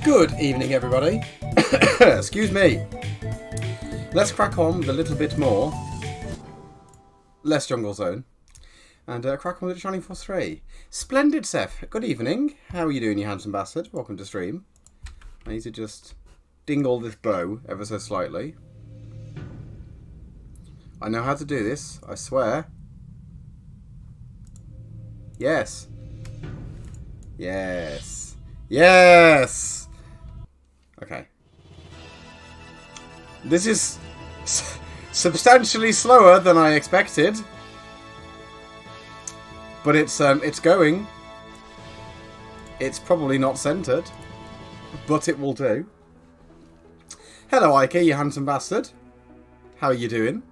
Good evening, everybody. Excuse me. Let's crack on with a little bit more. Less Jungle Zone. And crack on with Shining Force 3. Splendid, Seth. Good evening. How are you doing, you handsome bastard? Welcome to stream. I need to just dingle this bow ever so slightly. I know how to do this, I swear. Yes. Yes. Yes! Okay. This is substantially slower than I expected. But it's going. It's probably not centered. But it will do. Hello, Ike, you handsome bastard. How are you doing?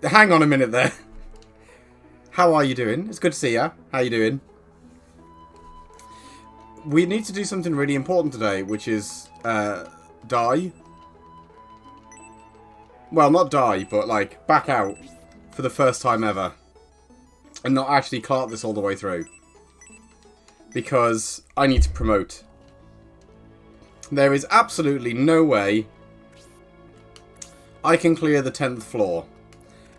Hang on a minute there. How are you doing? It's good to see ya. How you doing? We need to do something really important today, which is die. Well, not die, but like back out for the first time ever. And not actually cart this all the way through. Because I need to promote. There is absolutely no way I can clear the 10th floor.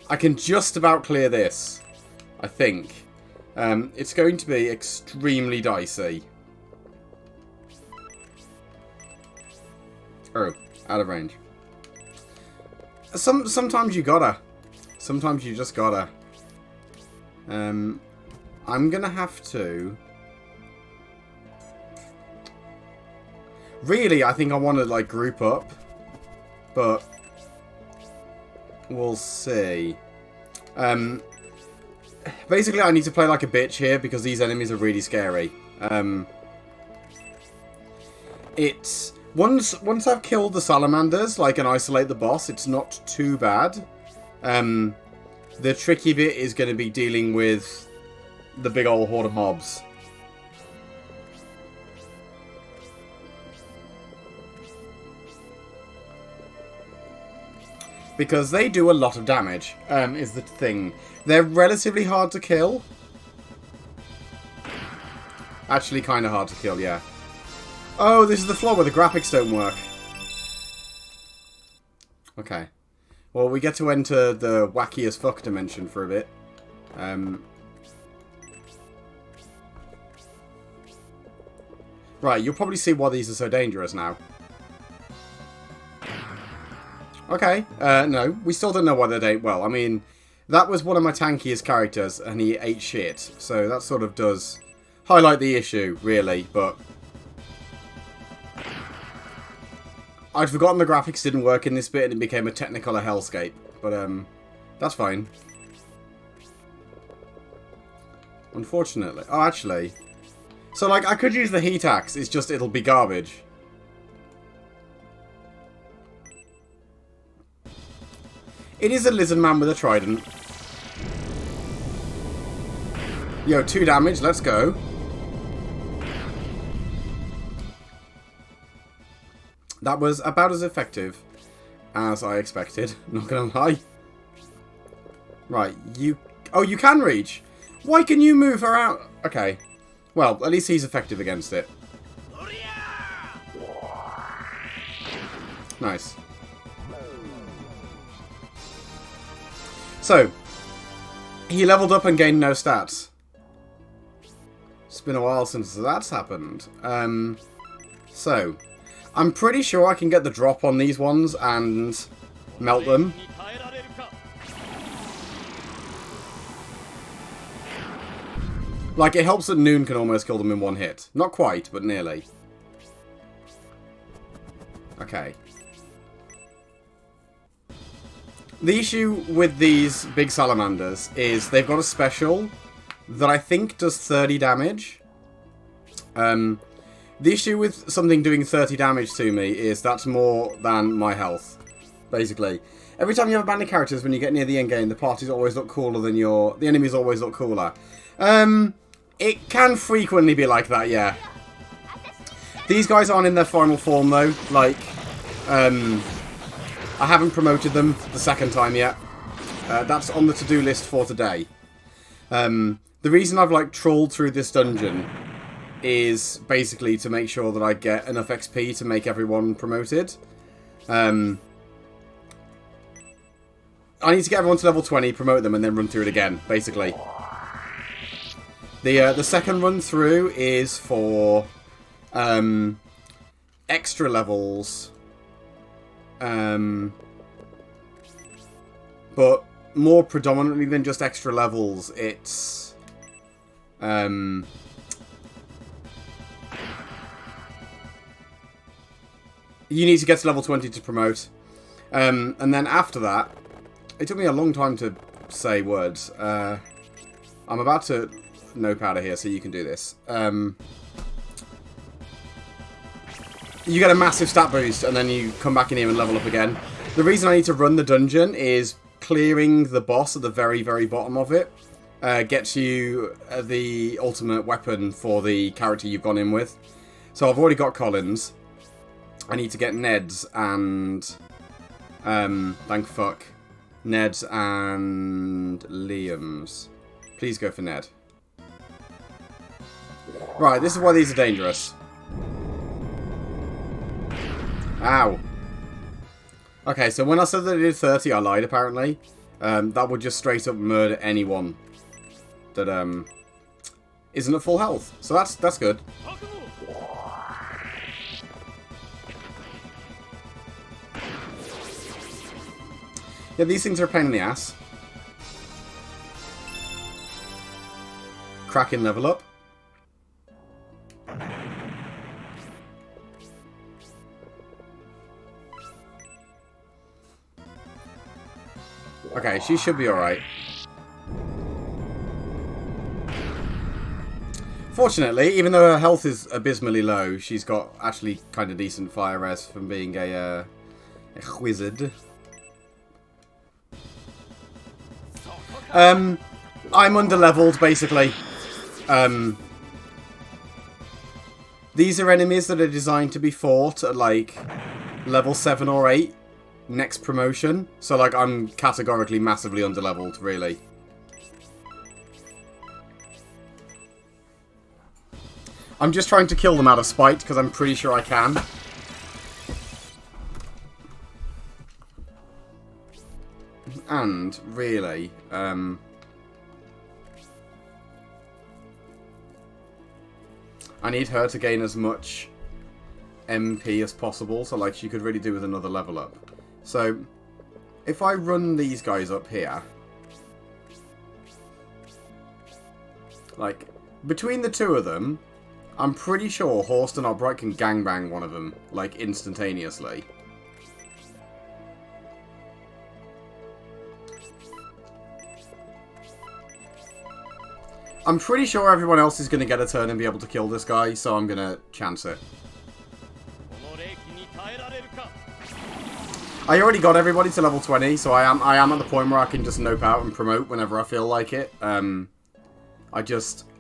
I can just about clear this, I think. It's going to be extremely dicey. Oh, out of range. Sometimes you gotta. Sometimes you just gotta. I'm gonna have to... Really, I think I want to, like, group up. But... we'll see. Basically, I need to play like a bitch here because these enemies are really scary. It's... Once I've killed the salamanders, like, and isolate the boss, it's not too bad. The tricky bit is going to be dealing with the big old horde of mobs. Because they do a lot of damage, is the thing. They're relatively hard to kill. Actually, kind of hard to kill, yeah. Oh, this is the floor where the graphics don't work. Okay. Well, we get to enter the wacky as fuck dimension for a bit. Right, you'll probably see why these are so dangerous now. Okay, no, we still don't know why they're dangerous. Well, I mean, that was one of my tankiest characters, and he ate shit. So that sort of does highlight the issue, really, but... I'd forgotten the graphics didn't work in this bit and it became a Technicolor hellscape. But, that's fine. Unfortunately. Oh, actually. So, like, I could use the heat axe. It's just, it'll be garbage. It is a lizard man with a trident. Yo, 2 damage. Let's go. That was about as effective as I expected, not gonna lie. Right, you... Oh, you can reach! Why can you move around? Okay. Well, at least he's effective against it. Nice. So, he leveled up and gained no stats. It's been a while since that's happened. So... I'm pretty sure I can get the drop on these ones and melt them. Like, it helps that Noon can almost kill them in one hit. Not quite, but nearly. Okay. The issue with these big salamanders is they've got a special that I think does 30 damage. The issue with something doing 30 damage to me is that's more than my health, basically. Every time you have a band of characters, when you get near the end game, the parties always look cooler than the enemies always look cooler. It can frequently be like that, yeah. These guys aren't in their final form, though. Like, I haven't promoted them the second time yet. That's on the to-do list for today. The reason I've, like, trawled through this dungeon is basically to make sure that I get enough XP to make everyone promoted. I need to get everyone to level 20, promote them, and then run through it again, basically. The second run through is for extra levels. But more predominantly than just extra levels, it's... you need to get to level 20 to promote. And then after that, it took me a long time to say words. I'm about to nope out of here so you can do this. You get a massive stat boost and then you come back in here and level up again. The reason I need to run the dungeon is clearing the boss at the very, very bottom of it. Gets you the ultimate weapon for the character you've gone in with. So I've already got Colin's. I need to get Ned's and... thank fuck. Ned's and Liam's. Please go for Ned. Right, this is why these are dangerous. Ow. Okay, so when I said that I did 30, I lied apparently. That would just straight up murder anyone that isn't at full health. So that's good. Yeah, these things are a pain in the ass. Cracking level up. Okay, she should be alright. Fortunately, even though her health is abysmally low, she's got actually kind of decent fire res from being a wizard. I'm underleveled, basically. These are enemies that are designed to be fought at, like, level 7 or 8 next promotion. So, like, I'm categorically massively underleveled, really. I'm just trying to kill them out of spite, because I'm pretty sure I can. And, really, I need her to gain as much MP as possible, so, like, she could really do with another level up. So, if I run these guys up here, like, between the two of them, I'm pretty sure Horst and Albright can gangbang one of them, like, instantaneously. I'm pretty sure everyone else is going to get a turn and be able to kill this guy, so I'm going to chance it. I already got everybody to level 20, so I am at the point where I can just nope out and promote whenever I feel like it. I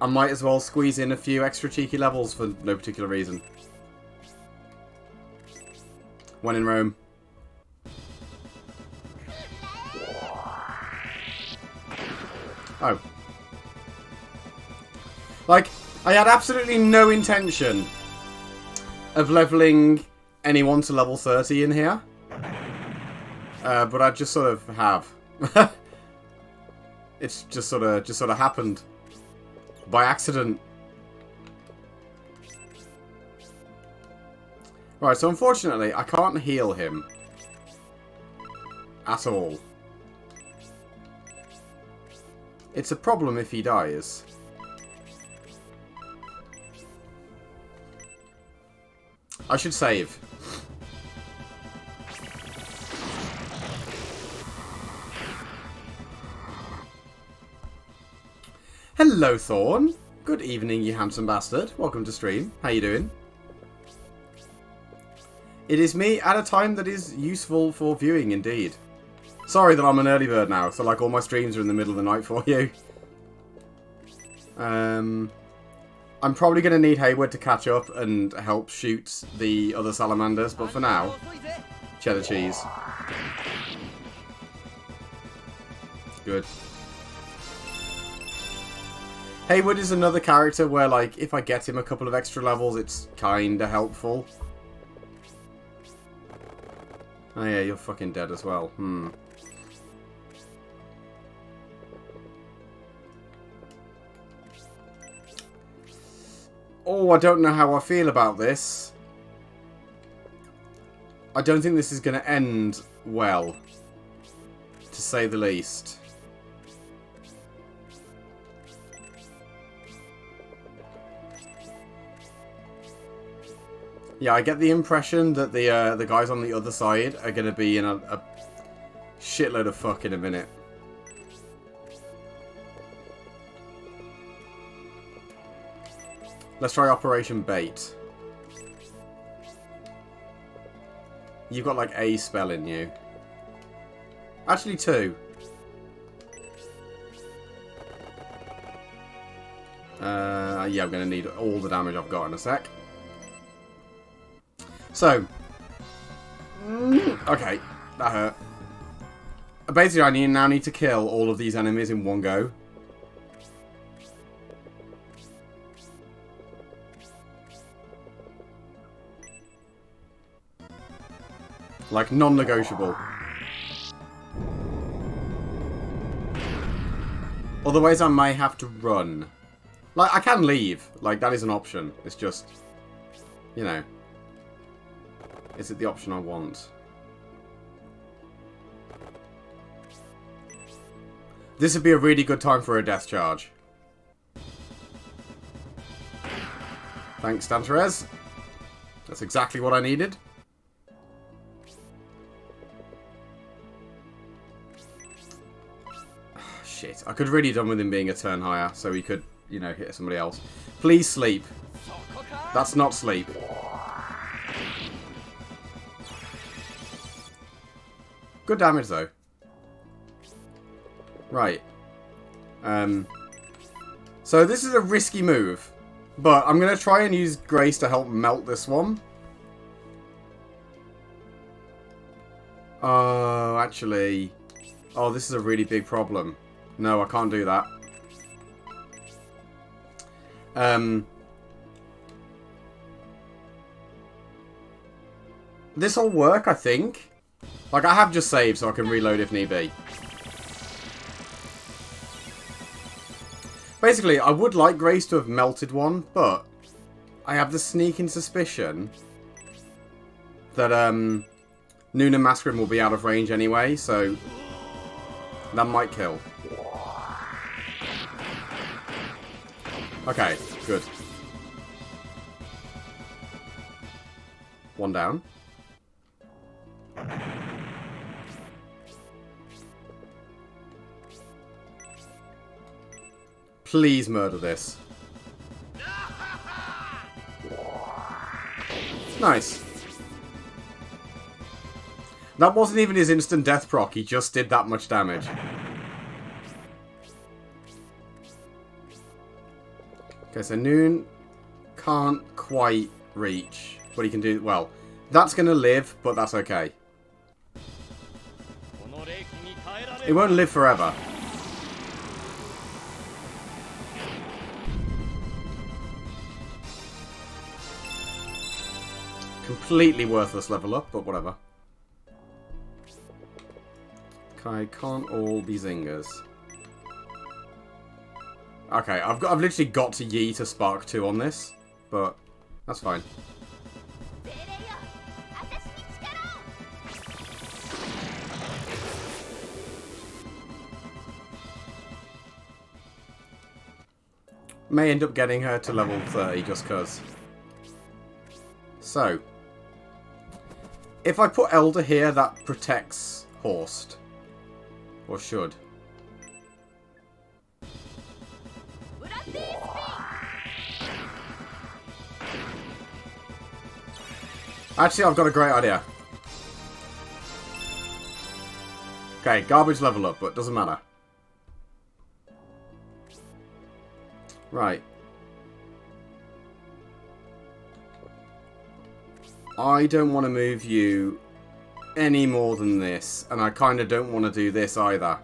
might as well squeeze in a few extra cheeky levels for no particular reason. When in Rome. Oh. Like, I had absolutely no intention of leveling anyone to level 30 in here. But I just sort of have. It's just sort of happened. By accident. Right, so unfortunately, I can't heal him. At all. It's a problem if he dies. I should save. Hello, Thorn. Good evening, you handsome bastard. Welcome to stream. How you doing? It is me at a time that is useful for viewing, indeed. Sorry that I'm an early bird now, so like all my streams are in the middle of the night for you. I'm probably going to need Hayward to catch up and help shoot the other salamanders, but for now, cheddar cheese. Good. Haywood is another character where, like, if I get him a couple of extra levels, it's kinda helpful. Oh yeah, you're fucking dead as well. Oh, I don't know how I feel about this. I don't think this is going to end well, to say the least. Yeah, I get the impression that the guys on the other side are going to be in a shitload of fuck in a minute. Let's try Operation Bait. You've got like a spell in you. Actually 2. Yeah, I'm going to need all the damage I've got in a sec. So. Okay, that hurt. Basically, I now need to kill all of these enemies in one go. Like, non-negotiable. Otherwise, I may have to run. Like, I can leave. Like, that is an option. It's just, you know. Is it the option I want? This would be a really good time for a death charge. Thanks, Danterez. That's exactly what I needed. Shit, I could have really done with him being a turn higher, so he could, you know, hit somebody else. Please sleep. That's not sleep. Good damage, though. Right. So this is a risky move, but I'm going to try and use Grace to help melt this one. Oh, actually... Oh, this is a really big problem. No, I can't do that. This'll work, I think. Like, I have just saved so I can reload if need be. Basically, I would like Grace to have melted one, but I have the sneaking suspicion that Noon and Masquerin will be out of range anyway, so that might kill. Okay, good. One down. Please murder this. Nice. That wasn't even his instant death proc, he just did that much damage. Okay, so Noon can't quite reach, but he can do... Well, that's going to live, but that's okay. It won't live forever. Completely worthless level up, but whatever. Okay, can't all be zingers. Okay, I've literally got to yeet a Spark 2 on this, but that's fine. May end up getting her to level 30 just cause. So, if I put Elder here, that protects Horst. Or should. Actually, I've got a great idea. Okay, garbage level up, but doesn't matter. Right. I don't want to move you any more than this, and I kind of don't want to do this either.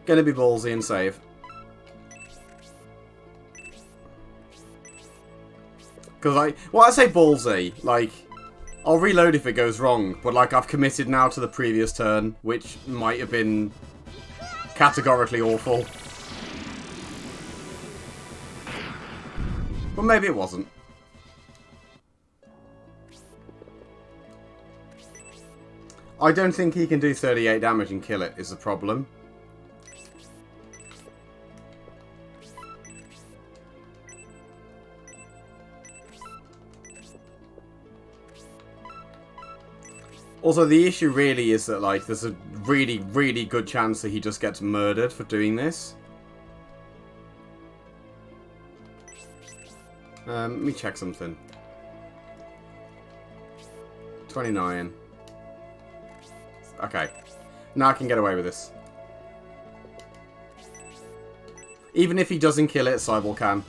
Gonna be ballsy and save. Because I say ballsy, like, I'll reload if it goes wrong, but like I've committed now to the previous turn, which might have been categorically awful. But maybe it wasn't. I don't think he can do 38 damage and kill it, is the problem. Also, the issue really is that, like, there's a really, really good chance that he just gets murdered for doing this. Let me check something. 29. Okay. Now I can get away with this. Even if he doesn't kill it, Cybele can.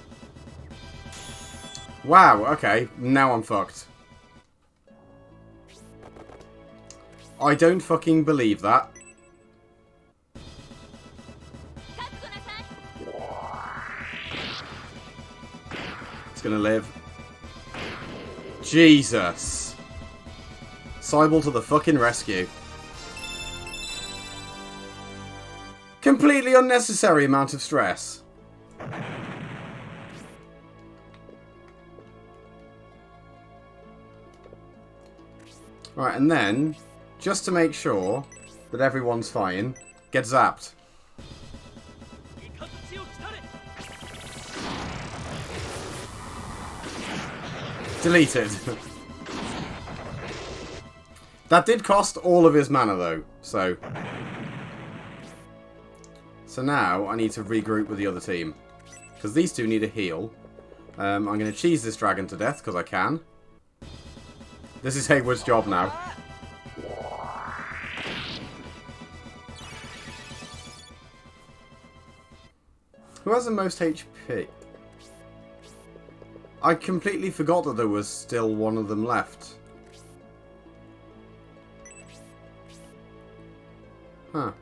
Wow, okay. Now I'm fucked. I don't fucking believe that. It's gonna live. Jesus. Cybele to the fucking rescue. Completely unnecessary amount of stress. Right, and then, just to make sure that everyone's fine, get zapped. Deleted. That did cost all of his mana though, so... So now, I need to regroup with the other team. Because these two need a heal. I'm going to cheese this dragon to death, because I can. This is Hayward's job now. Who has the most HP? I completely forgot that there was still one of them left. Huh.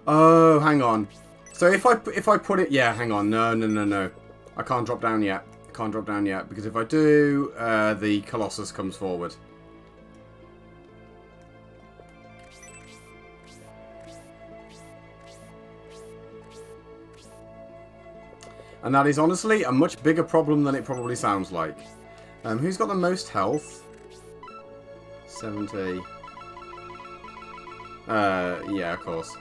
Oh, hang on. So if I put it... Yeah, hang on. No. I can't drop down yet. Can't drop down yet. Because if I do, the Colossus comes forward. And that is honestly a much bigger problem than it probably sounds like. Who's got the most health? 70. Yeah, of course.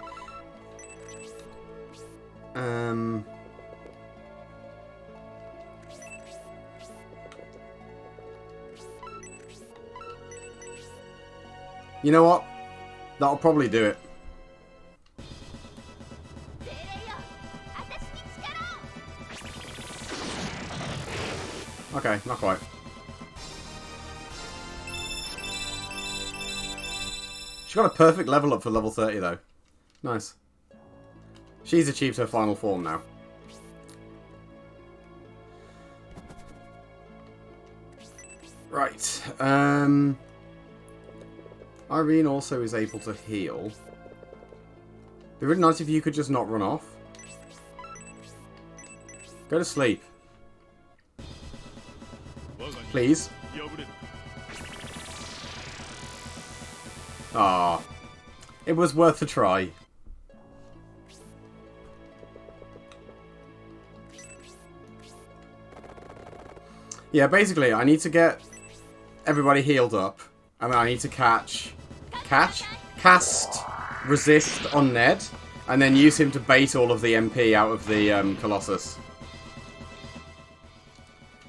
You know what? That'll probably do it. Okay, not quite. She got a perfect level up for level 30 though. Nice. She's achieved her final form now. Right. Irene also is able to heal. It'd be really nice if you could just not run off. Go to sleep. Please. Ah, it was worth a try. Yeah, basically, I need to get everybody healed up, and then I need to cast resist on Ned, and then use him to bait all of the MP out of the Colossus.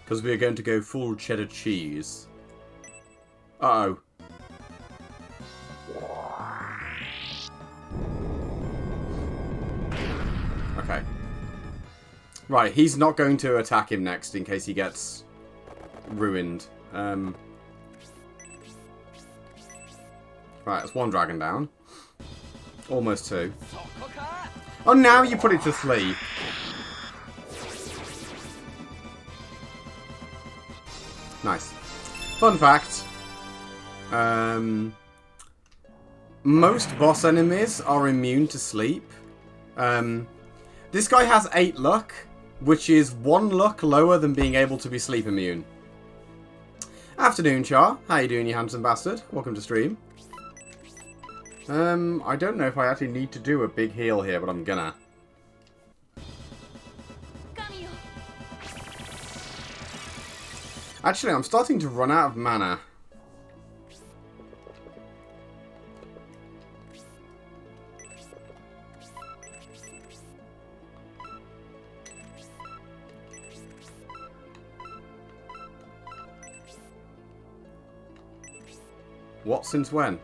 Because we are going to go full cheddar cheese. Uh-oh. Okay. Right, he's not going to attack him next in case he gets ruined. Right, that's one dragon down. Almost two. Oh, now you put it to sleep. Nice. Fun fact. most boss enemies are immune to sleep. This guy has 8 luck, which is 1 luck lower than being able to be sleep immune. Afternoon, Char. How you doing, you handsome bastard? Welcome to stream. I don't know if I actually need to do a big heal here, but I'm gonna. Actually, I'm starting to run out of mana. What? Since when?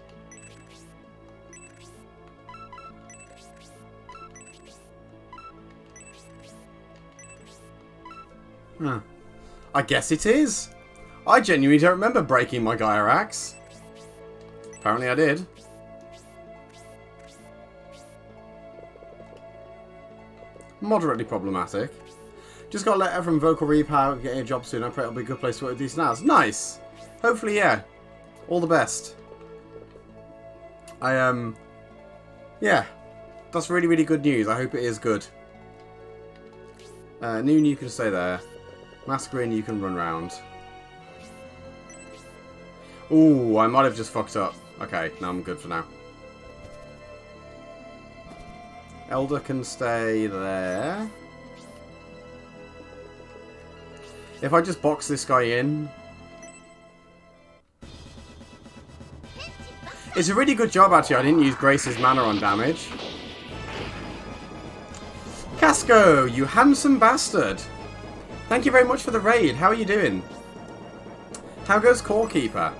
I guess it is. I genuinely don't remember breaking my Gaia axe. Apparently I did. Moderately problematic. Just got a letter from Vocal Repower getting a job soon. I pray it'll be a good place to work with these snaps. Nice. Hopefully, yeah. All the best. Yeah. That's really, really good news. I hope it is good. Noon, you can stay there. Masquerade, you can run round. Ooh, I might have just fucked up. Okay, now I'm good for now. Elder can stay there. If I just box this guy in. It's a really good job, actually. I didn't use Grace's mana on damage. Casco, you handsome bastard. Thank you very much for the raid. How are you doing? How goes Core Keeper?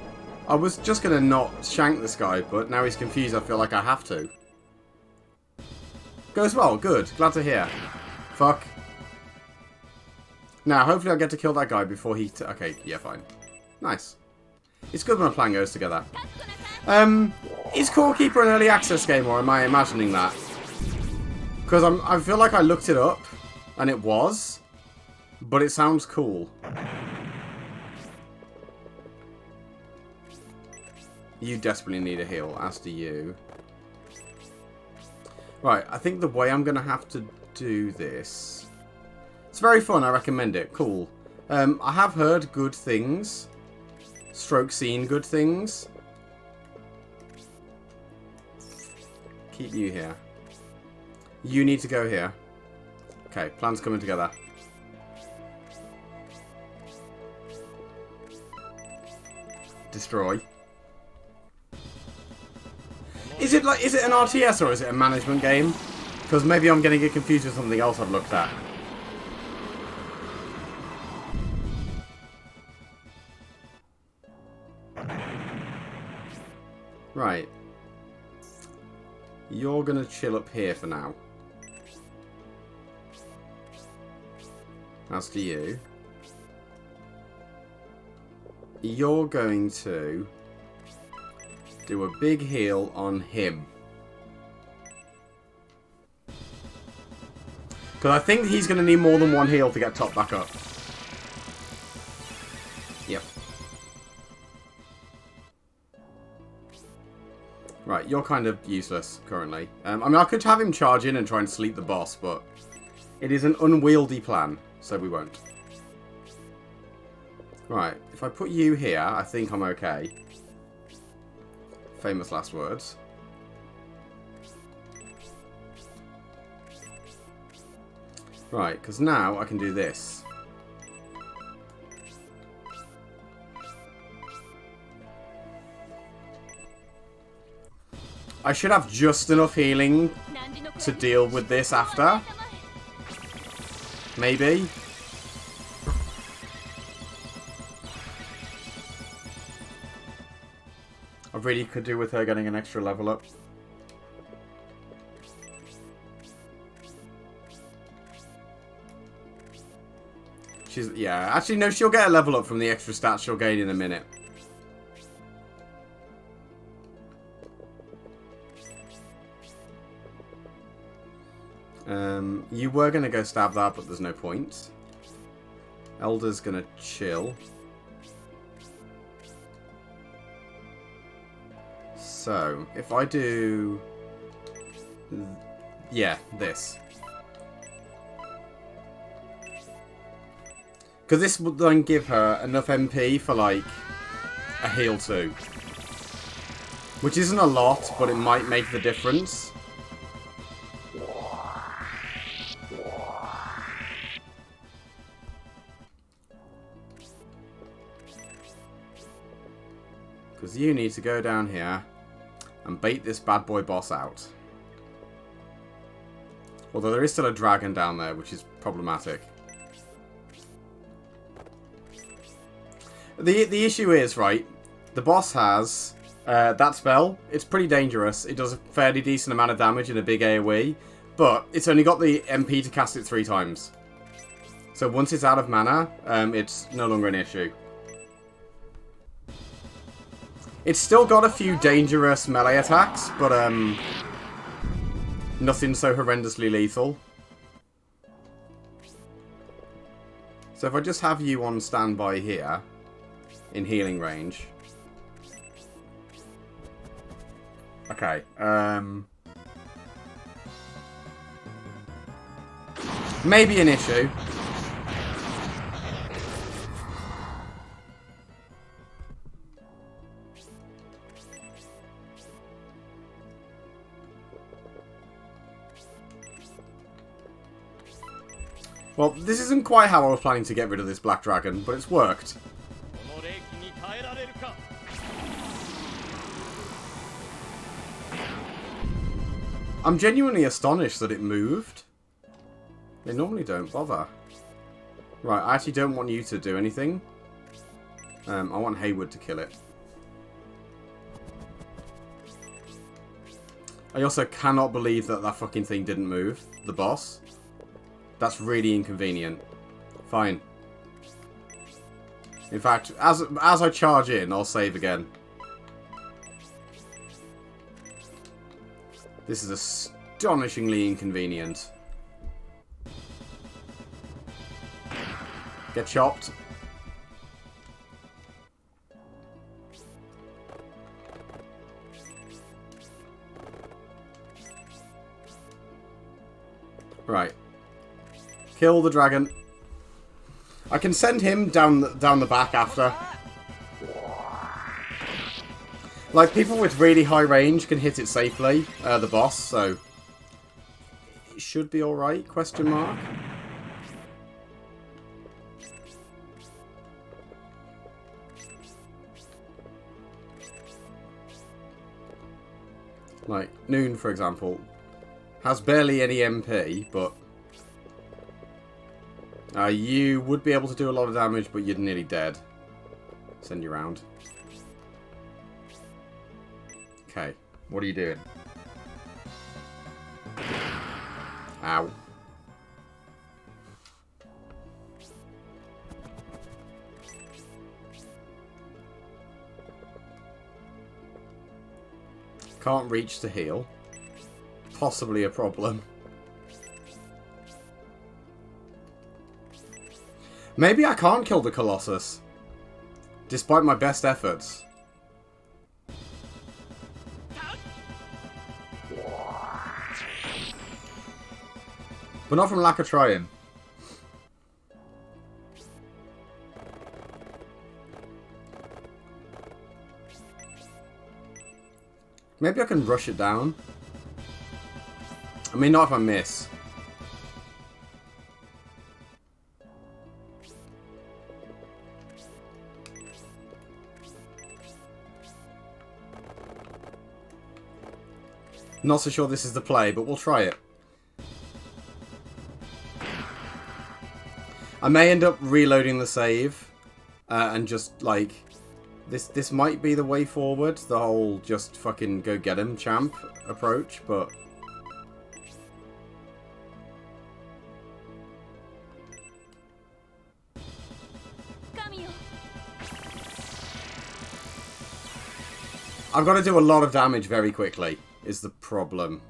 I was just going to not shank this guy, but now he's confused. I feel like I have to. Goes well. Good. Glad to hear. Fuck. Now, hopefully I'll get to kill that guy before he... Okay, yeah, fine. Nice. It's good when a plan goes together. Is Core Keeper an early access game, or am I imagining that? Because I feel like I looked it up, and it was. But it sounds cool. You desperately need a heal, as do you. Right, I think the way I'm going to have to do this... It's very fun, I recommend it. Cool. I have heard good things. Stroke seen good things. Keep you here. You need to go here. Okay, plans coming together. Destroy. Is it an RTS or is it a management game? Because maybe I'm getting it confused with something else I've looked at. Right. You're gonna chill up here for now. As to you. You're going to do a big heal on him. Because I think he's going to need more than one heal to get top back up. Yep. Right, you're kind of useless currently. I mean, I could have him charge in and try and sleep the boss, but it is an unwieldy plan, so we won't. Right, if I put you here, I think I'm okay. Famous last words. Right, because now I can do this. I should have just enough healing to deal with this after. Maybe. I really could do with her getting an extra level up. Yeah, actually no, she'll get a level up from the extra stats she'll gain in a minute. You were going to go stab that, but there's no point. Elder's going to chill. So, if I do... Yeah, this. Because this would then give her enough MP for, like, a heal 2. Which isn't a lot, but it might make the difference. Because you need to go down here and bait this bad boy boss out. Although there is still a dragon down there, which is problematic. The issue is, right, the boss has that spell. It's pretty dangerous. It does a fairly decent amount of damage in a big AoE, but it's only got the MP to cast it 3 times. So once it's out of mana, it's no longer an issue. It's still got a few dangerous melee attacks, but nothing so horrendously lethal. So if I just have you on standby here, in healing range. Okay, maybe an issue. Well, this isn't quite how I was planning to get rid of this black dragon, but it's worked. I'm genuinely astonished that it moved. They normally don't bother. Right, I actually don't want you to do anything. I want Haywood to kill it. I also cannot believe that that fucking thing didn't move. The boss. That's really inconvenient. Fine. In fact, as I charge in, I'll save again. This is astonishingly inconvenient. Get chopped. Right. Kill the dragon. I can send him down the back after. Like, people with really high range can hit it safely, the boss, so... It should be alright, question mark. Like, Noon, for example, has barely any MP, but... you would be able to do a lot of damage, but you're nearly dead. Send you around. Okay, what are you doing? Ow. Can't reach to heal. Possibly a problem. Maybe I can't kill the Colossus. Despite my best efforts. But not from lack of trying. Maybe I can rush it down. I mean, not if I miss. Not so sure this is the play, but we'll try it. I may end up reloading the save and just, like, this might be the way forward, the whole just fucking go get him champ approach, but... I've got to do a lot of damage very quickly, is the problem.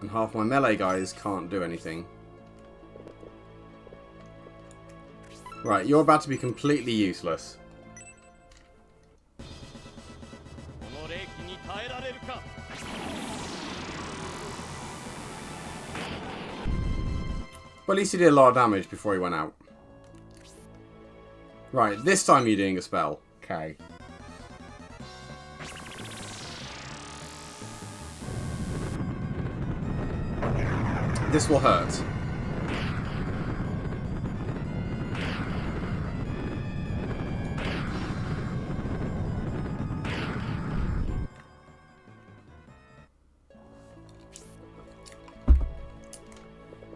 And half my melee guys can't do anything. Right, you're about to be completely useless. But at least he did a lot of damage before he went out. Right, this time you're doing a spell. Okay. This will hurt.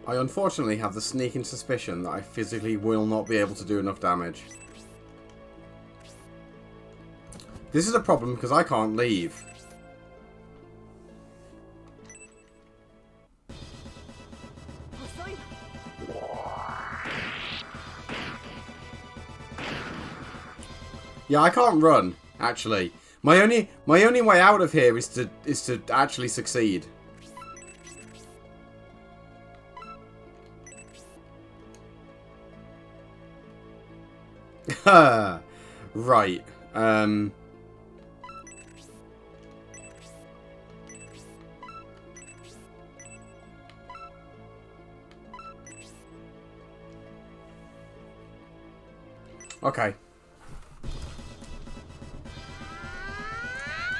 I unfortunately have the sneaking suspicion that I physically will not be able to do enough damage. This is a problem because I can't leave. Yeah, I can't run, actually. My only way out of here is to actually succeed. Right. Okay.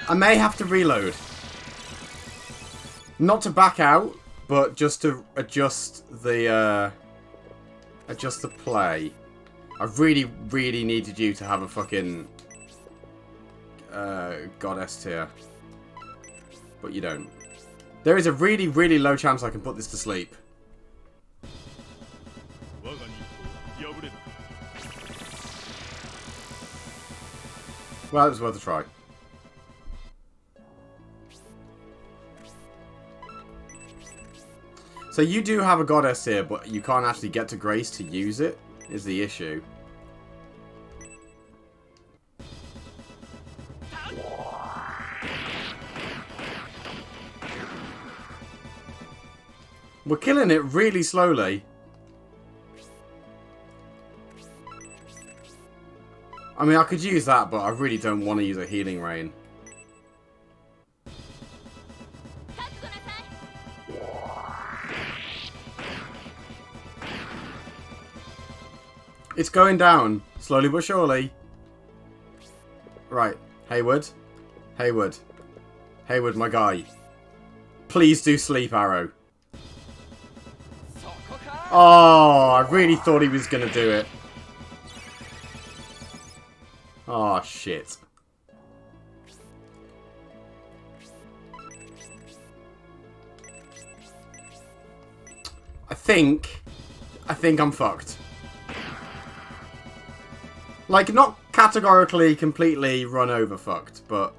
I may have to reload. Not to back out, but just to adjust the play. I really, really needed you to have a fucking goddess tier. But you don't. There is a really, really low chance I can put this to sleep. Well, it was worth a try. So you do have a goddess here, but you can't actually get to Grace to use it, is the issue. We're killing it really slowly. I mean, I could use that, but I really don't want to use a healing rain. It's going down, slowly but surely. Right, Hayward. Hayward. Hayward, my guy. Please do sleep arrow. Oh, I really thought he was going to do it. Oh, shit. I think I'm fucked. Like, not categorically, completely run over fucked, but...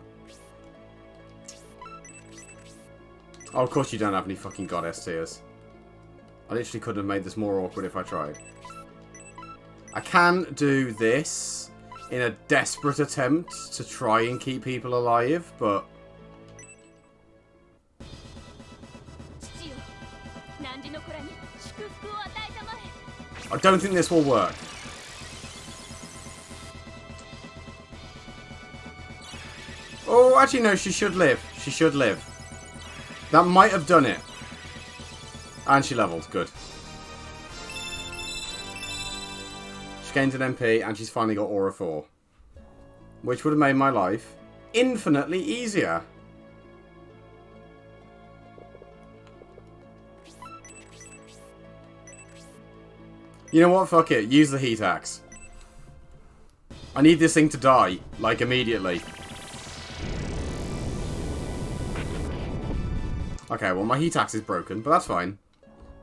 Oh, of course you don't have any fucking goddess tears. I literally could have made this more awkward if I tried. I can do this in a desperate attempt to try and keep people alive, but... I don't think this will work. Oh, actually no, she should live. She should live. That might have done it. And she leveled. Good. She gained an MP and she's finally got Aura 4. Which would have made my life infinitely easier. You know what? Fuck it. Use the heat axe. I need this thing to die. Like, immediately. Okay, well, my heat axe is broken, but that's fine.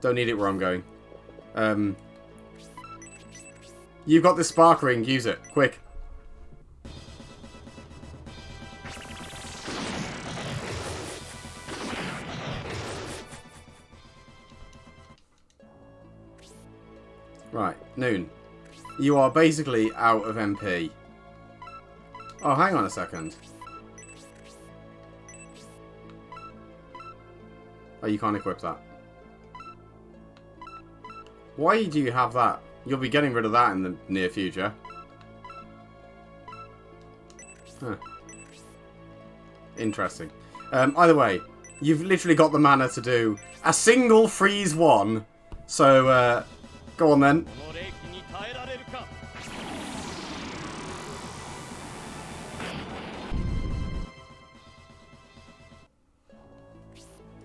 Don't need it where I'm going. You've got this spark ring. Use it. Quick. Right, Noon. You are basically out of MP. Oh, hang on a second. Oh, you can't equip that. Why do you have that? You'll be getting rid of that in the near future. Huh. Interesting. Either way, you've literally got the mana to do a single freeze one. So, go on then.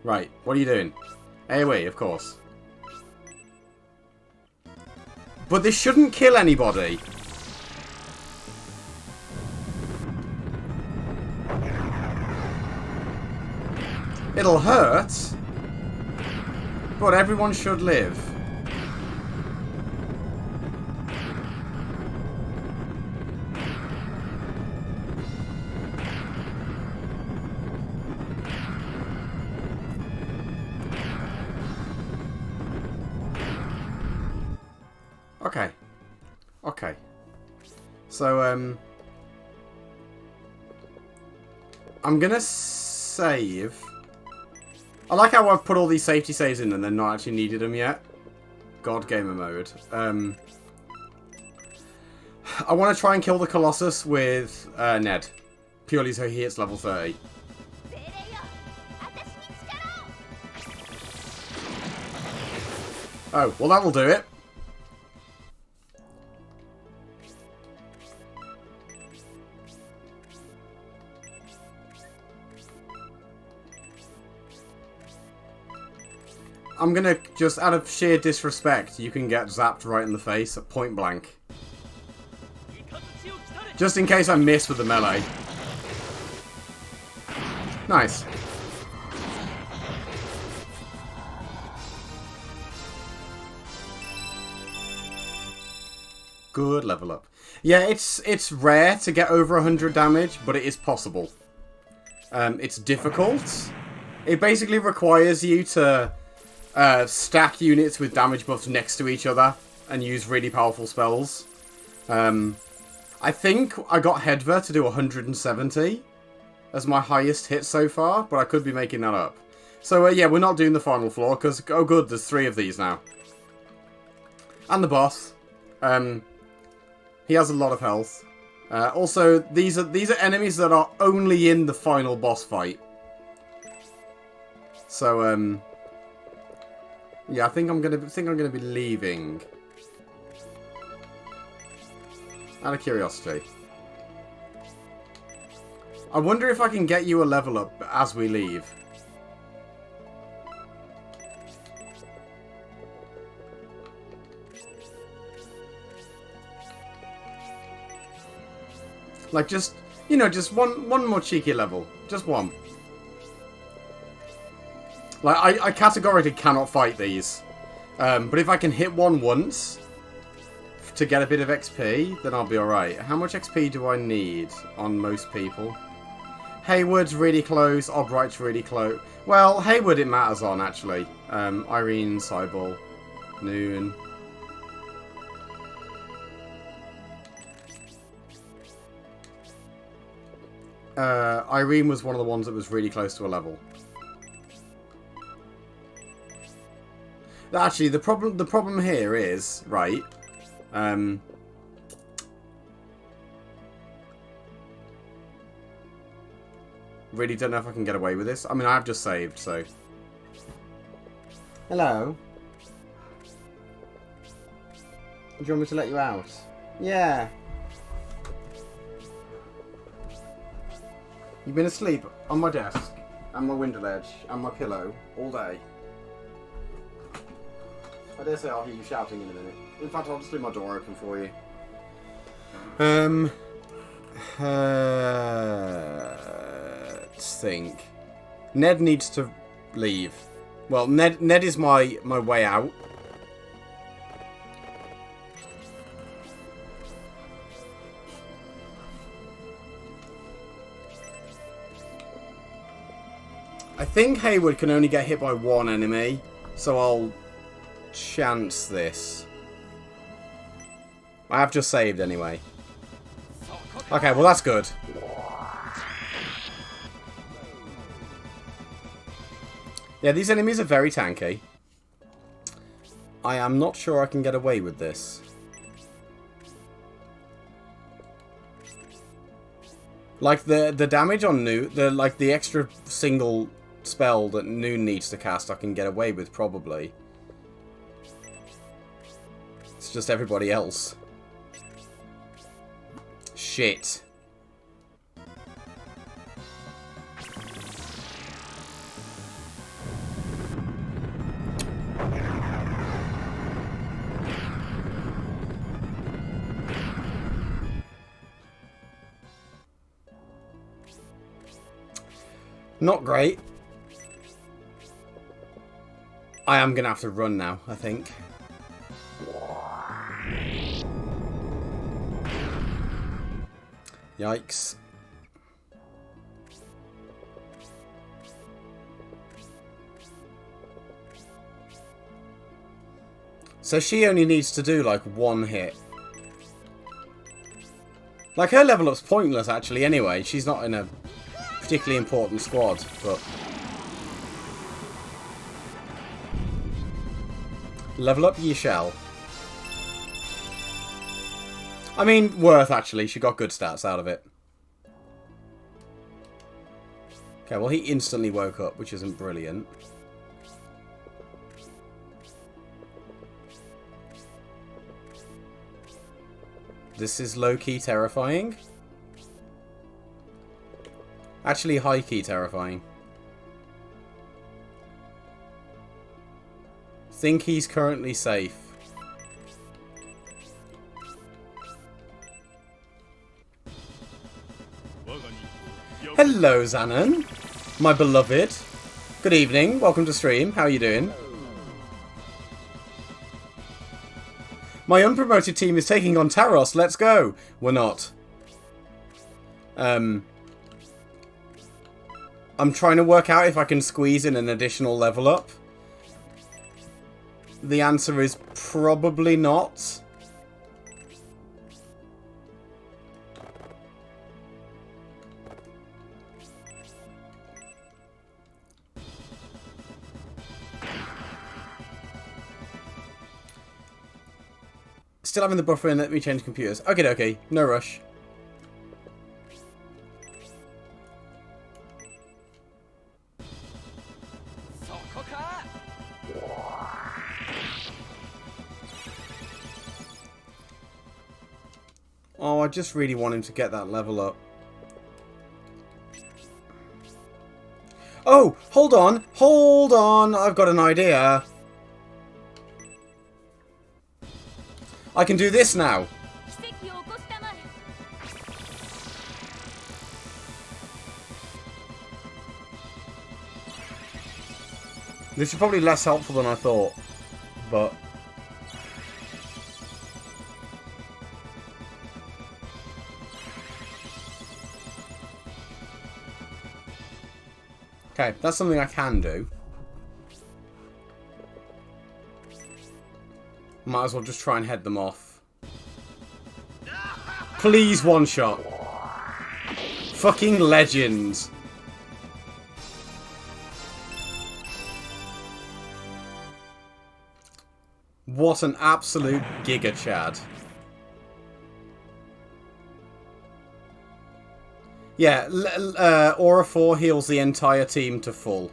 Right, what are you doing? AoE, of course. But this shouldn't kill anybody. It'll hurt, but everyone should live. Okay. Okay. So, I'm gonna save. I like how I've put all these safety saves in and then not actually needed them yet. God gamer mode. I want to try and kill the Colossus with Ned. Purely so he hits level 30. Oh, well that will do it. I'm gonna just, out of sheer disrespect, you can get zapped right in the face at point blank. Just in case I miss with the melee. Nice. Good level up. Yeah, it's rare to get over 100 damage, but it is possible. It's difficult. It basically requires you to stack units with damage buffs next to each other and use really powerful spells. I think I got Hedva to do 170 as my highest hit so far, but I could be making that up. So yeah, we're not doing the final floor because, oh good, there's 3 of these now. And the boss. He has a lot of health. Also, these are enemies that are only in the final boss fight. So yeah, I think I'm gonna be leaving. Out of curiosity. I wonder if I can get you a level up as we leave. Like just, you know, just one more cheeky level. Just one. Like, I categorically cannot fight these. But if I can hit one once to get a bit of XP, then I'll be alright. How much XP do I need on most people? Hayward's really close. Albright's really close. Well, Hayward it matters on, actually. Irene, Cybele, Noon. Irene was one of the ones that was really close to a level. Actually, the problem here is, right, really don't know if I can get away with this. I mean, I have just saved, so. Hello? Do you want me to let you out? Yeah. You've been asleep on my desk, and my window ledge, and my pillow, all day. I dare say I'll hear you shouting in a minute. In fact, I'll just leave my door open for you. Let's think. Ned needs to leave. Well, Ned is my way out. I think Hayward can only get hit by one enemy, so I'll chance this. I have just saved anyway. Okay, well that's good. Yeah, these enemies are very tanky. I am not sure I can get away with this. Like the damage on Noon, the extra single spell that Noon needs to cast, I can get away with probably. It's just everybody else. Shit. Not great. I am going to have to run now, I think. Yikes. So she only needs to do, like, one hit. Like, her level up's pointless, actually, anyway. She's not in a particularly important squad, but... Level up ye shall. I mean, worth, actually. She got good stats out of it. Okay, well, he instantly woke up, which isn't brilliant. This is low-key terrifying. Actually, high-key terrifying. Think he's currently safe. Hello, Xanon. My beloved. Good evening. Welcome to stream. How are you doing? My unpromoted team is taking on Taros. Let's go. We're not. I'm trying to work out if I can squeeze in an additional level up. The answer is probably not. Still having the buffer in, let me change computers. Okay, no rush. Oh, I just really want him to get that level up. Oh, hold on, I've got an idea. I can do this now. This is probably less helpful than I thought, but... Okay, that's something I can do. Might as well just try and head them off. Please one shot. Fucking legends. What an absolute Giga Chad. Yeah, Aura 4 heals the entire team to full.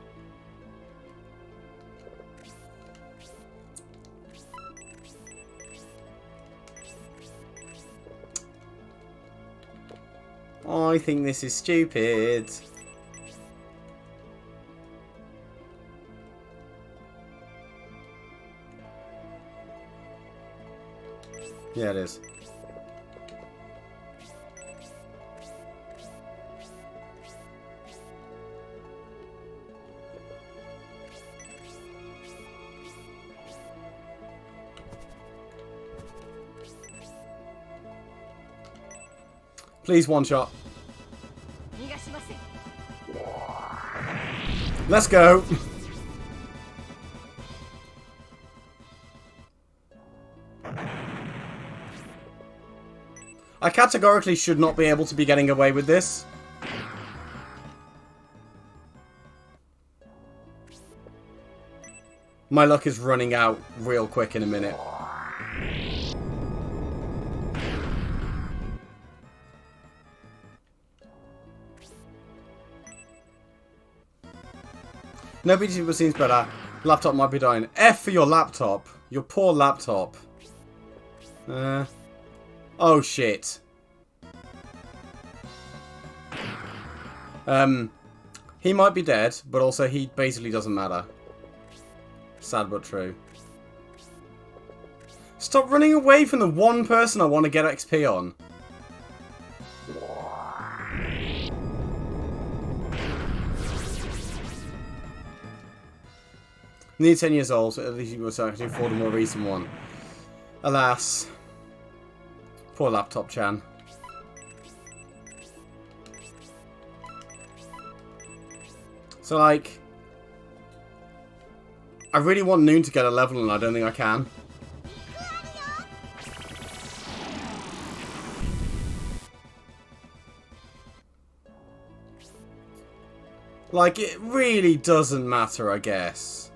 I think this is stupid. Yeah, it is. Please one shot. Let's go. I categorically should not be able to be getting away with this. My luck is running out real quick in a minute. Nobody seems better. Laptop might be dying. F for your laptop. Your poor laptop. Oh shit. He might be dead, but also he basically doesn't matter. Sad but true. Stop running away from the one person I want to get XP on. Nearly 10 years old, so at least you were actually afford a more recent one. Alas. Poor laptop Chan. So like, I really want Noon to get a level and I don't think I can. Like, it really doesn't matter, I guess.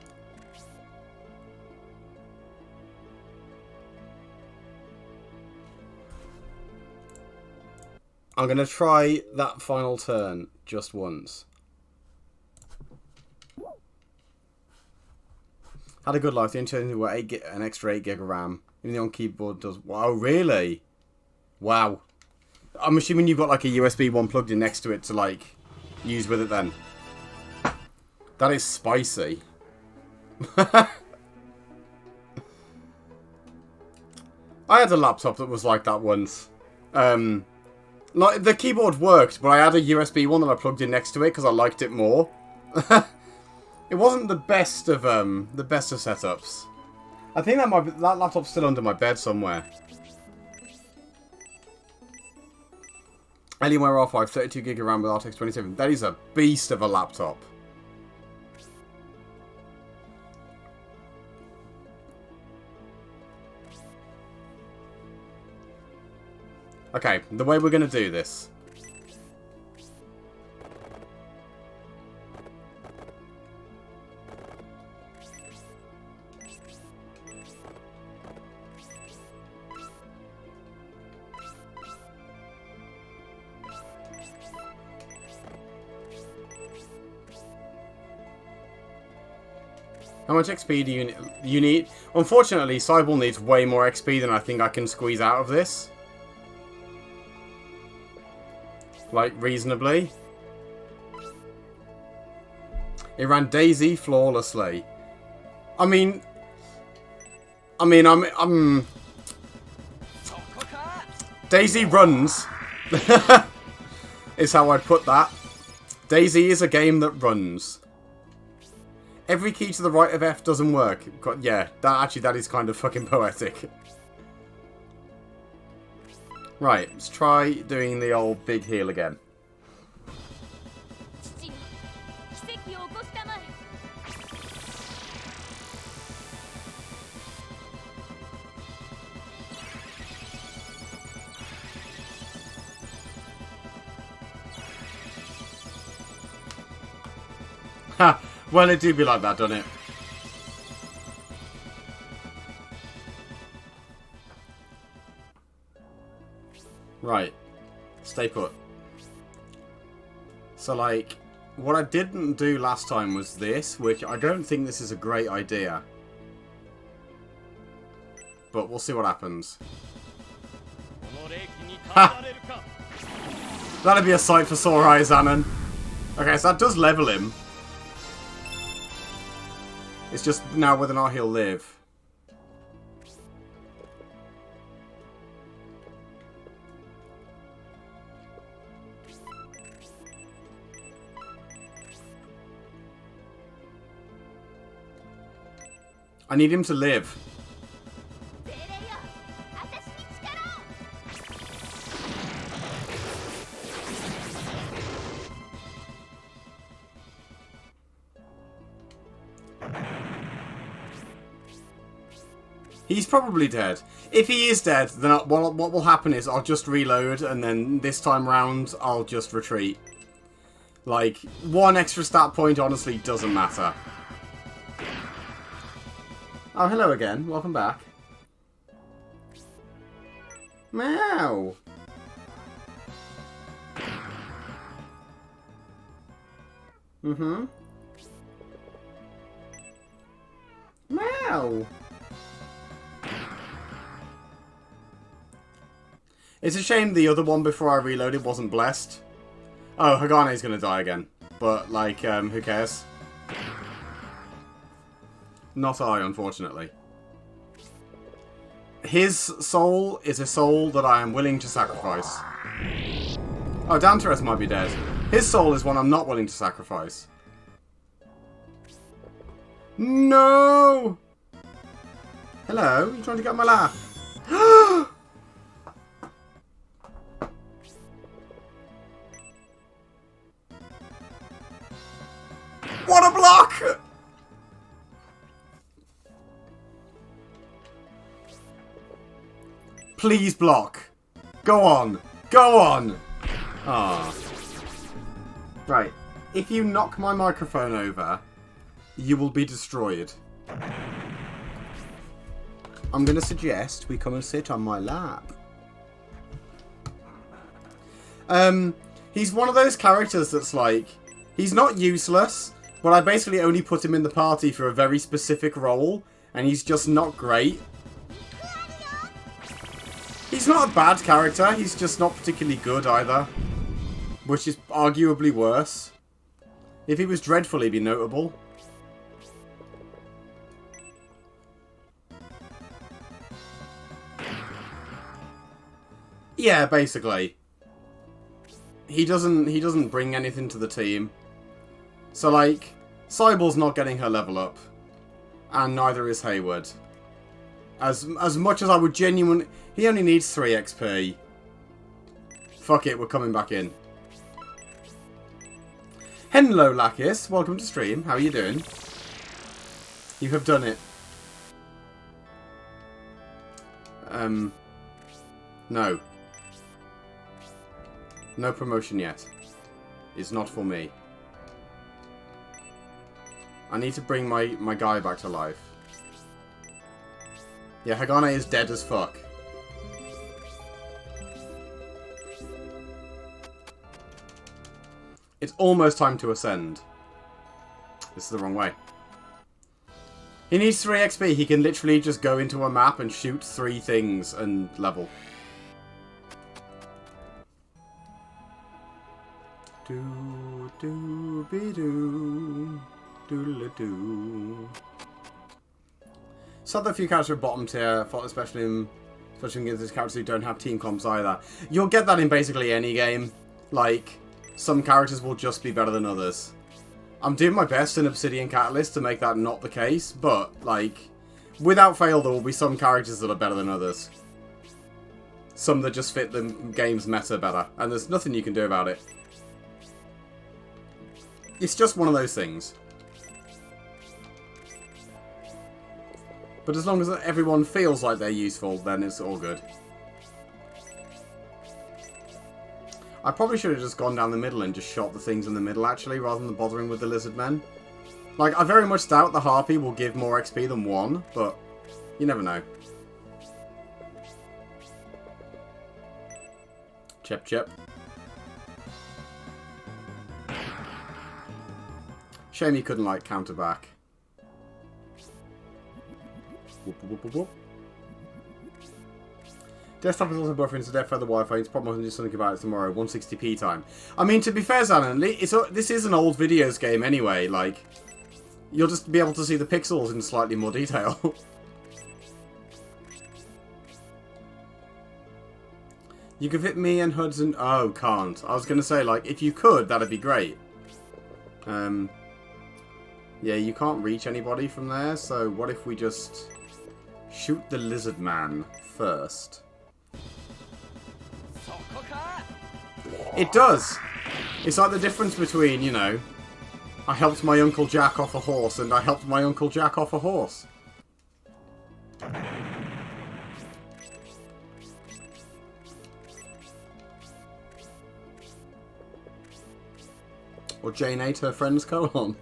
I'm going to try that final turn just once. Had a good life. The only were an extra 8 gig of RAM. Even the on keyboard does. Wow, really? Wow. I'm assuming you've got like a USB one plugged in next to it to like use with it then. That is spicy. I had a laptop that was like that once. Like the keyboard worked, but I had a USB one that I plugged in next to it because I liked it more. It wasn't the best of setups. I think that laptop's still under my bed somewhere. Alienware R5, 32 gig of RAM with RTX 27. That is a beast of a laptop. Okay, the way we're going to do this. How much XP do you need? Unfortunately, Cybele needs way more XP than I think I can squeeze out of this. Like, reasonably. It ran Daisy flawlessly. I'm Daisy runs. Is how I'd put that. Daisy is a game that runs. Every key to the right of F doesn't work. Yeah, that is kind of fucking poetic. Right, let's try doing the old big heal again. Ha! Well, it do be like that, doesn't it? Right. Stay put. So, like, what I didn't do last time was this, which I don't think this is a great idea. But we'll see what happens. Ha! That'd be a sight for sore eyes, Anon. Okay, so that does level him. It's just now whether or not he'll live. I need him to live. He's probably dead. If he is dead, then what will happen is I'll just reload, and then this time round, I'll just retreat. Like, one extra stat point honestly doesn't matter. Oh, hello again. Welcome back. Meow. Ow! It's a shame the other one before I reloaded wasn't blessed. Oh, Hagane's gonna die again. But, like, who cares? Not I, unfortunately. His soul is a soul that I am willing to sacrifice. Oh, Danteres might be dead. His soul is one I'm not willing to sacrifice. No! Hello? You trying to get on my lap? What a block! Please block. Go on. Go on. Ah. Right. If you knock my microphone over, you will be destroyed. I'm going to suggest we come and sit on my lap. He's one of those characters that's like, he's not useless, but I basically only put him in the party for a very specific role, and he's just not great. He's not a bad character, he's just not particularly good either. Which is arguably worse. If he was dreadful, he'd be notable. Yeah, basically. He doesn't bring anything to the team. So, like, Cybel's not getting her level up. And neither is Hayward. As much as I would genuinely... He only needs 3 XP. Fuck it, we're coming back in. Hello, Lakis. Welcome to stream. How are you doing? You have done it. No. No promotion yet. It's not for me. I need to bring my guy back to life. Yeah, Hagane is dead as fuck. It's almost time to ascend. This is the wrong way. He needs 3 XP. He can literally just go into a map and shoot 3 things and level. Do do be do doodle do. Sad that a few characters are bottom tier, especially against these characters who don't have team comps either. You'll get that in basically any game. Like, some characters will just be better than others. I'm doing my best in Obsidian Catalyst to make that not the case, but, like, without fail there will be some characters that are better than others. Some that just fit the game's meta better, and there's nothing you can do about it. It's just one of those things. But as long as everyone feels like they're useful, then it's all good. I probably should have just gone down the middle and just shot the things in the middle, actually, rather than bothering with the lizard men. Like, I very much doubt the harpy will give more XP than 1, but you never know. Chip, chip. Shame he couldn't, like, counter back. Whoop, whoop, whoop, whoop. Desktop is also buffering to death for the Wi-Fi. It's probably do something about it tomorrow. 160p time. I mean, to be fair, Zanon, this is an old videos game anyway. Like, you'll just be able to see the pixels in slightly more detail. You could fit me and Hudson. Oh, can't. I was going to say, like, if you could, that'd be great. Yeah, you can't reach anybody from there, so what if we just shoot the lizard man first? It does! It's like the difference between, you know, I helped my Uncle Jack off a horse and I helped my Uncle Jack off a horse. Or Jane ate her friend's colon.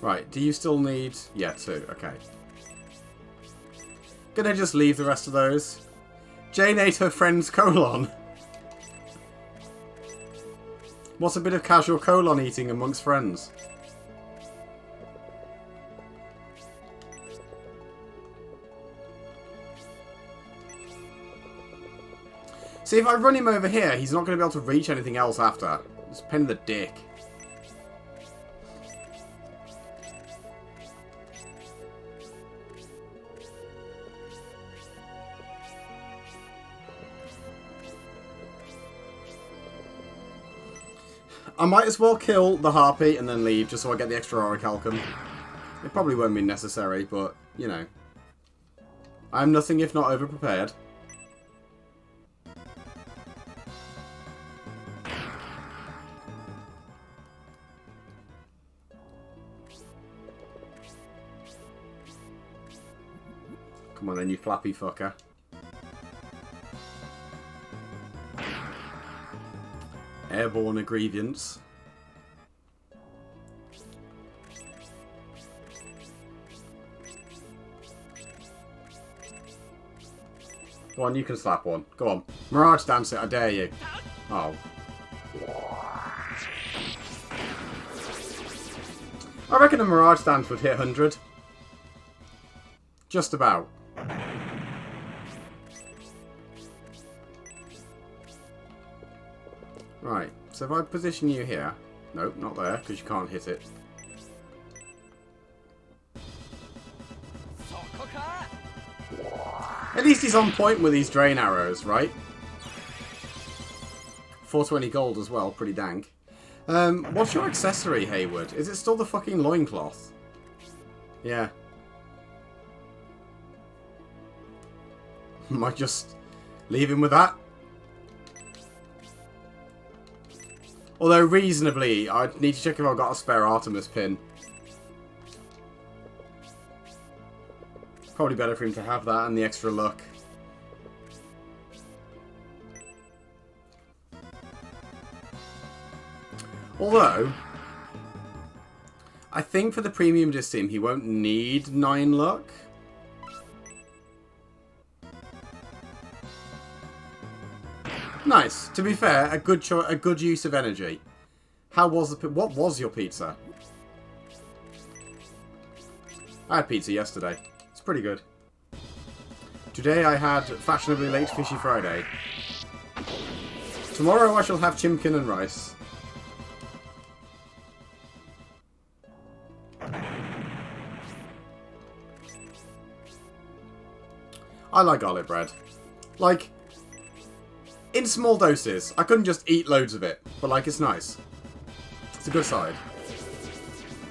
Right, do you still need... Yeah, 2, okay. Gonna just leave the rest of those. Jane ate her friend's colon. What's a bit of casual colon eating amongst friends? See, if I run him over here, he's not going to be able to reach anything else after. It's a pain in the dick. I might as well kill the harpy and then leave, just so I get the extra orichalcum. It probably won't be necessary, but, you know. I'm nothing if not overprepared. Come on then, you flappy fucker. Airborne ingredients. Go on, you can slap one. Go on. Mirage dance it, I dare you. Oh. I reckon a Mirage dance would hit 100. Just about. Right, so if I position you here... Nope, not there, because you can't hit it. At least he's on point with these drain arrows, right? 420 gold as well, pretty dank. What's your accessory, Hayward? Is it still the fucking loincloth? Yeah. Might just leave him with that. Although, reasonably, I need to check if I've got a spare Artemis pin. Probably better for him to have that and the extra luck. Although, I think for the premium disc he won't need 9 luck. Nice. To be fair, a good use of energy. How was the... What was your pizza? I had pizza yesterday. It's pretty good. Today I had fashionably late Fishy Friday. Tomorrow I shall have chimkin and rice. I like garlic bread. Like... in small doses. I couldn't just eat loads of it. But, like, it's nice. It's a good side.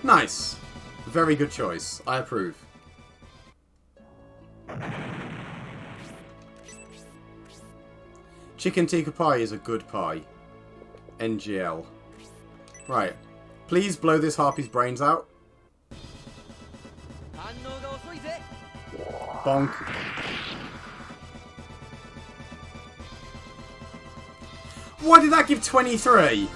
Nice. Very good choice. I approve. Chicken tikka pie is a good pie. NGL. Right. Please blow this harpy's brains out. Bonk. Why did that give 23?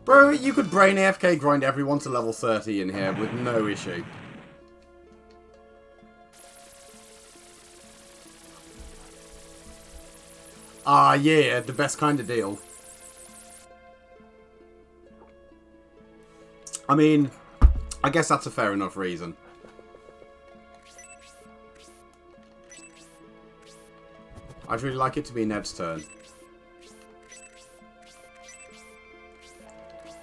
Bro, you could brain AFK grind everyone to level 30 in here with no issue. Ah, yeah, the best kind of deal. I mean, I guess that's a fair enough reason. I'd really like it to be Ned's turn.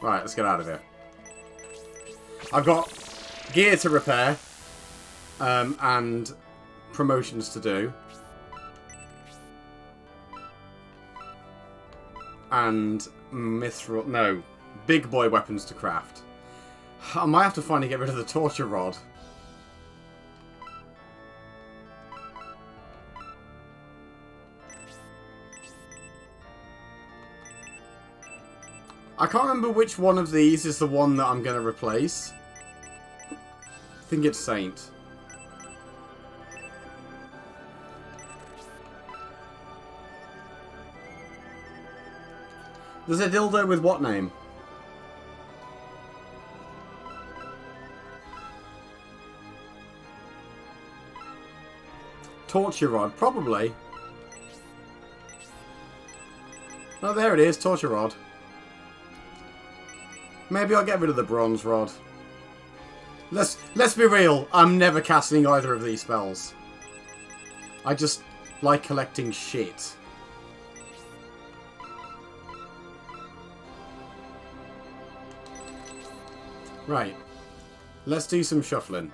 Right, let's get out of here. I've got gear to repair. And promotions to do. And mithril... No. Big boy weapons to craft. I might have to finally get rid of the torture rod. I can't remember which one of these is the one that I'm going to replace. I think it's Saint. There's a dildo with what name? Torture rod, probably. Oh, there it is. Torture Rod. Maybe I'll get rid of the Bronze Rod. Let's be real. I'm never casting either of these spells. I just like collecting shit. Right. Let's do some shuffling.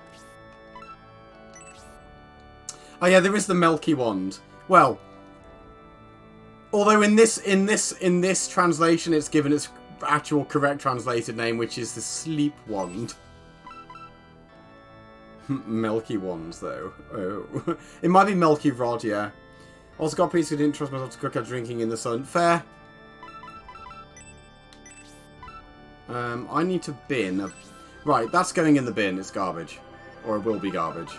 Oh yeah, there is the Milky Wand. Well, although in this translation it's given its actual correct translated name, which is the Sleep Wand. Milky Wands, though. Oh. It might be Milky Rod, yeah. Also got pizza, didn't trust myself to cook out drinking in the sun. Fair. I need to bin. Right, that's going in the bin. It's garbage. Or it will be garbage.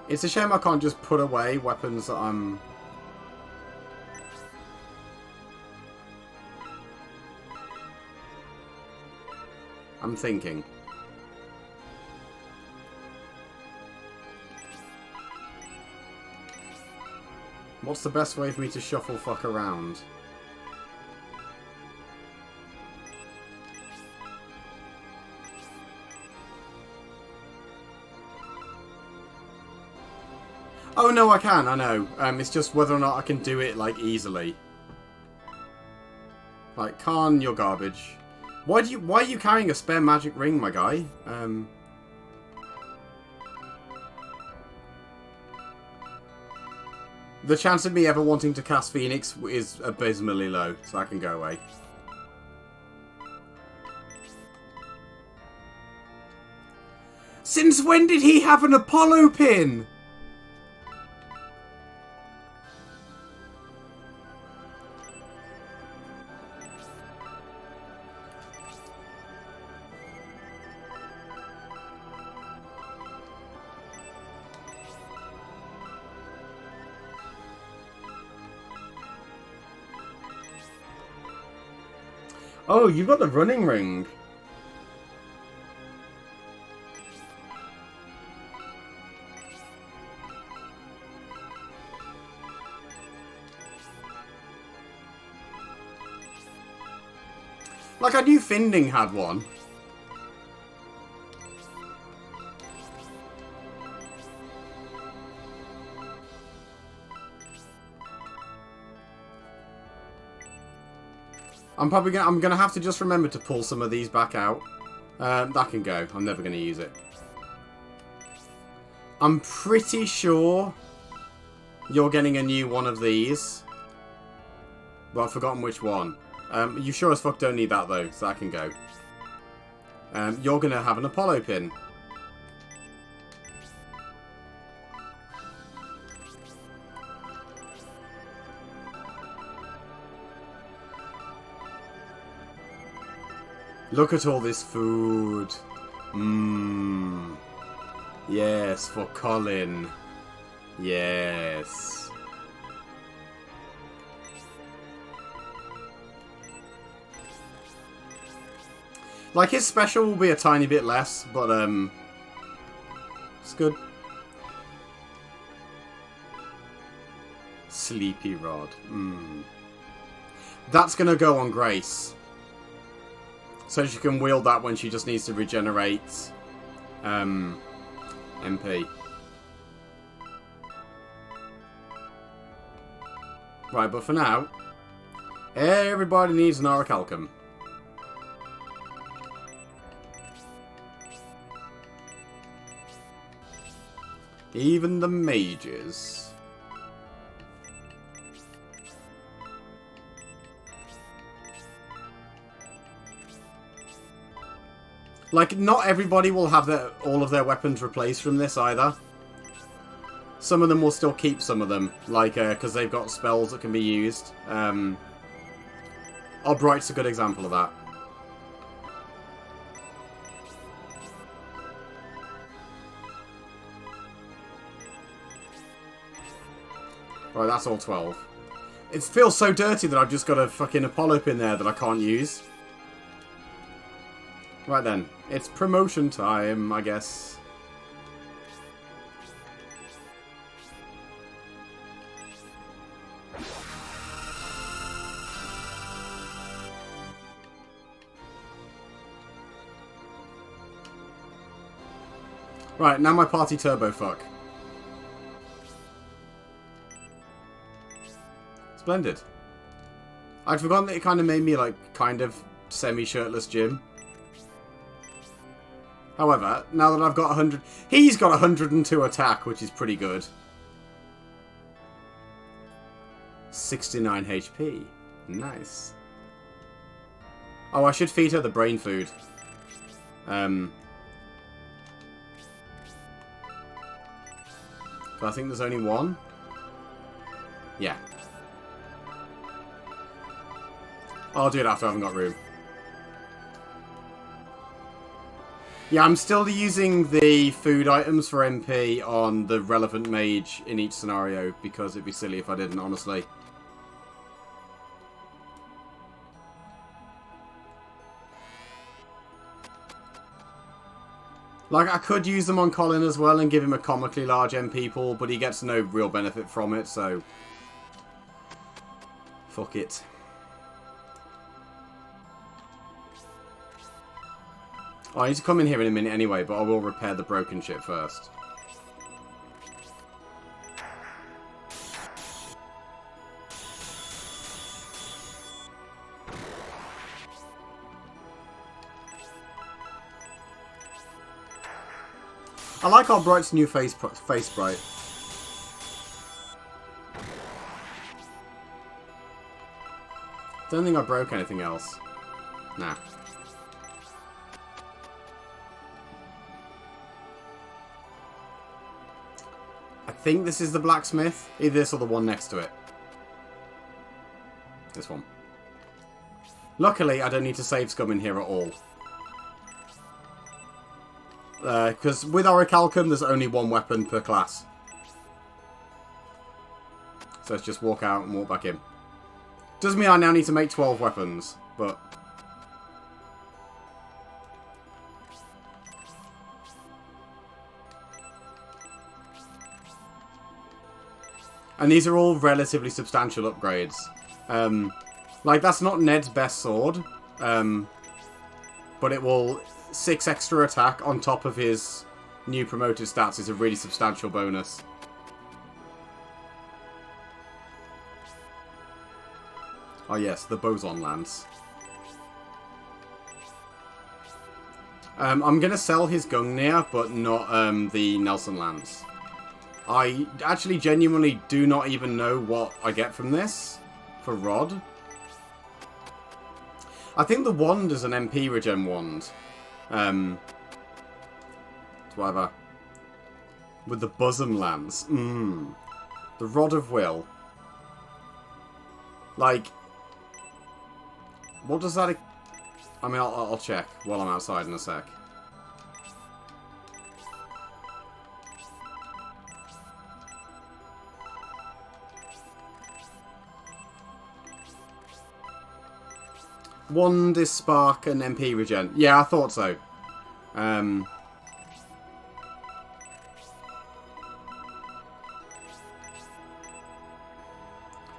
It's a shame I can't just put away weapons that I'm... thinking. What's the best way for me to shuffle fuck around? Oh no, I can, I know. It's just whether or not I can do it, like, easily. Like, Khan, you're garbage. Why are you carrying a spare magic ring, my guy? The chance of me ever wanting to cast Phoenix is abysmally low, so I can go away. Since when did he have an Apollo pin? Oh, you've got the running ring. Like, I knew Finding had one. I'm gonna have to just remember to pull some of these back out. That can go. I'm never gonna use it. I'm pretty sure you're getting a new one of these. But I've forgotten which one. You sure as fuck don't need that though, so that can go. You're gonna have an Apollo pin. Look at all this food. Mmm. Yes, for Colin. Yes. Like, his special will be a tiny bit less, but, it's good. Sleepy Rod. Mmm. That's gonna go on Grace. So she can wield that when she just needs to regenerate MP. Right, but for now, everybody needs an Orichalcum. Even the mages. Like, not everybody will have all of their weapons replaced from this either. Some of them will still keep some of them, like, because they've got spells that can be used. Albright's a good example of that. Right, that's all 12. It feels so dirty that I've just got a fucking Apollo pin there that I can't use. Right then, it's promotion time, I guess. Right, now my party turbo fuck. Splendid. I'd forgotten that it kind of made me, like, kind of semi-shirtless Jim. However, now that I've got 100... He's got 102 attack, which is pretty good. 69 HP. Nice. Oh, I should feed her the brain food. But I think there's only one. Yeah. I'll do it after I haven't got room. Yeah, I'm still using the food items for MP on the relevant mage in each scenario because it'd be silly if I didn't, honestly. Like, I could use them on Colin as well and give him a comically large MP pool, but he gets no real benefit from it, so... Fuck it. Oh, I need to come in here in a minute anyway, but I will repair the broken shit first. I like Albright's new face sprite. Don't think I broke anything else. Nah. I think this is the blacksmith. Either this or the one next to it. This one. Luckily, I don't need to save scum in here at all. Because with Orichalcum, there's only one weapon per class. So let's just walk out and walk back in. Does mean I now need to make 12 weapons, but... And these are all relatively substantial upgrades. Like, that's not Ned's best sword. But it will... 6 extra attack on top of his new promoted stats is a really substantial bonus. Oh yes, the Boson Lance. I'm going to sell his Gungnir, but not the Nelson Lance. I actually genuinely do not even know what I get from this for Rod. I think the wand is an MP regen wand. Whatever. With the Boson Lance. The Rod of Will. Like, what does that... I mean, I'll check while I'm outside in a sec. Wand is spark and MP regen. Yeah, I thought so.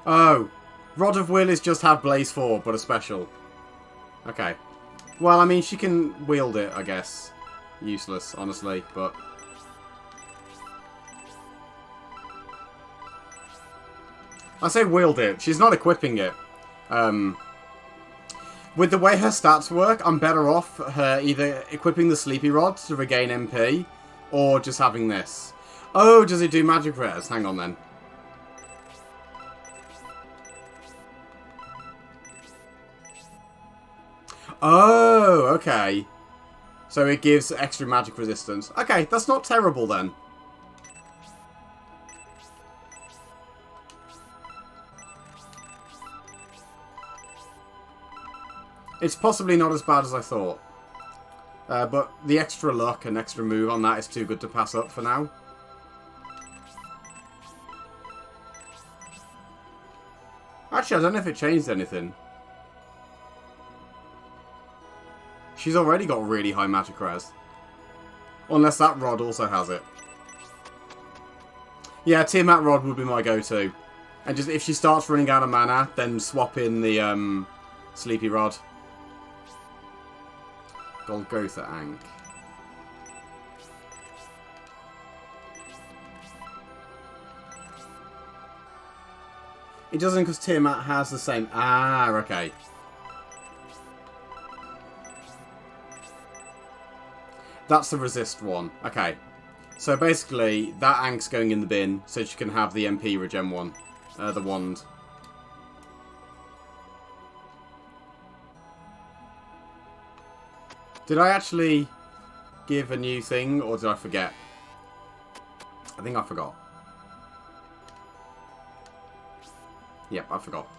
Oh. Rod of Will is just have Blaze 4, but a special. Okay. Well, I mean, she can wield it, I guess. Useless, honestly, but... I say wield it. She's not equipping it. With the way her stats work, I'm better off her either equipping the Sleepy Rod to regain MP, or just having this. Oh, does it do magic rares? Hang on then. Oh, okay. So it gives extra magic resistance. Okay, that's not terrible then. It's possibly not as bad as I thought. But the extra luck and extra move on that is too good to pass up for now. Actually, I don't know if it changed anything. She's already got really high magic res. Unless that rod also has it. Yeah, Tiamat Rod would be my go-to. And just if she starts running out of mana, then swap in the Sleepy Rod. Golgotha Ankh. It doesn't because Tiamat has the same... Ah, okay. That's the resist one. Okay. So basically, that Ank's going in the bin, so she can have the MP regen one. The wand. Did I actually give a new thing, or did I forget? I think I forgot. Yep, I forgot.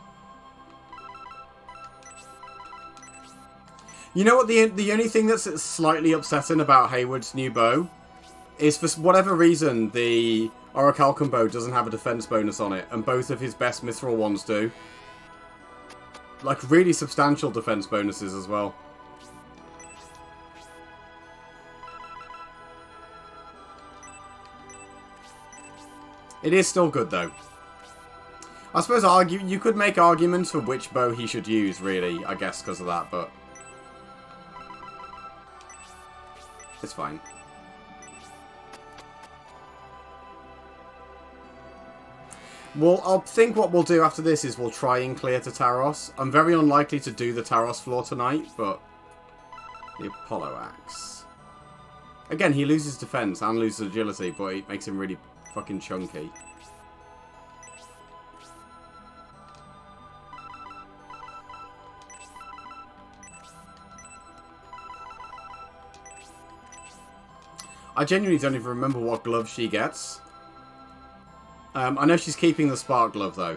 You know what? The only thing that's slightly upsetting about Hayward's new bow is, for whatever reason, the Orichalcum bow doesn't have a defense bonus on it, and both of his best mithril ones do. Like, really substantial defense bonuses as well. It is still good, though. I suppose you could make arguments for which bow he should use, really, I guess, because of that, but... it's fine. Well, I think what we'll do after this is we'll try and clear to Taros. I'm very unlikely to do the Taros floor tonight, but... the Apollo Axe. Again, he loses defense and loses agility, but it makes him really fucking chunky. I genuinely don't even remember what glove she gets. I know she's keeping the spark glove, though.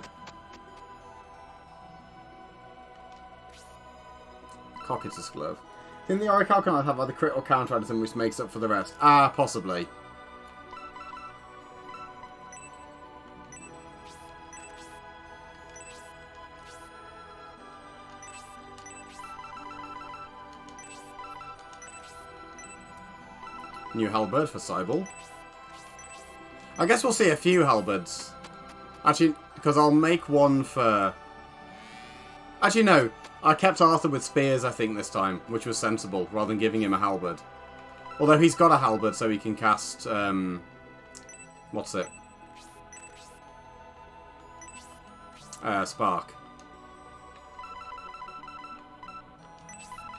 Cockatus glove. Can the Orichalcum have either crit or counter item which makes up for the rest? Ah, possibly. New halberd for Cybele. I guess we'll see a few halberds. Actually, because I'll make one for... actually, no. I kept Arthur with spears, I think, this time, which was sensible, rather than giving him a halberd. Although he's got a halberd, so he can cast... what's it? Spark.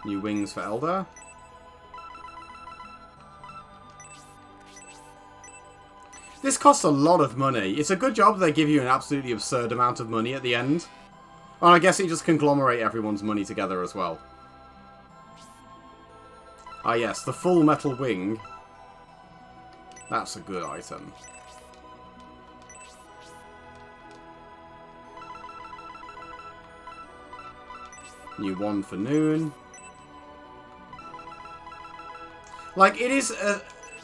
New wings for Eldar. This costs a lot of money. It's a good job they give you an absolutely absurd amount of money at the end. And I guess you just conglomerate everyone's money together as well. Ah yes, the full metal wing. That's a good item. New one for Noon. Like, it is...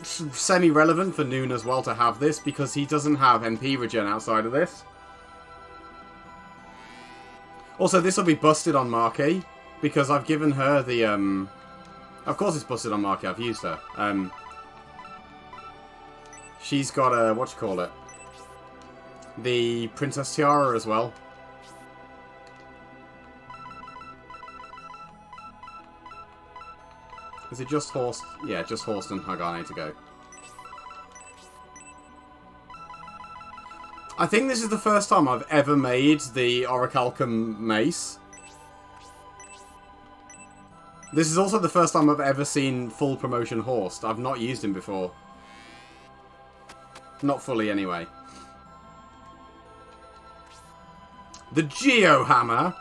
semi-relevant for Noon as well to have this, because he doesn't have MP regen outside of this. Also, this will be busted on Marquis, because I've given her the, of course it's busted on Marquis, I've used her. She's got a, whatchamacallit? The Princess Tiara as well. Is it just Horst? Yeah, just Horst and Hagane to go. I think this is the first time I've ever made the Orichalcum mace. This is also the first time I've ever seen full promotion Horst. I've not used him before. Not fully, anyway. The Geo Hammer!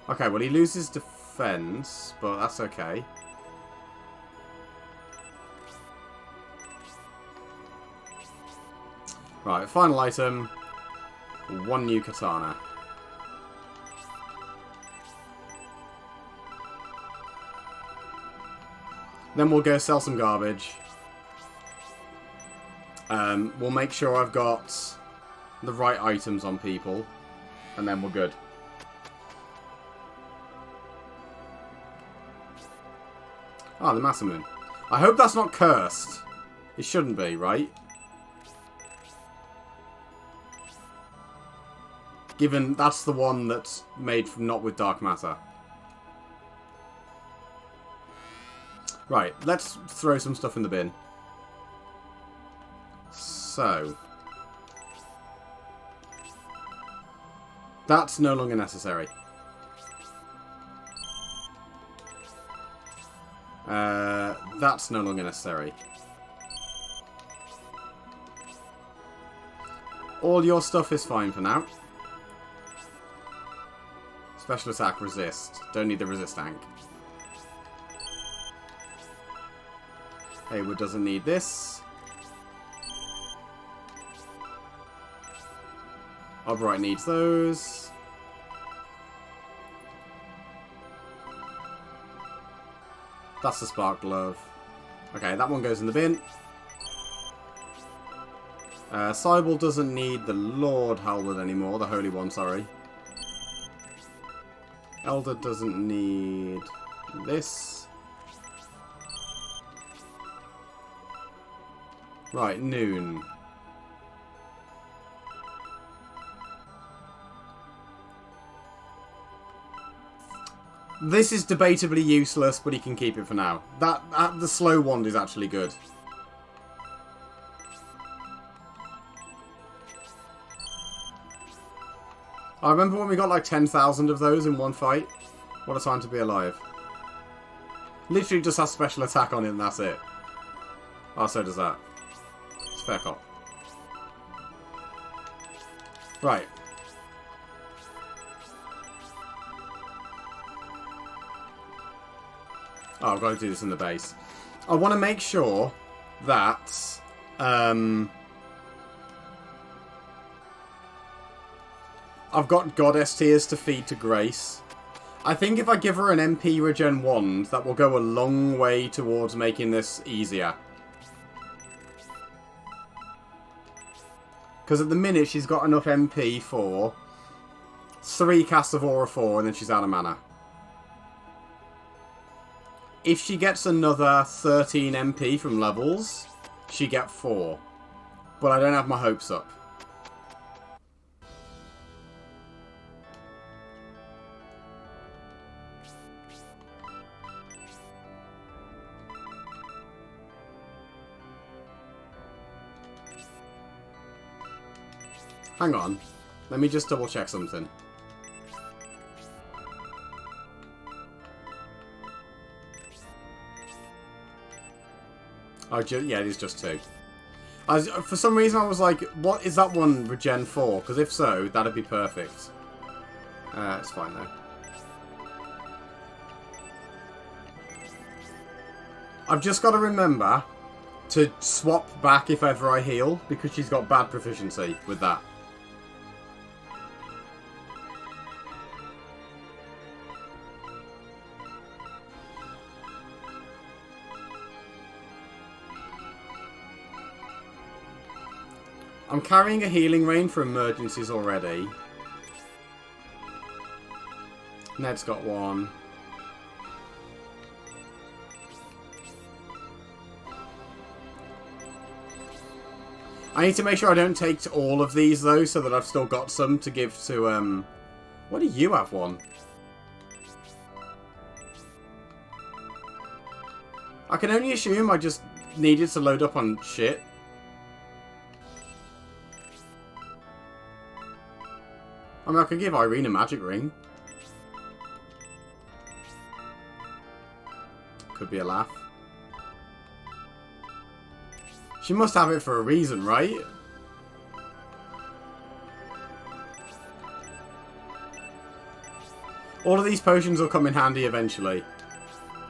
Okay, well, he loses defense, but that's okay. Right, final item. One new katana. Then we'll go sell some garbage. We'll make sure I've got the right items on people. And then we're good. Ah, the Masamune. I hope that's not cursed. It shouldn't be, right? Given that's the one that's made from not with dark matter. Right, let's throw some stuff in the bin. So. That's no longer necessary. That's no longer necessary. All your stuff is fine for now. Special attack, resist. Don't need the resist tank. Haywood doesn't need this. Albright needs those. That's the Spark Glove. Okay, that one goes in the bin. Cybele doesn't need the Lord Halberd anymore. The Holy One, sorry. Elder doesn't need this. Right, Noon. This is debatably useless, but he can keep it for now. The slow wand is actually good. I remember when we got like 10,000 of those in one fight. What a time to be alive. Literally just has special attack on it and that's it. Oh, so does that. It's fair cop. Right. Oh, I've got to do this in the base. I want to make sure that... I've got Goddess Tears to feed to Grace. I think if I give her an MP regen wand, that will go a long way towards making this easier. Because at the minute, she's got enough MP for 3 casts of Aura 4, and then she's out of mana. If she gets another 13 MP from levels, she gets 4. But I don't have my hopes up. Hang on. Let me just double check something. Oh, yeah, it is just 2. For some reason, I was like, what is that one regen for? Because if so, that'd be perfect. It's fine, though. I've just got to remember to swap back if ever I heal, because she's got bad proficiency with that. I'm carrying a healing rain for emergencies already. Ned's got one. I need to make sure I don't take all of these, though, so that I've still got some to give to, What do you have one? I can only assume I just needed to load up on shit. I mean, I could give Irene a magic ring. Could be a laugh. She must have it for a reason, right? All of these potions will come in handy eventually.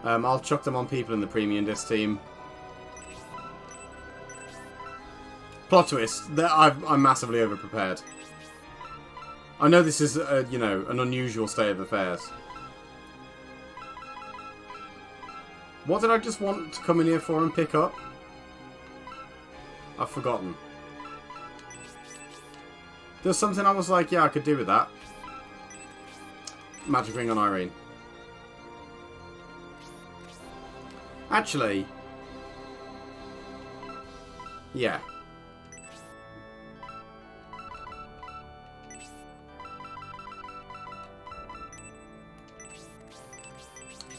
I'll chuck them on people in the premium disc team. Plot twist, I'm massively overprepared. I know this is, you know, an unusual state of affairs. What did I just want to come in here for and pick up? I've forgotten. There's something I was like, yeah, I could do with that. Magic ring on Irene. Actually. Yeah.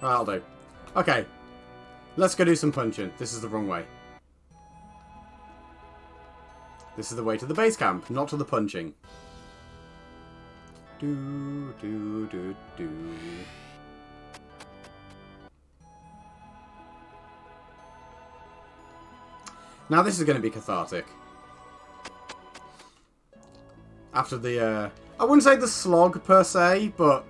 That'll do. Okay. Let's go do some punching. This is the wrong way. This is the way to the base camp, not to the punching. Do, do, do, do. Now this is going to be cathartic. After the, I wouldn't say the slog per se, but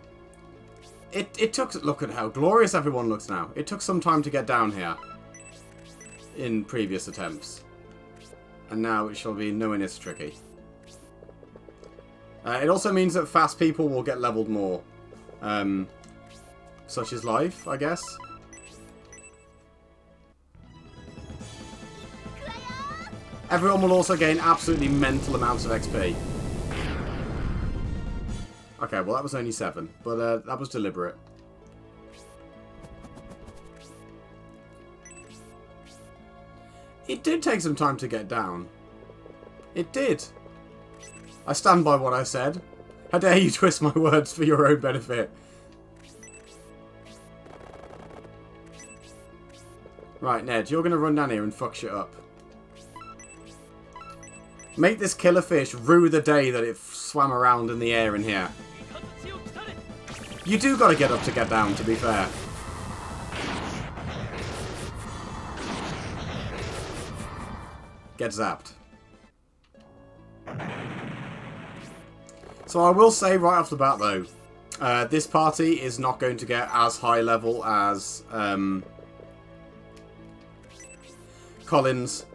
it took, look at how glorious everyone looks now. It took some time to get down here in previous attempts. And now it shall be nowhere near so tricky. It also means that fast people will get leveled more. Such is life, I guess. Everyone will also gain absolutely mental amounts of XP. Okay, well that was only 7, but that was deliberate. It did take some time to get down. It did. I stand by what I said. How dare you twist my words for your own benefit. Right, Ned, you're going to run down here and fuck shit up. Make this killer fish rue the day that it swam around in the air in here. You do got to get up to get down, to be fair. Get zapped. So I will say right off the bat though, this party is not going to get as high level as Colin's.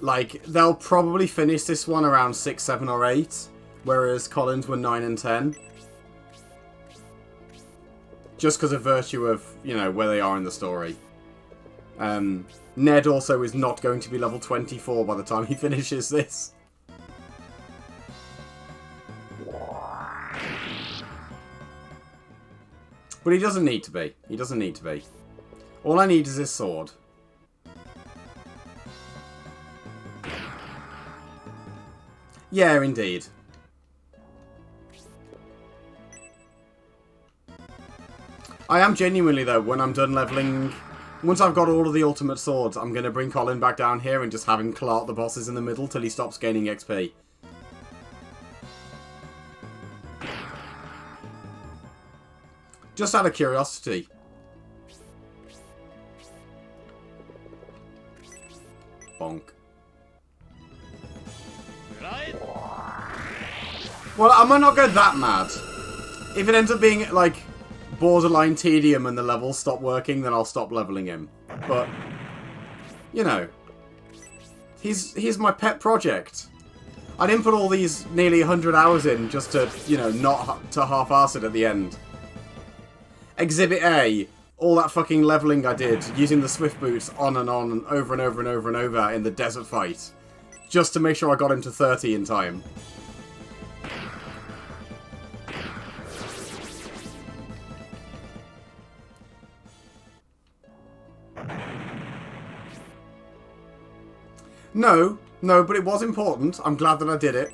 Like, they'll probably finish this one around 6, 7 or 8, whereas Colin's were 9 and 10. Just because of virtue of, you know, where they are in the story. Ned also is not going to be level 24 by the time he finishes this. But he doesn't need to be. He doesn't need to be. All I need is his sword. Yeah, indeed. I am genuinely, though, when I'm done leveling... Once I've got all of the ultimate swords, I'm going to bring Colin back down here and just have him claw out the bosses in the middle till he stops gaining XP. Just out of curiosity. Bonk. Well, I might not go that mad. If it ends up being, like, borderline tedium and the levels stop working, then I'll stop leveling him. But, you know, he's my pet project. I didn't put all these nearly 100 hours in just to, you know, not to half-arse it at the end. Exhibit A, all that fucking leveling I did, using the Swift Boots on and over and over and over and over in the desert fight. Just to make sure I got him to 30 in time. No, but it was important. I'm glad that I did it.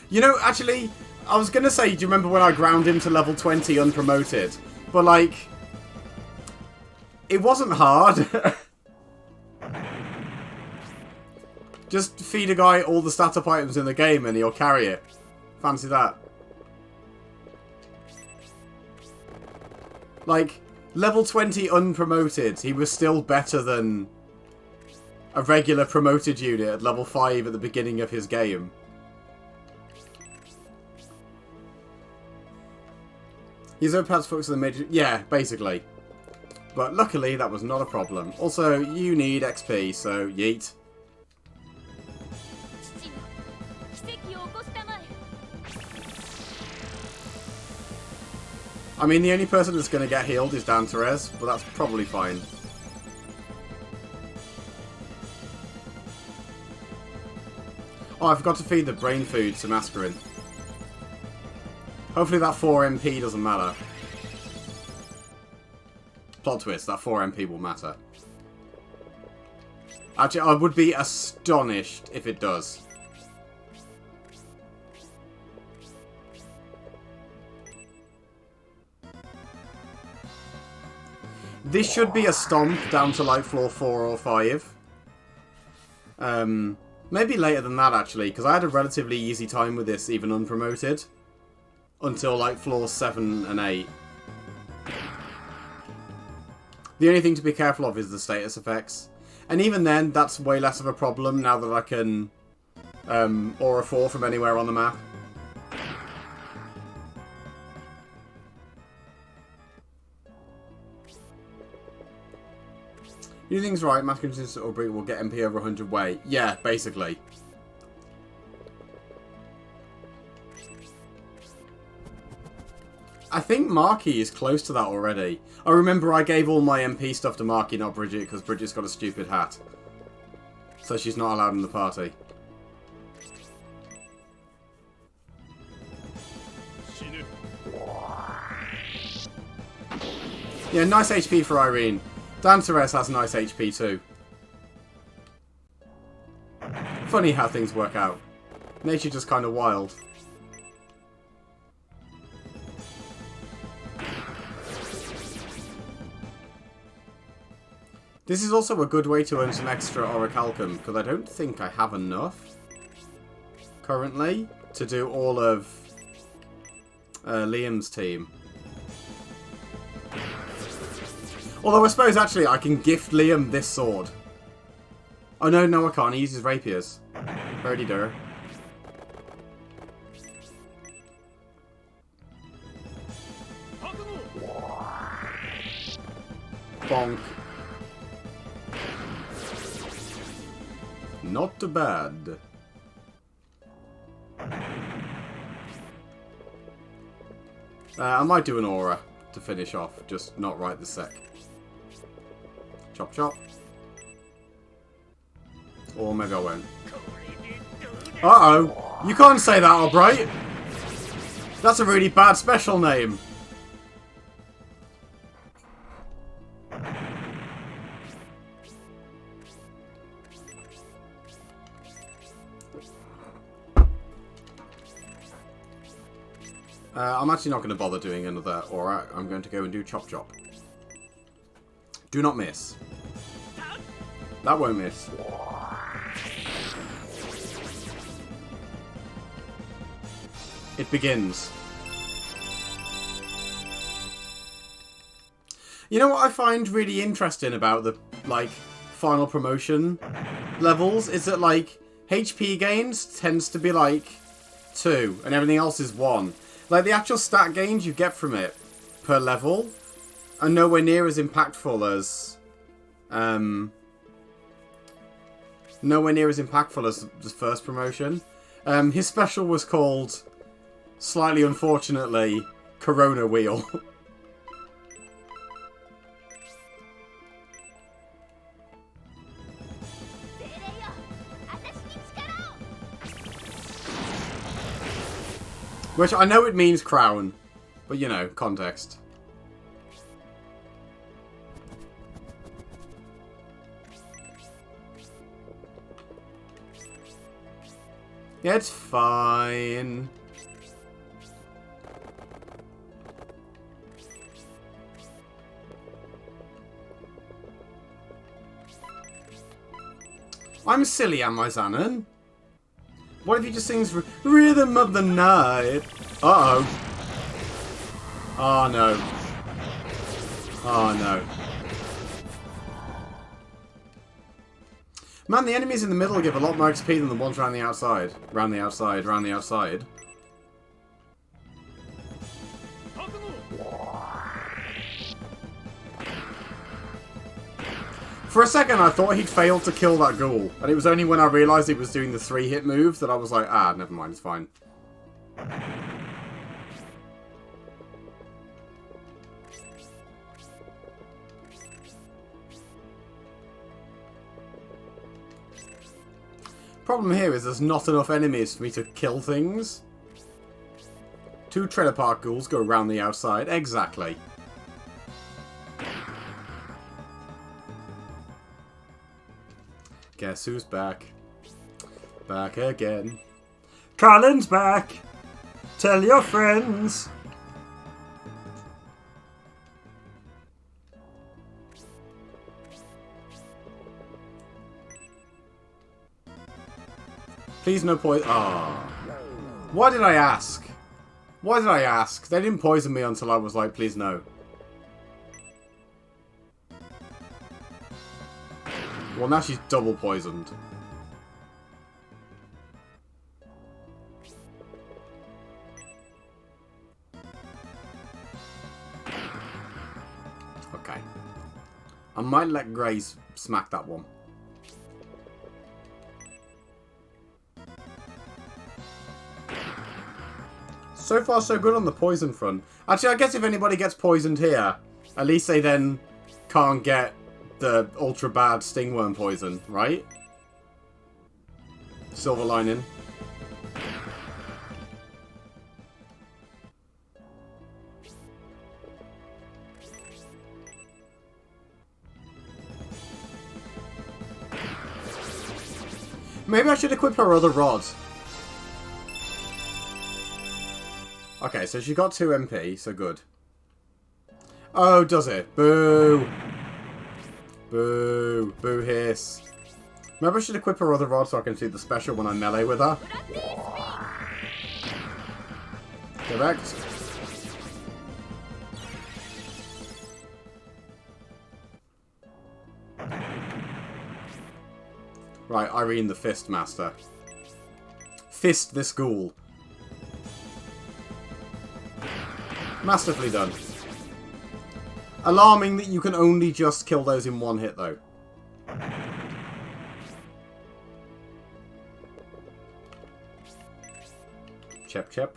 You know, actually, I was going to say, do you remember when I ground him to level 20 unpromoted? But, like, it wasn't hard. Just feed a guy all the stat-up items in the game and he'll carry it. Fancy that. Like, level 20 unpromoted, he was still better than a regular promoted unit at level 5 at the beginning of his game. He's overpowered focus on the major... Yeah, basically. But luckily, that was not a problem. Also, you need XP, so yeet. I mean, the only person that's going to get healed is Dan Therese, but that's probably fine. Oh, I forgot to feed the brain food to Mascarin. Hopefully that 4 MP doesn't matter. Plot twist, that 4 MP will matter. Actually, I would be astonished if it does. This should be a stomp down to like floor 4 or 5. Maybe later than that, actually, because I had a relatively easy time with this, even unpromoted. Until, like, floors 7 and 8. The only thing to be careful of is the status effects. And even then, that's way less of a problem now that I can Aura 4 from anywhere on the map. You thing's right, mass consistent or will get MP over 100 weight. Yeah, basically. I think Marky is close to that already. I remember I gave all my MP stuff to Marky, not Bridget, because Bridget's got a stupid hat. So she's not allowed in the party. Yeah, nice HP for Irene. Danceress has nice HP too. Funny how things work out. Nature just kind of wild. This is also a good way to earn some extra Orichalcum, because I don't think I have enough currently to do all of Liam's team. Although I suppose actually I can gift Liam this sword. Oh no, I can't. He uses rapiers. Birdie dur. Bonk. Not too bad. I might do an aura to finish off, just not right this sec. Chop chop. Or maybe I won't. Uh-oh. You can't say that, Albright. That's a really bad special name. I'm actually not going to bother doing another aura. I'm going to go and do chop chop. Do not miss. That won't miss. It begins. You know what I find really interesting about the, like, final promotion levels is that, like, HP gains tends to be, like, 2 and everything else is 1. Like, the actual stat gains you get from it per level are nowhere near as impactful as... nowhere near as impactful as the first promotion. His special was called, slightly unfortunately, Corona Wheel. Which I know it means crown, but you know, context. Yeah, it's fine. I'm silly, am I, Xanon? What if he just sings Rhythm of the Night? Uh-oh. Oh, no. Oh, no. Man, the enemies in the middle give a lot more XP than the ones around the outside. Round the outside, round the outside. For a second, I thought he'd failed to kill that ghoul. And it was only when I realised he was doing the 3-hit move that I was like, ah, never mind, it's fine. Problem here is there's not enough enemies for me to kill things. 2 trailer park ghouls go around the outside. Exactly. Guess who's back? Back again. Colin's back! Tell your friends! Please no poison. Ah. Oh. Why did I ask? Why did I ask? They didn't poison me until I was like, please no. Well, now she's double poisoned. Okay. I might let Grace smack that one. So far, so good on the poison front. Actually, I guess if anybody gets poisoned here, at least they then can't get the ultra bad stingworm poison, right? Silver lining. Maybe I should equip her other rod. Okay, so she got 2 MP, so good. Oh, does it? Boo! Boo. Boo hiss. Maybe I should equip her other rod so I can see the special when I melee with her. Correct. Right, Irene the Fist Master. Fist this ghoul. Masterfully done. Alarming that you can only just kill those in one hit, though. Ch7.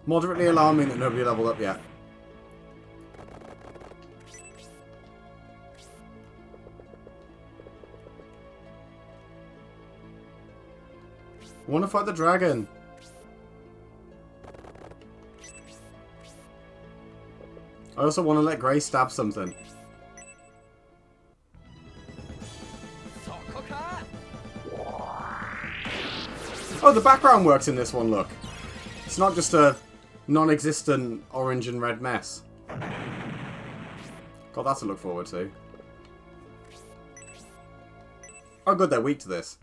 Moderately alarming that nobody leveled up yet. I want to fight the dragon. I also want to let Grace stab something. Oh, the background works in this one, look. It's not just a non-existent orange and red mess. God, that's to look forward to. Oh good, they're weak to this.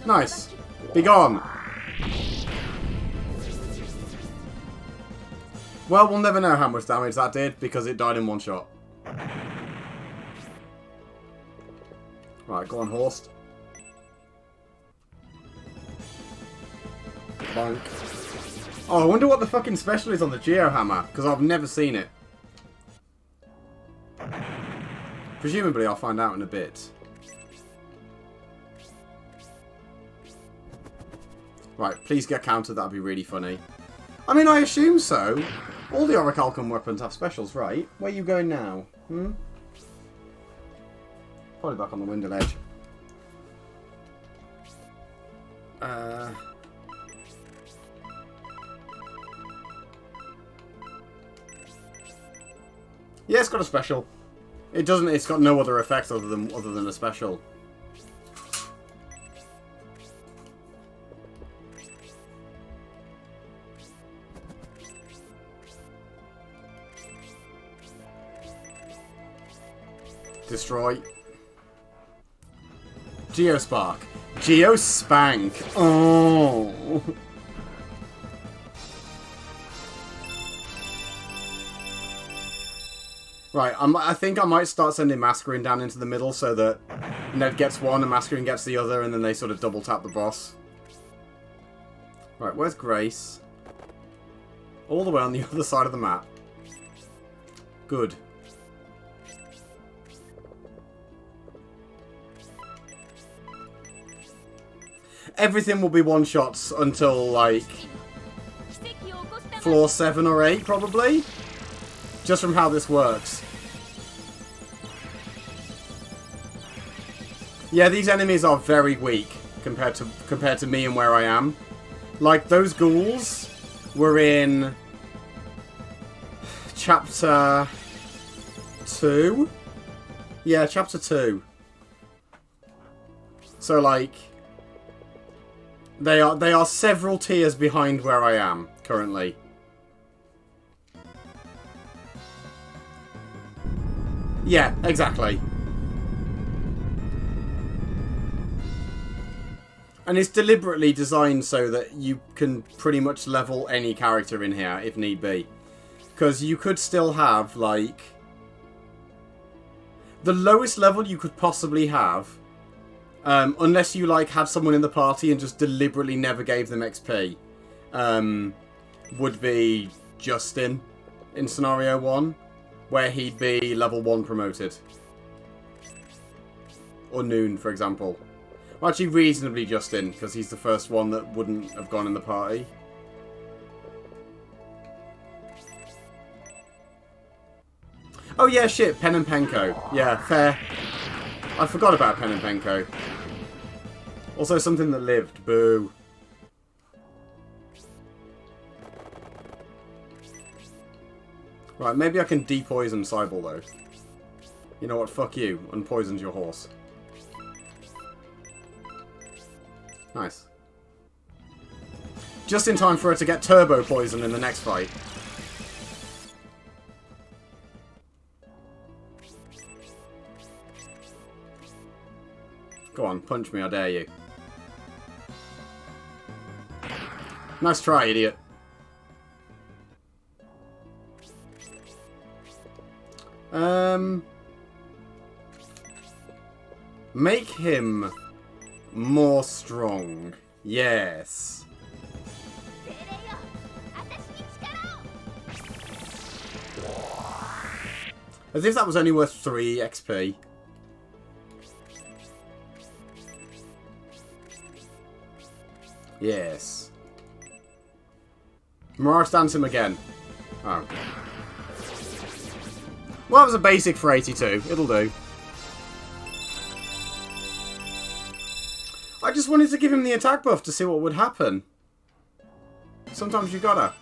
Nice. Be gone. Well, we'll never know how much damage that did because it died in one shot. Right, go on, Horst. Bonk. Oh, I wonder what the fucking special is on the Geohammer, because I've never seen it. Presumably I'll find out in a bit. Right, please get countered, that'd be really funny. I mean, I assume so. All the Orichalcum weapons have specials, right? Where are you going now? Hmm? Probably back on the window ledge. Yeah, it's got a special. It doesn't. It's got no other effects other than a special. Destroy. Geospark. Geospank. Oh. Right, I think I might start sending Masquerade down into the middle so that Ned gets one and Masquerade gets the other, and then they sort of double tap the boss. Right, where's Grace? All the way on the other side of the map. Good. Everything will be one-shots until, like, floor 7 or 8, probably. Just from how this works. Yeah, these enemies are very weak compared to me and where I am. Like, those ghouls were in Chapter 2? Yeah, Chapter 2. So, like, they are several tiers behind where I am. currently. Yeah, exactly. And it's deliberately designed so that you can pretty much level any character in here, if need be. Because you could still have, like... the lowest level you could possibly have, unless you, like, had someone in the party and just deliberately never gave them XP, would be Justin in Scenario 1, where he'd be level 1 promoted. Or Noon, for example. Well, actually, reasonably Justin, because he's the first one that wouldn't have gone in the party. Oh yeah, shit, Pen and Penko. Yeah, fair. I forgot about Pen and Penko. Also something that lived. Boo. Right, maybe I can depoison Cybele, though. You know what, fuck you. Unpoisoned your horse. Nice. Just in time for her to get turbo poison in the next fight. Go on, punch me, I dare you. Nice try, idiot. Make him more strong. Yes. As if that was only worth 3 XP. Yes. Mirage Dance him again. Oh. Well, that was a basic for 82. It'll do. I just wanted to give him the attack buff to see what would happen. Sometimes you gotta.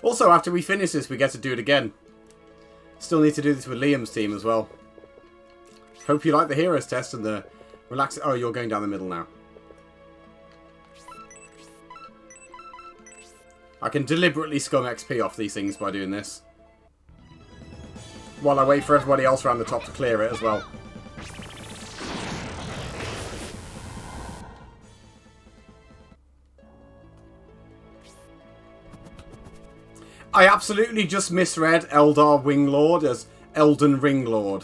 Also, after we finish this, we get to do it again. Still need to do this with Liam's team as well. Hope you like the Heroes test and the relax... Oh, you're going down the middle now. I can deliberately scum XP off these things by doing this. While I wait for everybody else around the top to clear it as well. I absolutely just misread Eldar Winglord as Elden Ring Lord.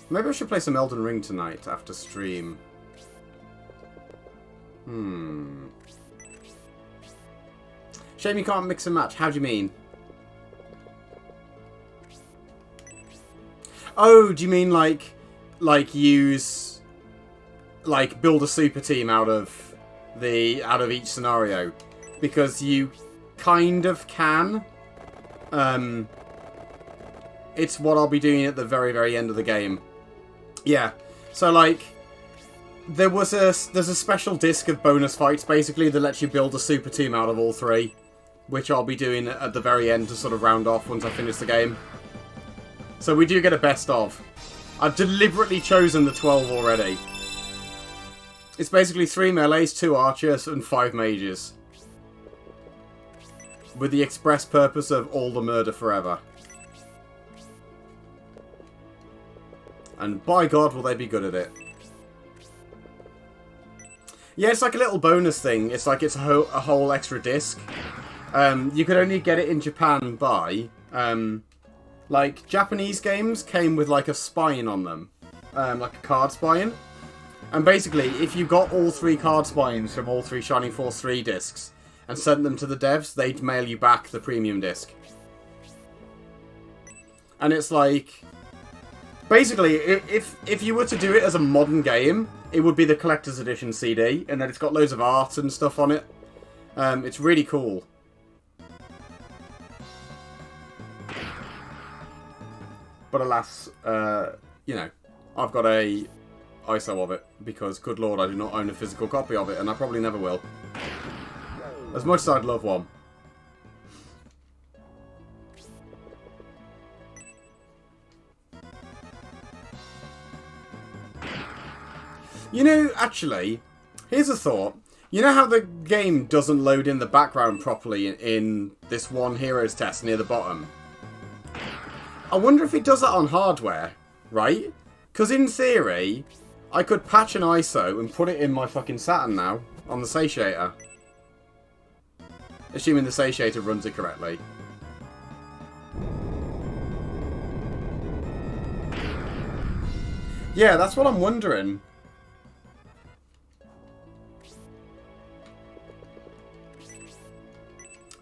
Maybe I should play some Elden Ring tonight after stream. Shame you can't mix and match. How do you mean? Oh, do you mean like use, like build a super team out of each scenario? Because you kind of can. It's what I'll be doing at the very, very end of the game. Yeah. So like, there's a special disc of bonus fights basically that lets you build a super team out of all 3, which I'll be doing at the very end to sort of round off once I finish the game. So we do get a best of. I've deliberately chosen the 12 already. It's basically 3 melees, 2 archers, and 5 mages. With the express purpose of all the murder forever. And by God, will they be good at it. Yeah, it's like a little bonus thing. It's like it's a whole extra disc. You could only get it in Japan by... like, Japanese games came with like a spine on them. Like a card spine. And basically, if you got all 3 card spines from all 3 Shining Force 3 discs and sent them to the devs, they'd mail you back the premium disc. And it's like... basically, if you were to do it as a modern game, it would be the Collector's Edition CD, and then it's got loads of art and stuff on it. It's really cool. But alas, you know, I've got a ISO of it, because, good lord, I do not own a physical copy of it, and I probably never will. As much as I'd love one. You know, actually, here's a thought. You know how the game doesn't load in the background properly in this one hero's test near the bottom? I wonder if it does that on hardware, right? Because in theory, I could patch an ISO and put it in my fucking Saturn now, on the satiator. Assuming the satiator runs it correctly. Yeah, that's what I'm wondering.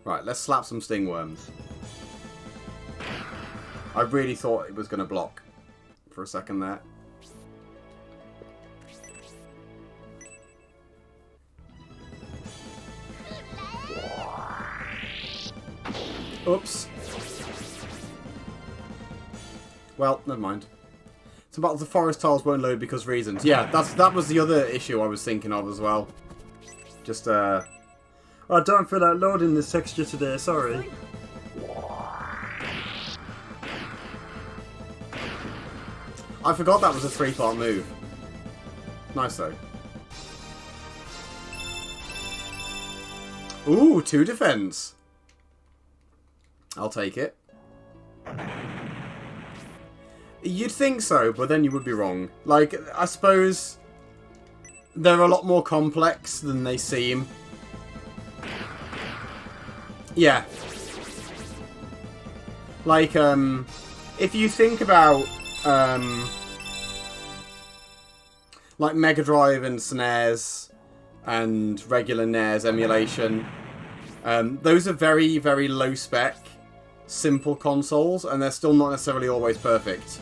Right, let's slap some stingworms. I really thought it was going to block for a second there. Oops. Well, never mind. Some battles of forest tiles won't load because reasons. Yeah, that was the other issue I was thinking of as well. Just, I don't feel like loading this texture today, sorry. I forgot that was a 3-part move. Nice though. Ooh, 2 defense. I'll take it. You'd think so, but then you would be wrong. Like, I suppose they're a lot more complex than they seem. Yeah. Like, if you think about, like Mega Drive and SNES and regular NES emulation, those are very, very low spec, simple consoles, and they're still not necessarily always perfect.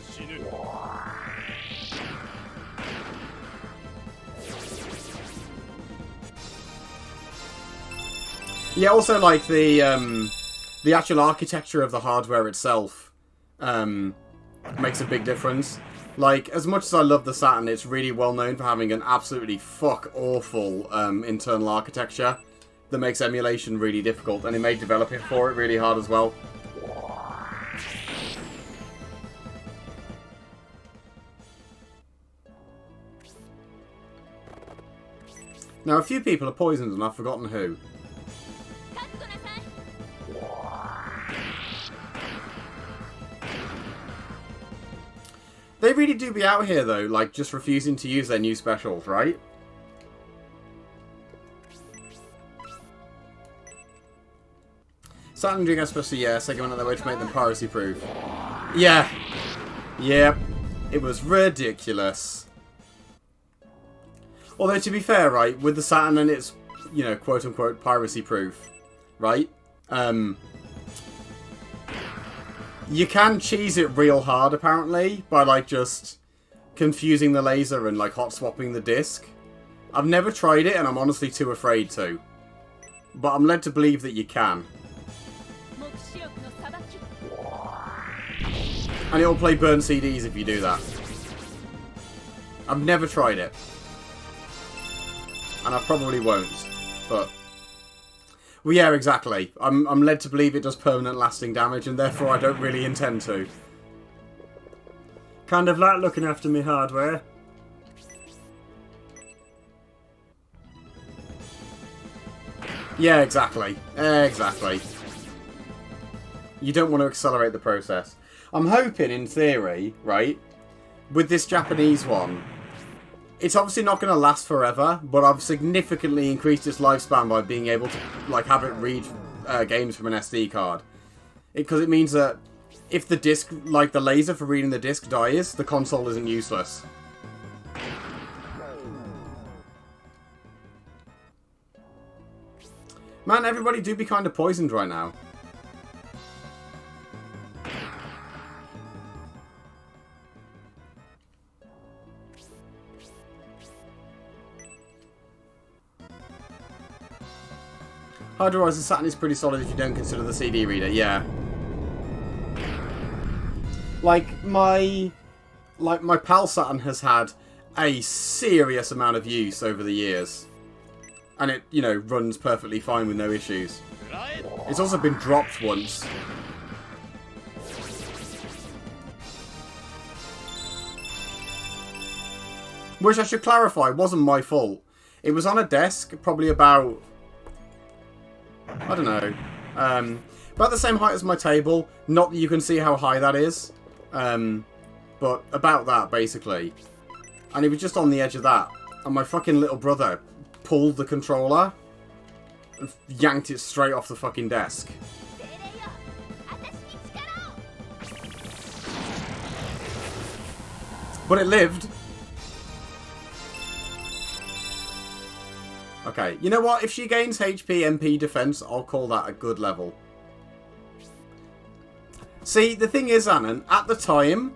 Yeah, also like the actual architecture of the hardware itself makes a big difference. Like, as much as I love the Saturn, it's really well known for having an absolutely fuck-awful internal architecture that makes emulation really difficult, and it made developing for it really hard as well. Now, a few people are poisoned, and I've forgotten who. They really do be out here, though, like, just refusing to use their new specials, right? Saturn doing especially, yeah, Sega went out their way to make them piracy-proof. Yeah. Yep. It was ridiculous. Although, to be fair, right, with the Saturn and its, you know, quote-unquote piracy-proof, right? You can cheese it real hard, apparently, by, like, just confusing the laser and, like, hot-swapping the disc. I've never tried it, and I'm honestly too afraid to. But I'm led to believe that you can. And it'll play burn CDs if you do that. I've never tried it. And I probably won't, but... Well, yeah, exactly. I'm led to believe it does permanent lasting damage, and therefore I don't really intend to. Kind of like looking after me hardware. Yeah, exactly. Exactly. You don't want to accelerate the process. I'm hoping, in theory, right, with this Japanese one, it's obviously not going to last forever, but I've significantly increased its lifespan by being able to, like, have it read games from an SD card. Because it means that if the disc, like the laser for reading the disc dies, the console isn't useless. Man, everybody do be kind of poisoned right now. Hardware-wise, the Saturn is pretty solid if you don't consider the CD reader, yeah. Like, my PAL Saturn has had a serious amount of use over the years. And it, you know, runs perfectly fine with no issues. It's also been dropped once. Which I should clarify, wasn't my fault. It was on a desk, probably about... I don't know. About the same height as my table. Not that you can see how high that is. But about that, basically. And it was just on the edge of that. And my fucking little brother pulled the controller and yanked it straight off the fucking desk. But it lived. Okay, you know what? If she gains HP, MP, defense, I'll call that a good level. See, the thing is, Annan, at the time,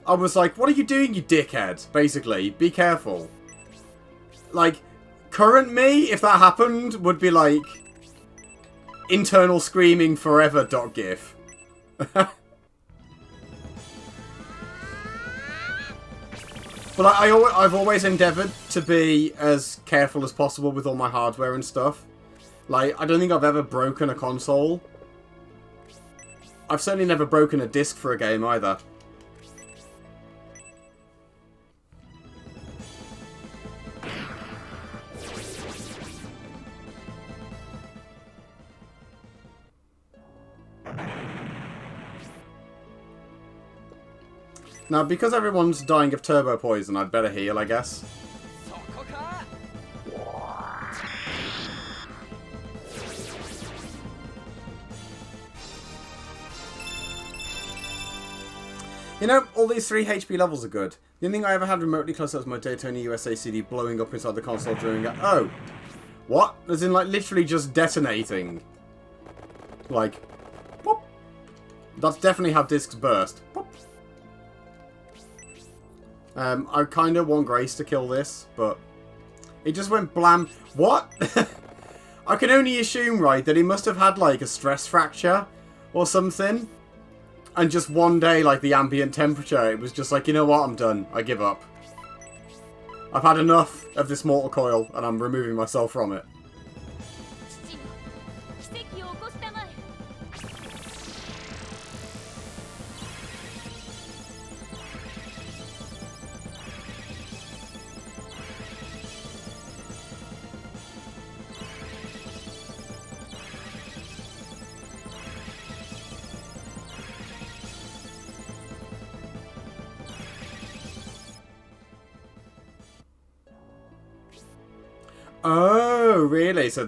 I was like, what are you doing, you dickhead? Basically, be careful. Like, current me, if that happened, would be like, internal screaming forever.gif. But I've always endeavoured to be as careful as possible with all my hardware and stuff. Like, I don't think I've ever broken a console. I've certainly never broken a disc for a game either. Now, because everyone's dying of turbo poison, I'd better heal, I guess. You know, all these 3 HP levels are good. The only thing I ever had remotely close was my Daytona USA CD blowing up inside the console during it. Oh! What? As in, like, literally just detonating. Like, whoop. That's definitely how discs burst. Whoop. I kind of want Grace to kill this, but it just went blam. What? I can only assume, right, that he must have had, like, a stress fracture or something. And just one day, like, the ambient temperature, it was just like, you know what, I'm done. I give up. I've had enough of this mortal coil, and I'm removing myself from it. Oh, really? So,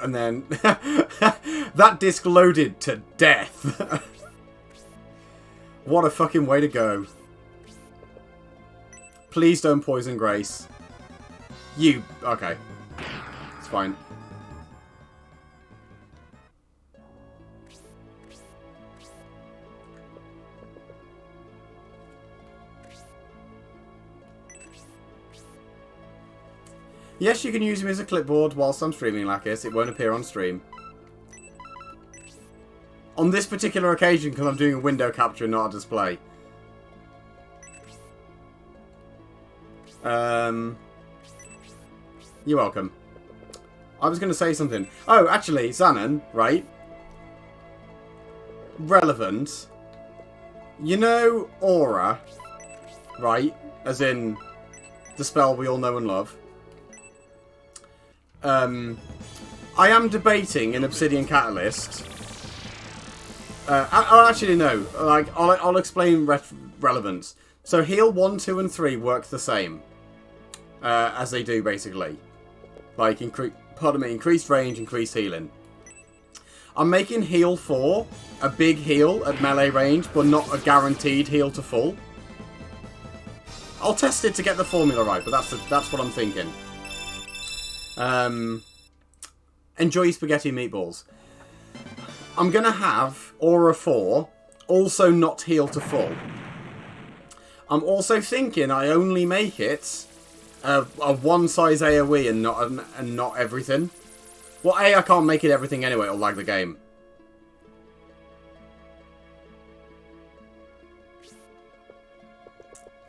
and then that disc loaded to death. What a fucking way to go. Please don't poison Grace. You, okay. It's fine. Yes, you can use him as a clipboard whilst I'm streaming, Lakis. It won't appear on stream. On this particular occasion, because I'm doing a window capture and not a display. You're welcome. I was going to say something. Oh, actually, Xanon, right? Relevant. You know Aura, right? As in the spell we all know and love. I am debating an Obsidian Catalyst. I'll actually no. Like I'll explain relevance. So heal 1, 2, and 3 work the same as they do basically. Like increased range, increased healing. I'm making heal 4 a big heal at melee range, but not a guaranteed heal to full. I'll test it to get the formula right, but that's what I'm thinking. Enjoy spaghetti meatballs. I'm going to have Aura 4 also not heal to full. I'm also thinking I only make it a one size AoE and not everything. Well, I can't make it everything anyway, it'll lag the game.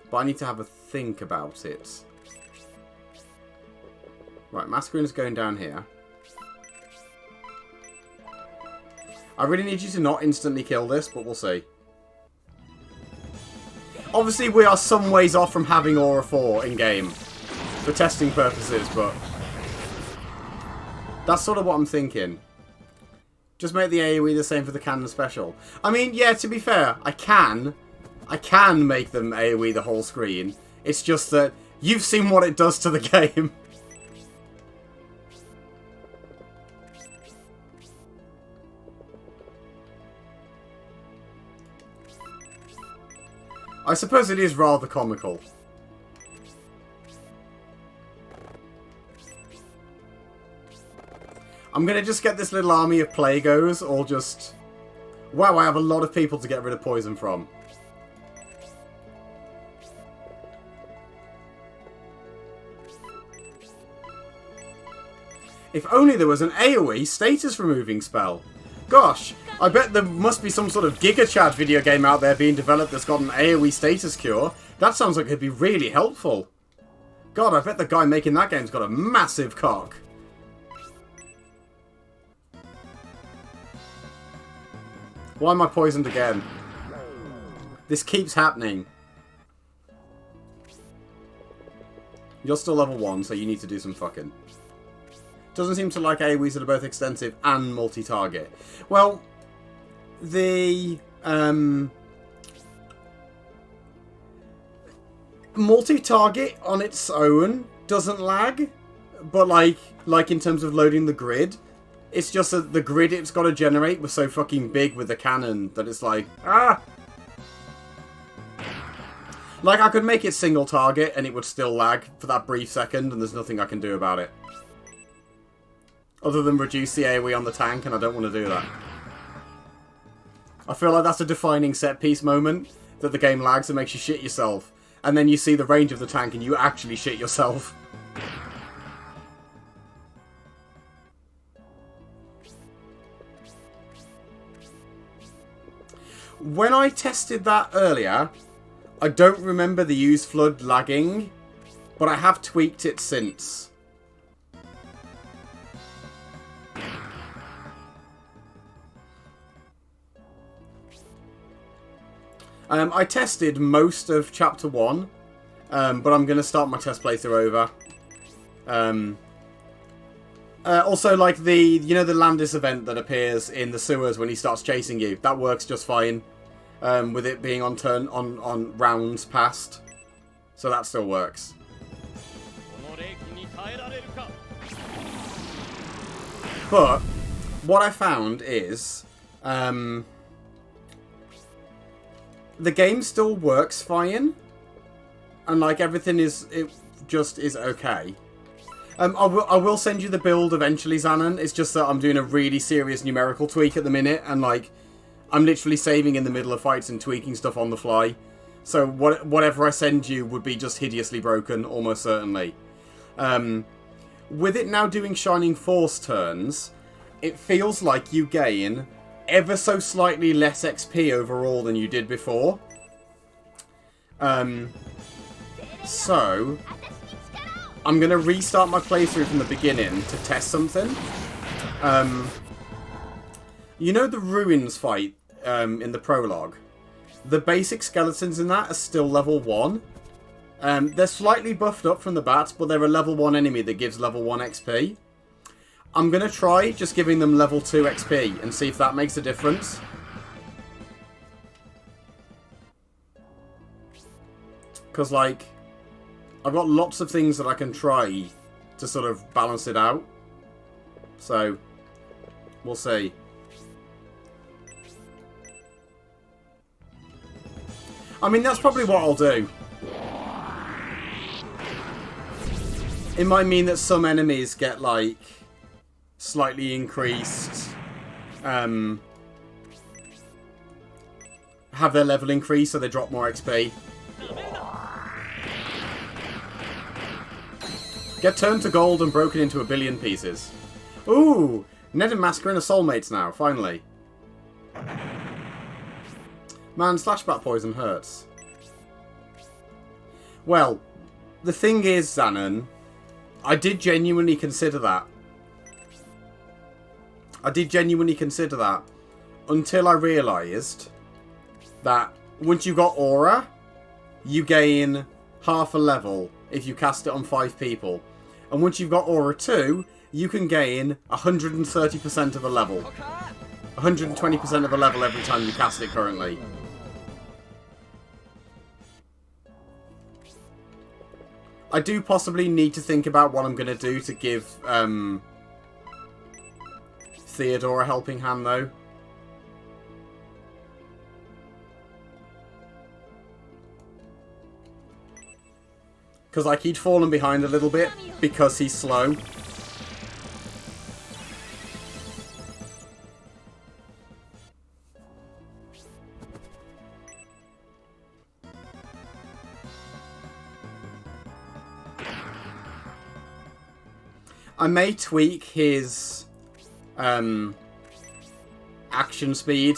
But I need to have a think about it. Right, Masquerade's going down here. I really need you to not instantly kill this, but we'll see. Obviously, we are some ways off from having Aura 4 in-game for testing purposes, but that's sort of what I'm thinking. Just make the AoE the same for the Canon Special. I mean, yeah, to be fair, I can make them AoE the whole screen. It's just that you've seen what it does to the game. I suppose it is rather comical. I'm going to just get this little army of Plagos, or just... Wow, I have a lot of people to get rid of poison from. If only there was an AoE status removing spell. Gosh, I bet there must be some sort of Giga Chad video game out there being developed that's got an AoE status cure. That sounds like it'd be really helpful. God, I bet the guy making that game's got a massive cock. Why am I poisoned again? This keeps happening. You're still level 1, so you need to do some fucking. Doesn't seem to like AoEs that are both extensive and multi-target. Well, the multi-target on its own doesn't lag, but like in terms of loading the grid, it's just that the grid it's got to generate was so fucking big with the cannon that it's like, ah! Like, I could make it single target and it would still lag for that brief second, and there's nothing I can do about it. Other than reduce the AoE on the tank, and I don't want to do that. I feel like that's a defining set-piece moment, that the game lags and makes you shit yourself. And then you see the range of the tank and you actually shit yourself. When I tested that earlier, I don't remember the use flood lagging, but I have tweaked it since. I tested most of Chapter 1, but I'm going to start my test playthrough over. Also, like you know the Landis event that appears in the sewers when he starts chasing you? That works just fine, with it being on rounds past. So that still works. But what I found is... the game still works fine, and like everything it just is okay. I will send you the build eventually, Xanon. It's just that I'm doing a really serious numerical tweak at the minute, and like I'm literally saving in the middle of fights and tweaking stuff on the fly. So whatever I send you would be just hideously broken, almost certainly. With it now doing Shining Force turns, it feels like you gain ever so slightly less XP overall than you did before. So I'm going to restart my playthrough from the beginning to test something. You know the ruins fight in the prologue? The basic skeletons in that are still level 1. They're slightly buffed up from the bats, but they're a level 1 enemy that gives level 1 XP. I'm going to try just giving them level 2 XP and see if that makes a difference. Because, like, I've got lots of things that I can try to sort of balance it out. So, we'll see. I mean, that's probably what I'll do. It might mean that some enemies get, like, slightly increased, have their level increased so they drop more XP. Get turned to gold and broken into a billion pieces. Ooh! Ned and Masker are soulmates now, finally. Man, slashback poison hurts. Well, the thing is, Xanon, I did genuinely consider that. Until I realised that once you got Aura, you gain half a level if you cast it on 5 people. And once you've got Aura 2, you can gain 130% of a level. 120% of a level every time you cast it currently. I do possibly need to think about what I'm going to do to give Theodore a helping hand, though. Because, like, he'd fallen behind a little bit because he's slow. I may tweak his action speed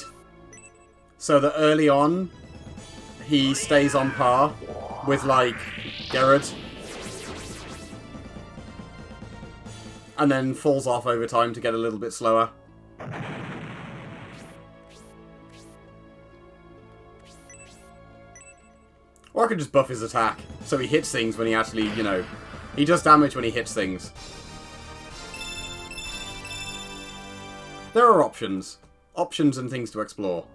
so that early on he stays on par with, like, Gerard, and then falls off over time to get a little bit slower. Or I could just buff his attack so he hits things when he actually, you know, he does damage when he hits things. There are options. Options and things to explore.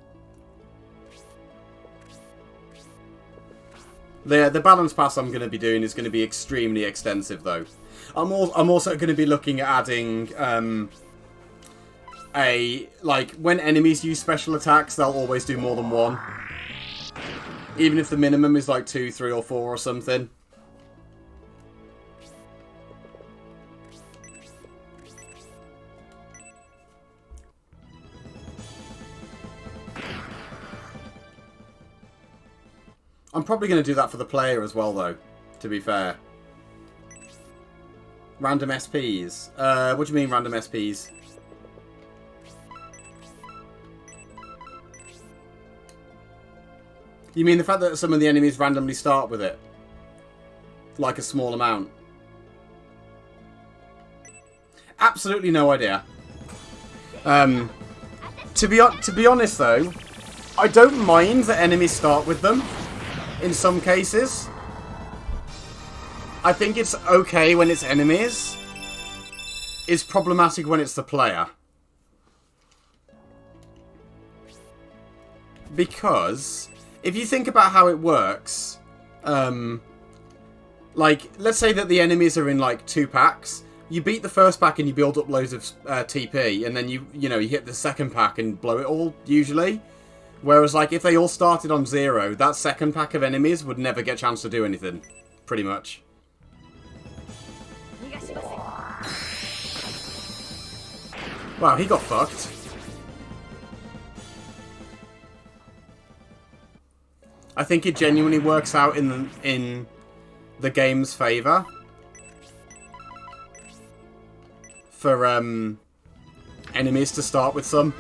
The balance pass I'm going to be doing is going to be extremely extensive, though. I'm also going to be looking at adding like, when enemies use special attacks, they'll always do more than one. Even if the minimum is like 2, 3, or 4 or something. I'm probably going to do that for the player as well, though, to be fair. Random SPs. What do you mean, random SPs? You mean the fact that some of the enemies randomly start with it? Like a small amount? Absolutely no idea. To be honest, though, I don't mind that enemies start with them. In some cases, I think it's okay when it's enemies. It's problematic when it's the player. Because if you think about how it works, like, let's say that the enemies are in, like, 2 packs. You beat the first pack and you build up loads of TP, and then you hit the second pack and blow it all, usually. Whereas, like, if they all started on 0, that second pack of enemies would never get a chance to do anything. Pretty much. Wow, he got fucked. I think it genuinely works out in the game's favour. For, enemies to start with some.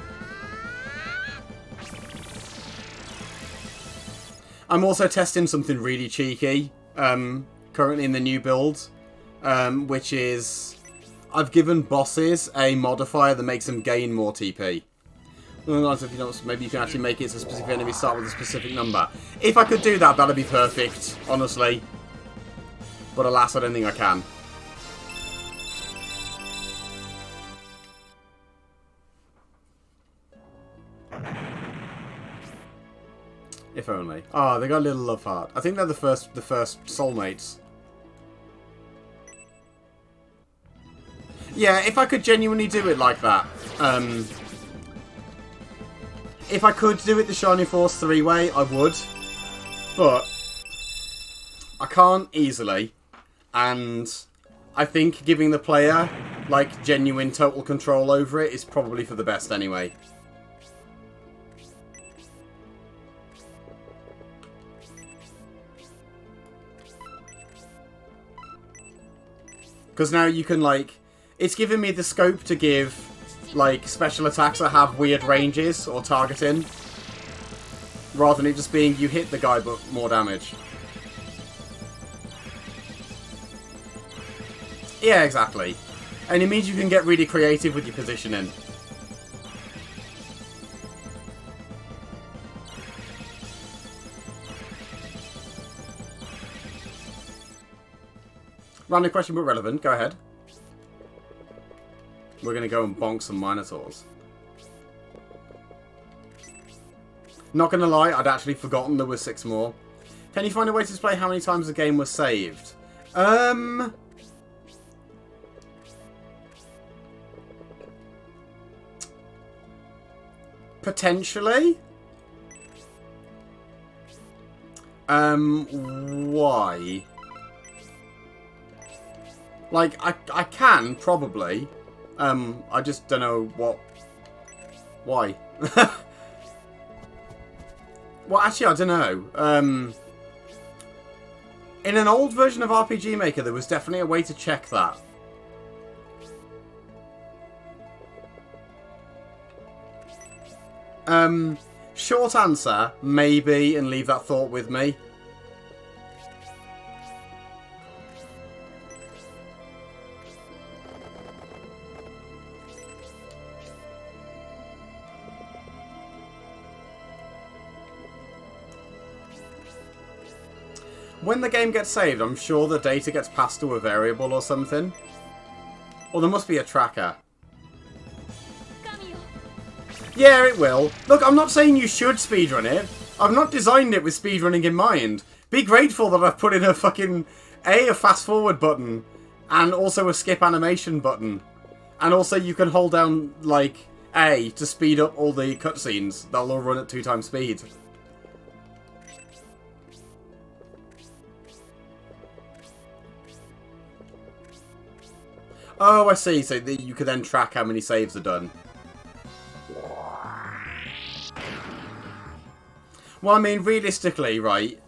I'm also testing something really cheeky, currently in the new build, which is, I've given bosses a modifier that makes them gain more TP. Maybe you can actually make it so specific enemies start with a specific number. If I could do that, that'd be perfect, honestly. But alas, I don't think I can. If only. Oh, they got a little love heart. I think they're the first soulmates. Yeah, if I could genuinely do it like that. If I could do it the Shining Force 3-way, I would. But I can't easily. And I think giving the player, like, genuine total control over it is probably for the best anyway. Because now you can, like, it's giving me the scope to give, like, special attacks that have weird ranges or targeting. Rather than it just being you hit the guy but more damage. Yeah, exactly. And it means you can get really creative with your positioning. Random question, but relevant. Go ahead. We're going to go and bonk some Minotaurs. Not going to lie, I'd actually forgotten there were 6 more. Can you find a way to display how many times the game was saved? Potentially. Why? Like, I can, probably. I just don't know what... Why? Well, actually, I don't know. In an old version of RPG Maker, there was definitely a way to check that. Short answer, maybe, and leave that thought with me. When the game gets saved, I'm sure the data gets passed to a variable or something. Or there must be a tracker. Yeah, it will. Look, I'm not saying you should speedrun it. I've not designed it with speedrunning in mind. Be grateful that I've put in a fucking... a fast forward button. And also a skip animation button. And also you can hold down, like, A to speed up all the cutscenes. They'll all run at 2 times speed. Oh, I see. So you could then track how many saves are done. Well, I mean, realistically, right,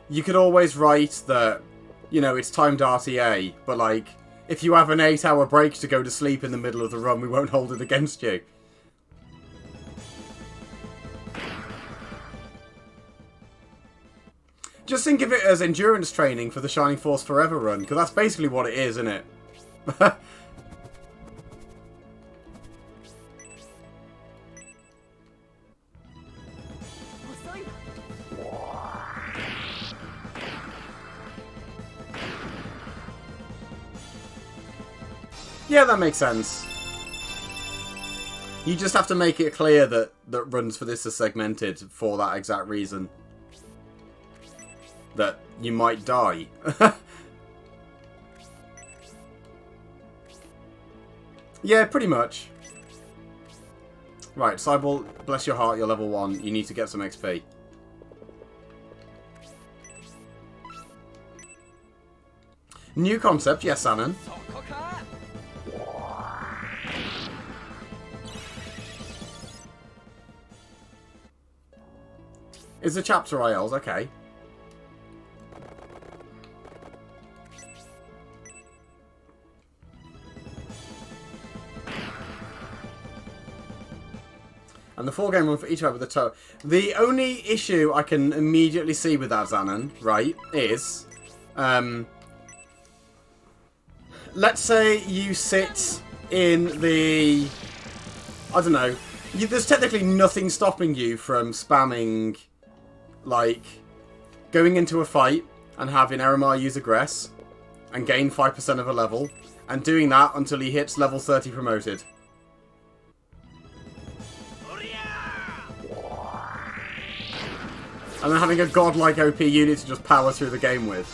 you could always write that, you know, it's timed RTA, but, like, if you have an 8-hour break to go to sleep in the middle of the run, we won't hold it against you. Just think of it as endurance training for the Shining Force Forever run, because that's basically what it is, isn't it? Yeah, that makes sense. You just have to make it clear that runs for this are segmented for that exact reason. That you might die. Yeah, pretty much. Right, Cyball, bless your heart, you're level 1. You need to get some XP. New concept, yes, Anon. Is the chapter ILs? Okay. And the 4-game run for each with the toe. The only issue I can immediately see with that, Xanon, right, is... let's say you sit in the... I don't know. There's technically nothing stopping you from spamming, like, going into a fight and having Eramar use Aggress and gain 5% of a level, and doing that until he hits level 30 promoted. And then having a godlike OP unit to just power through the game with.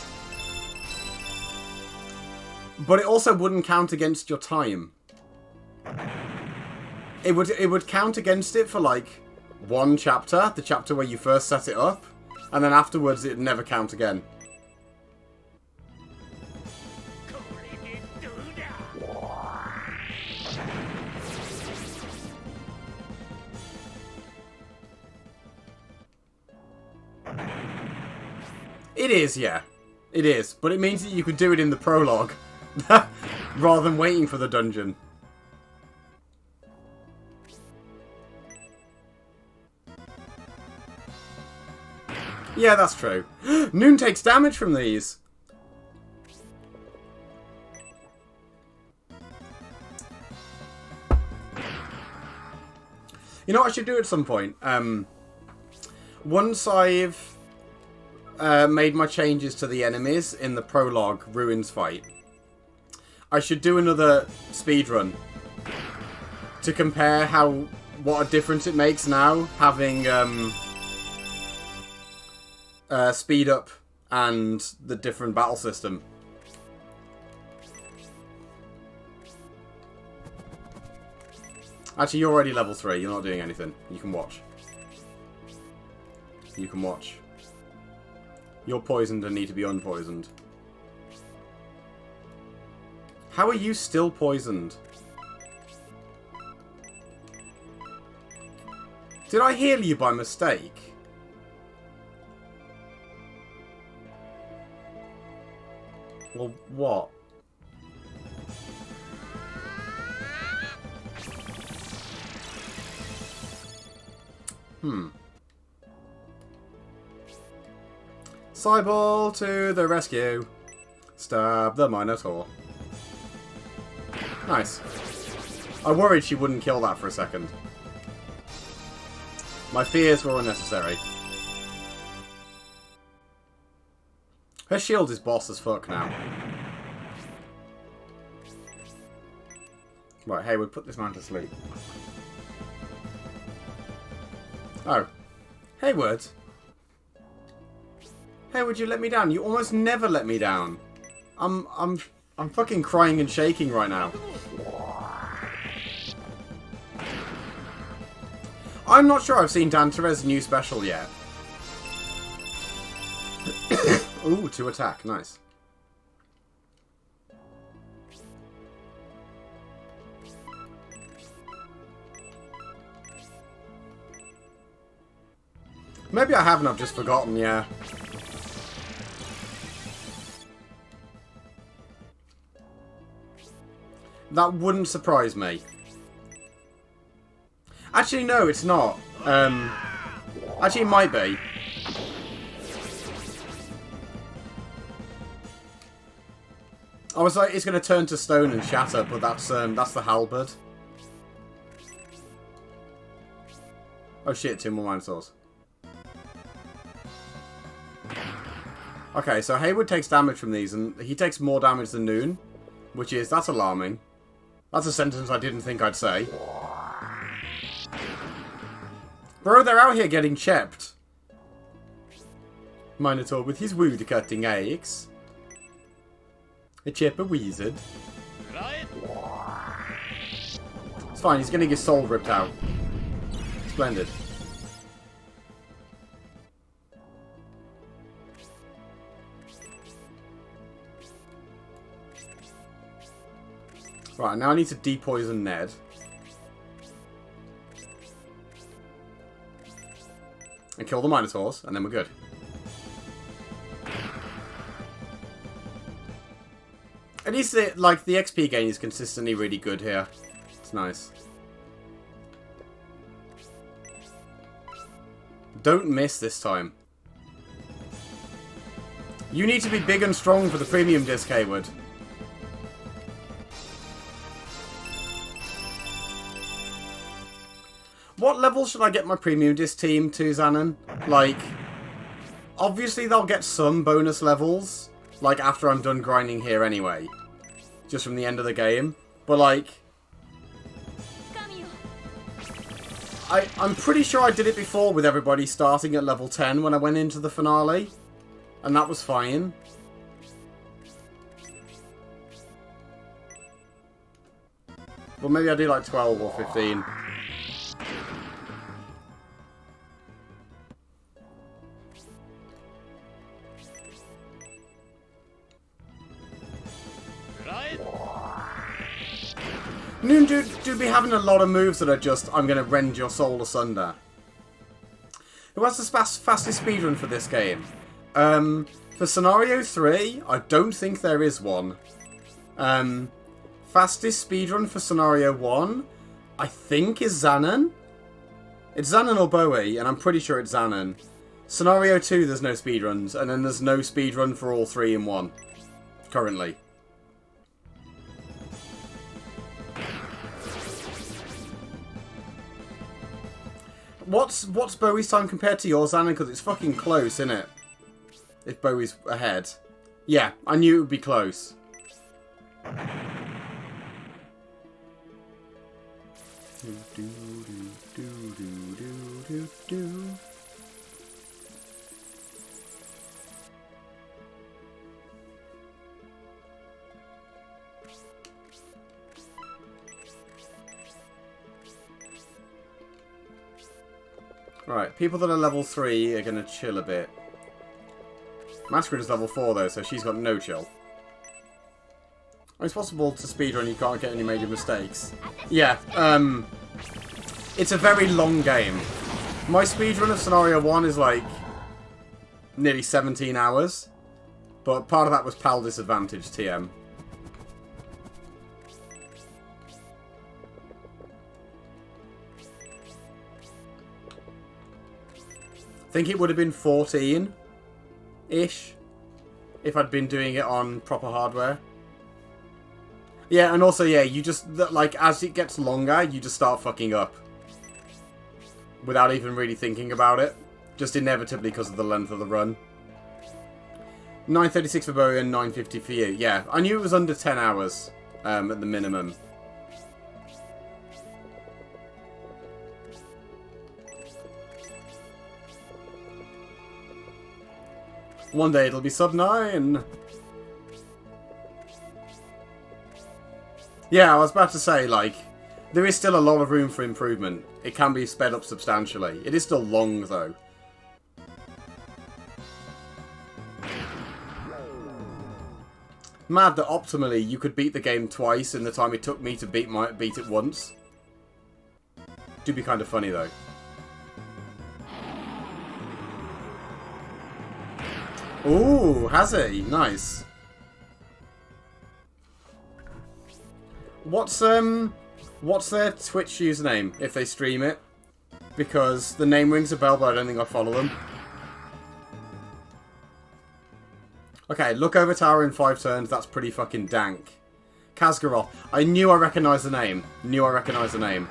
But it also wouldn't count against your time. It would count against it for, like, 1 chapter, the chapter where you first set it up, and then afterwards it'd never count again. It is, yeah. It is. But it means that you could do it in the prologue. Rather than waiting for the dungeon. Yeah, that's true. Noon takes damage from these. You know what I should do at some point? Once I've made my changes to the enemies in the prologue Ruins fight. I should do another speedrun to compare what a difference it makes now having speed up and the different battle system. Actually, you're already level 3. You're not doing anything. You can watch. You can watch. You're poisoned and need to be unpoisoned. How are you still poisoned? Did I heal you by mistake? Well, what? Cyball to the rescue. Stab the Minotaur. Nice. I worried she wouldn't kill that for a second. My fears were unnecessary. Her shield is boss as fuck now. Right, Hayward, put this man to sleep. Oh. Hayward? Hayward, you let me down. You almost never let me down. I'm fucking crying and shaking right now. I'm not sure I've seen Dan Terez's new special yet. Ooh, 2 attack. Nice. Maybe I haven't, I've just forgotten, yeah. That wouldn't surprise me. Actually, no, it's not. Actually, it might be. I was like, it's going to turn to stone and shatter, but that's the halberd. Oh shit, 2 more Minotaurs. Okay, so Hayward takes damage from these, and he takes more damage than Noon, that's alarming. That's a sentence I didn't think I'd say. Bro, they're out here getting chepped. Minotaur with his wood-cutting axe. A chip a wizard. It's fine, he's getting his soul ripped out. Splendid. Right, now I need to depoison Ned. And kill the Minotaurs, and then we're good. At least, the XP gain is consistently really good here. It's nice. Don't miss this time. You need to be big and strong for the premium disc, Hayward. What level should I get my premium disc team to, Xanon? Like, obviously they'll get some bonus levels, like, after I'm done grinding here anyway. Just from the end of the game. But, like, I'm pretty sure I did it before with everybody starting at level 10 when I went into the finale. And that was fine. Well, maybe I do like 12 or 15. Noon do be having a lot of moves that are just, I'm going to rend your soul asunder. Who has the fastest speedrun for this game? For Scenario 3, I don't think there is one. Fastest speedrun for Scenario 1, I think is Xanon. It's Xanon or Bowie, and I'm pretty sure it's Xanon. Scenario 2, there's no speedruns, and then there's no speedrun for all 3 in 1. Currently. What's Bowie's time compared to yours, Xanon? Because it's fucking close, isn't it? if Bowie's ahead. Yeah, I knew it would be close. Right, people that are level 3 are going to chill a bit. Masquerade is level 4 though, so she's got no chill. It's possible to speedrun, you can't get any major mistakes. Yeah, it's a very long game. My speedrun of Scenario 1 is like nearly 17 hours. But part of that was PAL disadvantage, TM. I think it would have been 14-ish if I'd been doing it on proper hardware. Yeah, and also, yeah, you just, like, as it gets longer, you just start fucking up. Without even really thinking about it. Just inevitably because of the length of the run. 9:36 for Bowie and 9:50 for you. Yeah, I knew it was under 10 hours at the minimum. One day it'll be sub 9. Yeah, I was about to say, like, there is still a lot of room for improvement. It can be sped up substantially. It is still long, though. Mad that optimally you could beat the game twice in the time it took me to beat it once. Do be kind of funny, though. Ooh, has he? Nice. What's their Twitch username if they stream it? Because the name rings a bell, but I don't think I follow them. Okay, look over tower in 5 turns. That's pretty fucking dank. Kazgarov. I knew I recognised the name. Knew I recognised the name.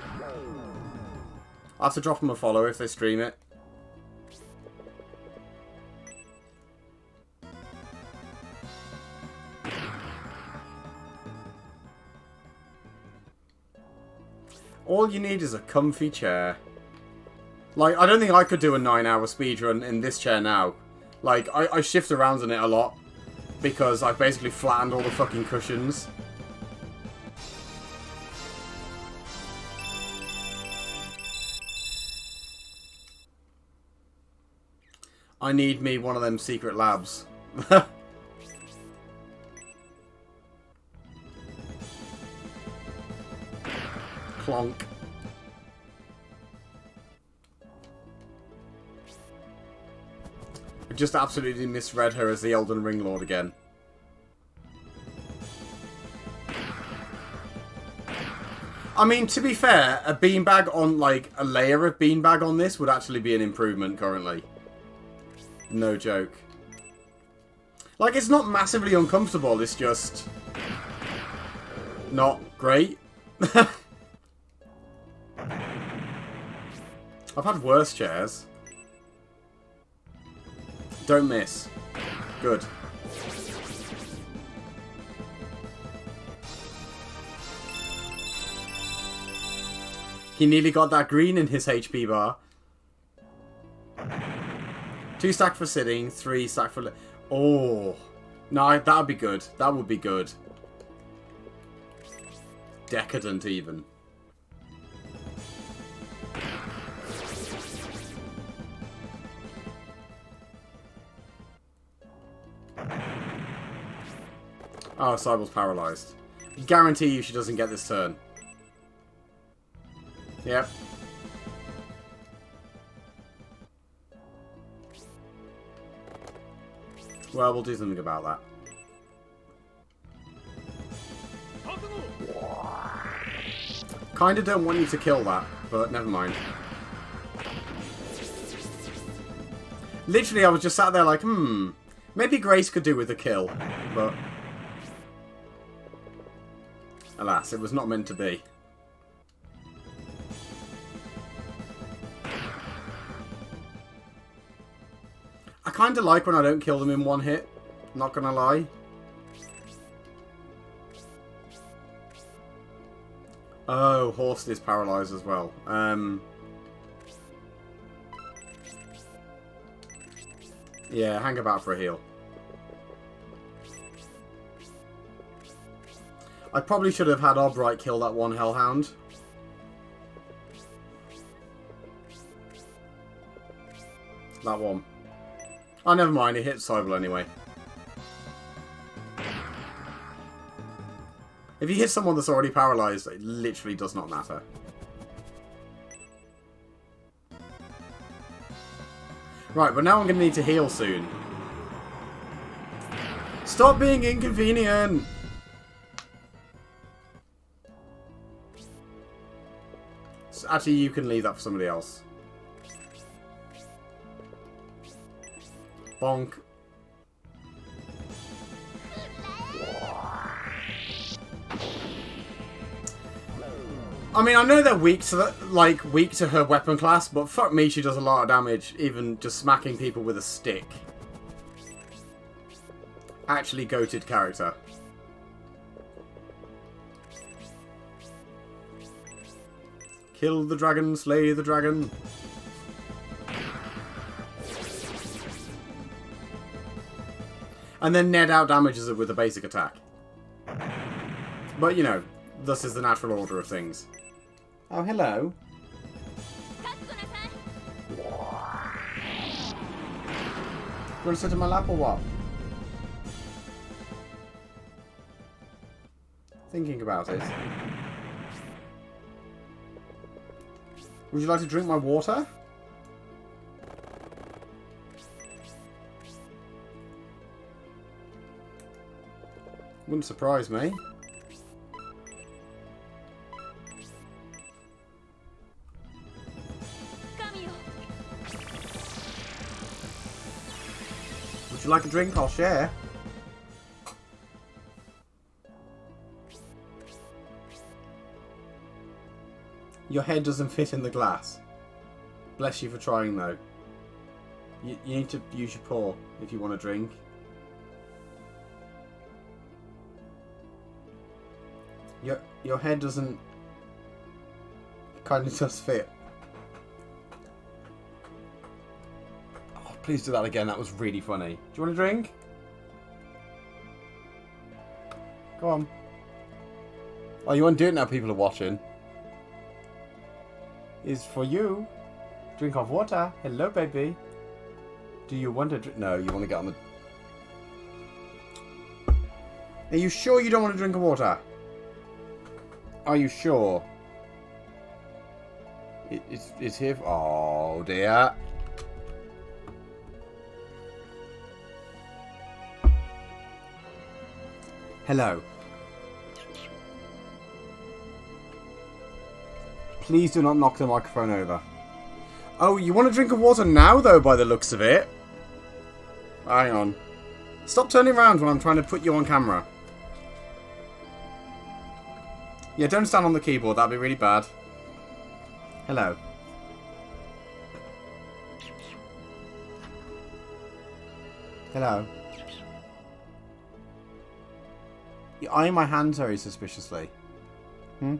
I'll have to drop them a follow if they stream it. All you need is a comfy chair. Like, I don't think I could do a 9-hour speedrun in this chair now. Like, I shift around in it a lot. Because I've basically flattened all the fucking cushions. I need me one of them secret labs. Clonk. I just absolutely misread her as the Elden Ring Lord again. I mean, to be fair, a beanbag on, like, a layer of beanbag on this would actually be an improvement currently. No joke. Like, it's not massively uncomfortable, it's just not great. I've had worse chairs. Don't miss. Good. He nearly got that green in his HP bar. 2 stack for sitting, 3 stack for... Oh. No, that would be good. That would be good. Decadent, even. Oh, Cybel's paralysed. Guarantee you she doesn't get this turn. Yep. Well, we'll do something about that. Kinda don't want you to kill that, but never mind. Literally, I was just sat there like, maybe Grace could do with a kill, but... Alas, it was not meant to be. I kind of like when I don't kill them in one hit. Not gonna lie. Oh, Horse is paralysed as well. Yeah, hang about for a heal. I probably should have had Albright kill that one Hellhound. That one. Oh, never mind. It hit Cybele anyway. If you hit someone that's already paralysed, it literally does not matter. Right, but now I'm going to need to heal soon. Stop being inconvenient! So actually, you can leave that for somebody else. Bonk. I mean, I know they're weak to weak to her weapon class, but fuck me, she does a lot of damage, even just smacking people with a stick. Actually goated character. Kill the dragon, slay the dragon. And then Ned out damages it with a basic attack. But, you know, thus is the natural order of things. Oh, hello. You want to sit in my lap or what? Thinking about it. Would you like to drink my water? Wouldn't surprise me. Would you like a drink? I'll share. Your head doesn't fit in the glass. Bless you for trying, though. You need to use your paw if you want a drink. Your head doesn't... kind of does fit. Oh, please do that again. That was really funny. Do you want a drink? Go on. Oh, you won't do it now people are watching. Is for you. Drink of water. Hello, baby. Do you want to drink? No, you want to get on the... Are you sure you don't want to drink of water? Are you sure? It's here. Oh, dear. Hello. Please do not knock the microphone over. Oh, you want a drink of water now, though, by the looks of it? Hang on. Stop turning around when I'm trying to put you on camera. Yeah, don't stand on the keyboard. That'd be really bad. Hello. Hello. You're eyeing my hands very suspiciously. Hmm?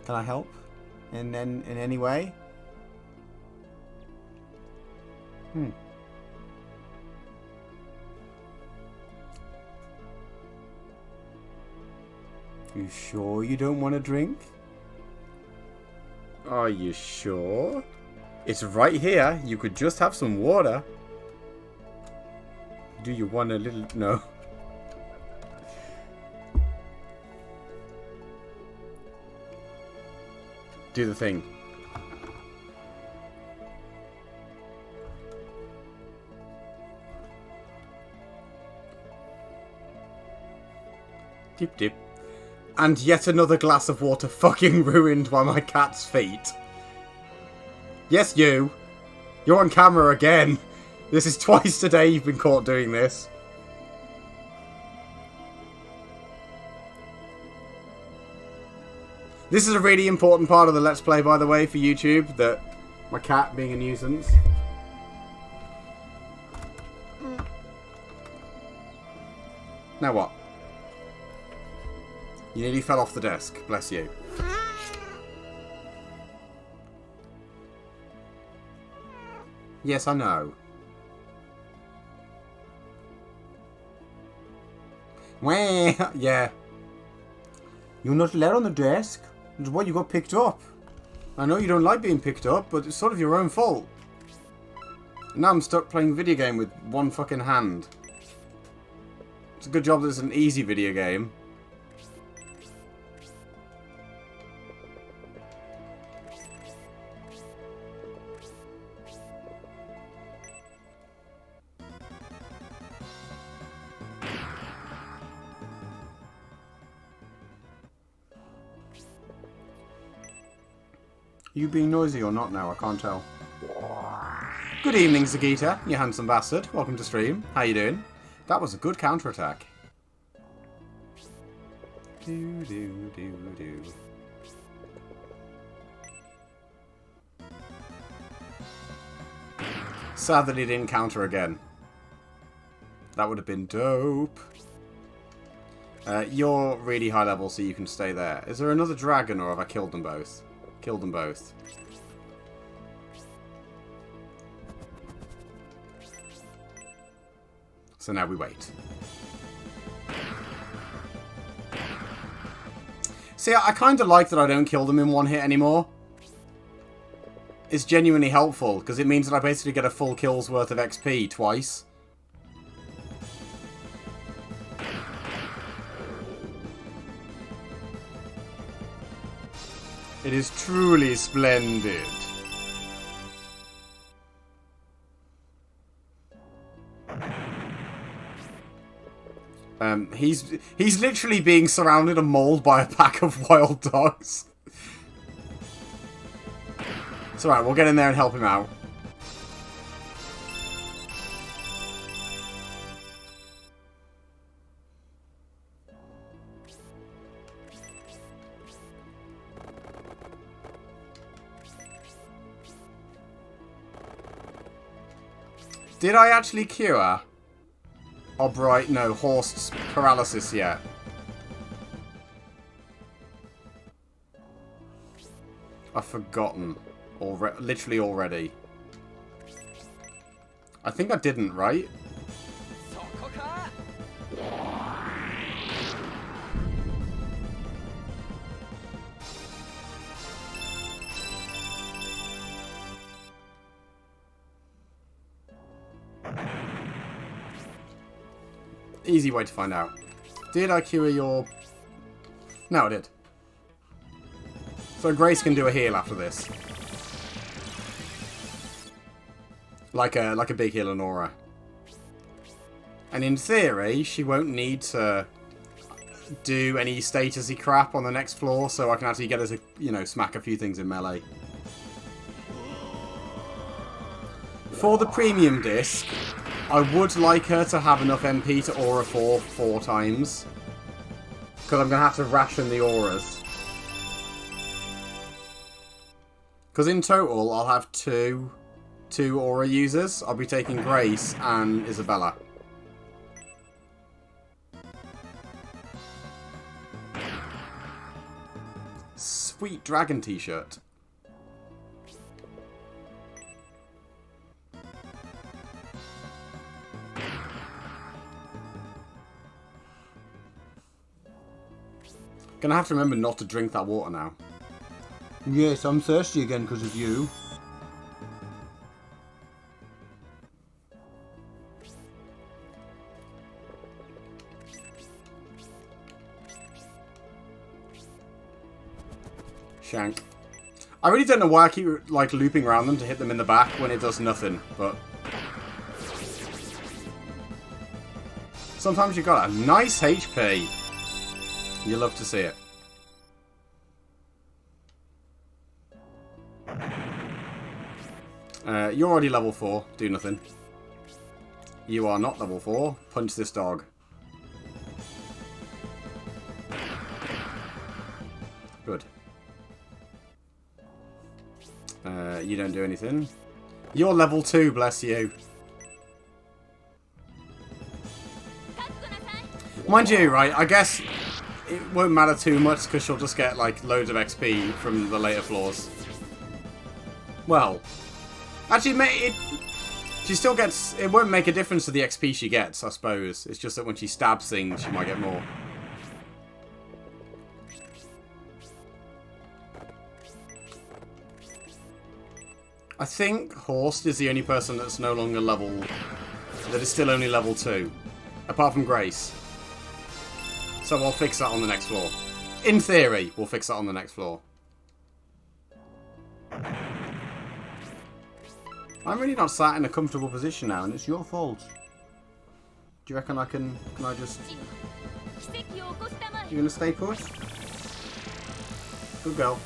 Can I help? In any way? Hmm. You sure you don't want a drink? Are you sure? It's right here. You could just have some water. Do you want a little... No. Do the thing. Dip dip. And yet another glass of water fucking ruined by my cat's feet. Yes, you. You're on camera again. This is twice today you've been caught doing this. This is a really important part of the Let's Play, by the way, for YouTube, that my cat being a nuisance. Now what? You nearly fell off the desk. Bless you. Yes, I know. Wah! Yeah. You're not allowed on the desk. That's why you got picked up. I know you don't like being picked up, but it's sort of your own fault. Now I'm stuck playing a video game with one fucking hand. It's a good job that it's an easy video game. Are you being noisy or not now? I can't tell. Good evening, Zagita, you handsome bastard. Welcome to stream. How you doing? That was a good counterattack. Do, do, do, do. Sad that he didn't counter again. That would have been dope. You're really high level, so you can stay there. Is there another dragon, or have I killed them both? Killed them both. So now we wait. See, I kind of like that I don't kill them in one hit anymore. It's genuinely helpful, because it means that I basically get a full kill's worth of XP twice. It is truly splendid. He's literally being surrounded and mauled by a pack of wild dogs. It's alright, we'll get in there and help him out. Did I actually cure Horst's paralysis yet? I've forgotten. Literally already. I think I didn't, right? Easy way to find out. Did I cure your... No, I did. So Grace can do a heal after this. Like a big heal on Aura. And in theory, she won't need to do any statusy crap on the next floor, so I can actually get her to, you know, smack a few things in melee. For the premium disc, I would like her to have enough MP to Aura 4 times. Because I'm going to have to ration the auras. Because in total, I'll have two Aura users. I'll be taking Grace and Isabella. Sweet dragon t-shirt. Gonna have to remember not to drink that water now. Yes, I'm thirsty again because of you. Shank. I really don't know why I keep like looping around them to hit them in the back when it does nothing, but sometimes you got a nice HP. You love to see it. You're already level 4. Do nothing. You are not level 4. Punch this dog. Good. You don't do anything. You're level 2, bless you. Mind you, right, I guess it won't matter too much because she'll just get, like, loads of XP from the later floors. Well, actually, she still gets... It won't make a difference to the XP she gets, I suppose. It's just that when she stabs things, she might get more. I think Horst is the only person that's no longer level... That is still only level 2. Apart from Grace. So we'll fix that on the next floor. In theory, we'll fix that on the next floor. I'm really not sat in a comfortable position now, and it's your fault. Do you reckon I can... Can I just... You gonna stay put? Good girl.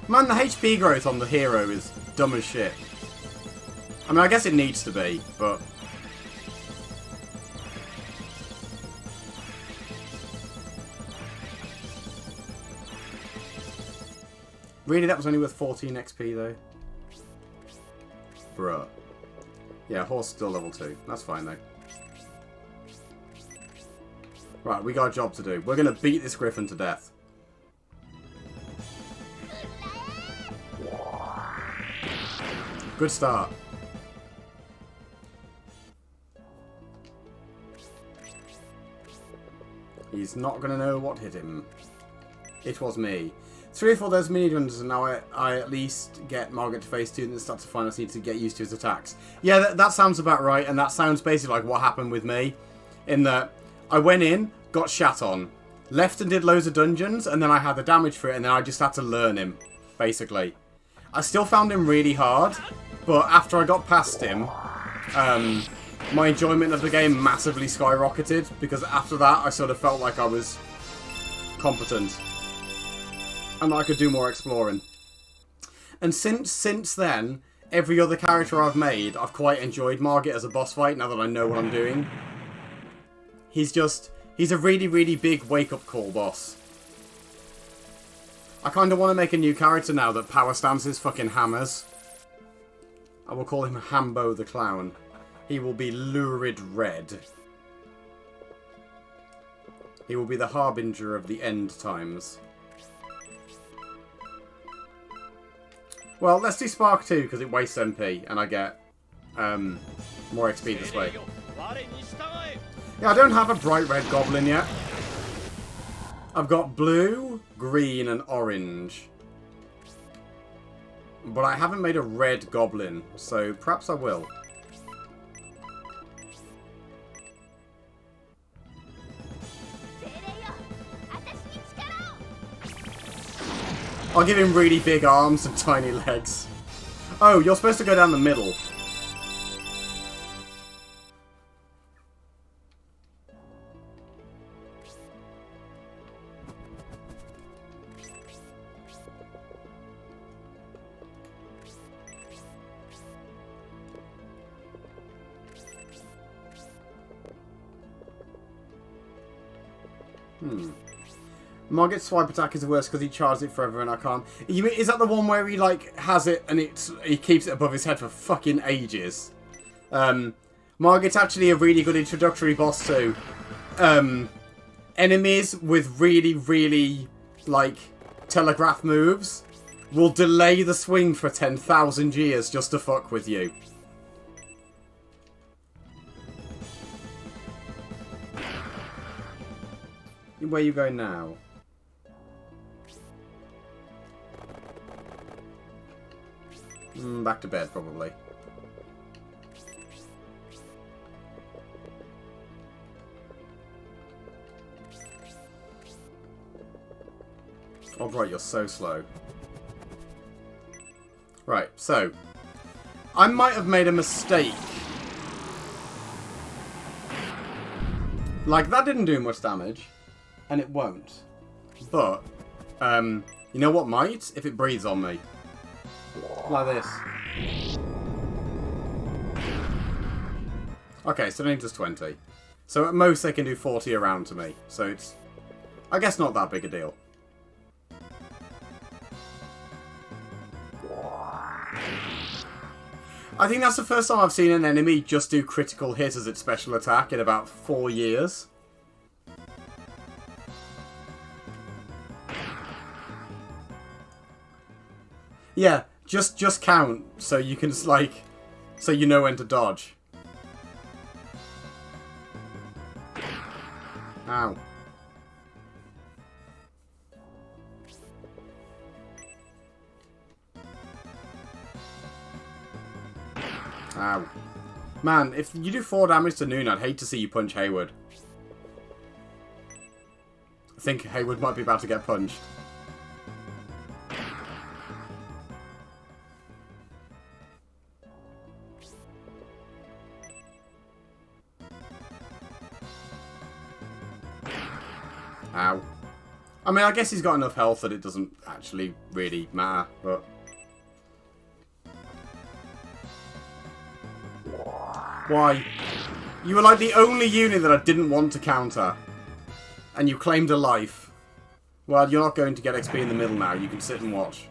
Man, the HP growth on the hero is dumb as shit. I mean, I guess it needs to be, but... Really, that was only worth 14 XP, though? Bruh. Yeah, Horse still level 2. That's fine, though. Right, we got a job to do. We're going to beat this Griffin to death. Good start. He's not going to know what hit him. It was me. 3 or 4 of those mini-guns, and now I at least get Margaret to phase 2 and then start to find I need to get used to his attacks. Yeah, that sounds about right, and that sounds basically like what happened with me. In that, I went in, got shat on, left and did loads of dungeons, and then I had the damage for it, and then I just had to learn him, basically. I still found him really hard, but after I got past him, my enjoyment of the game massively skyrocketed, because after that I sort of felt like I was competent. And I could do more exploring. And since then, every other character I've made, I've quite enjoyed Margit as a boss fight, now that I know what I'm doing. He's a really, really big wake-up call boss. I kind of want to make a new character now that power stamps his fucking hammers. I will call him Hambo the Clown. He will be lurid red. He will be the harbinger of the end times. Well, let's do Spark 2 because it wastes MP and I get more XP this way. Yeah, I don't have a bright red goblin yet. I've got blue, green and orange. But I haven't made a red goblin, so perhaps I will. I'll give him really big arms and tiny legs. Oh, you're supposed to go down the middle. Margit's swipe attack is the worst because he charges it forever and I can't. Is that the one where he like has it and he keeps it above his head for fucking ages? Margit's actually a really good introductory boss too. Enemies with really, really like telegraph moves will delay the swing for 10,000 years just to fuck with you. Where are you going now? Back to bed, probably. Oh, right, you're so slow. Right, so. I might have made a mistake. Like, that didn't do much damage. And it won't. But, you know what might? If it breathes on me. Like this. Okay, so it only does 20. So at most they can do 40 a round to me. So it's... I guess not that big a deal. I think that's the first time I've seen an enemy just do critical hit as its special attack in about 4 years. Yeah, just count so you can, like, so you know when to dodge. Ow. Ow. Man, if you do 4 damage to Noon, I'd hate to see you punch Hayward. I think Hayward might be about to get punched. Ow. I mean, I guess he's got enough health that it doesn't actually really matter, but... Why? You were like the only unit that I didn't want to counter. And you claimed a life. Well, you're not going to get XP in the middle now. You can sit and watch.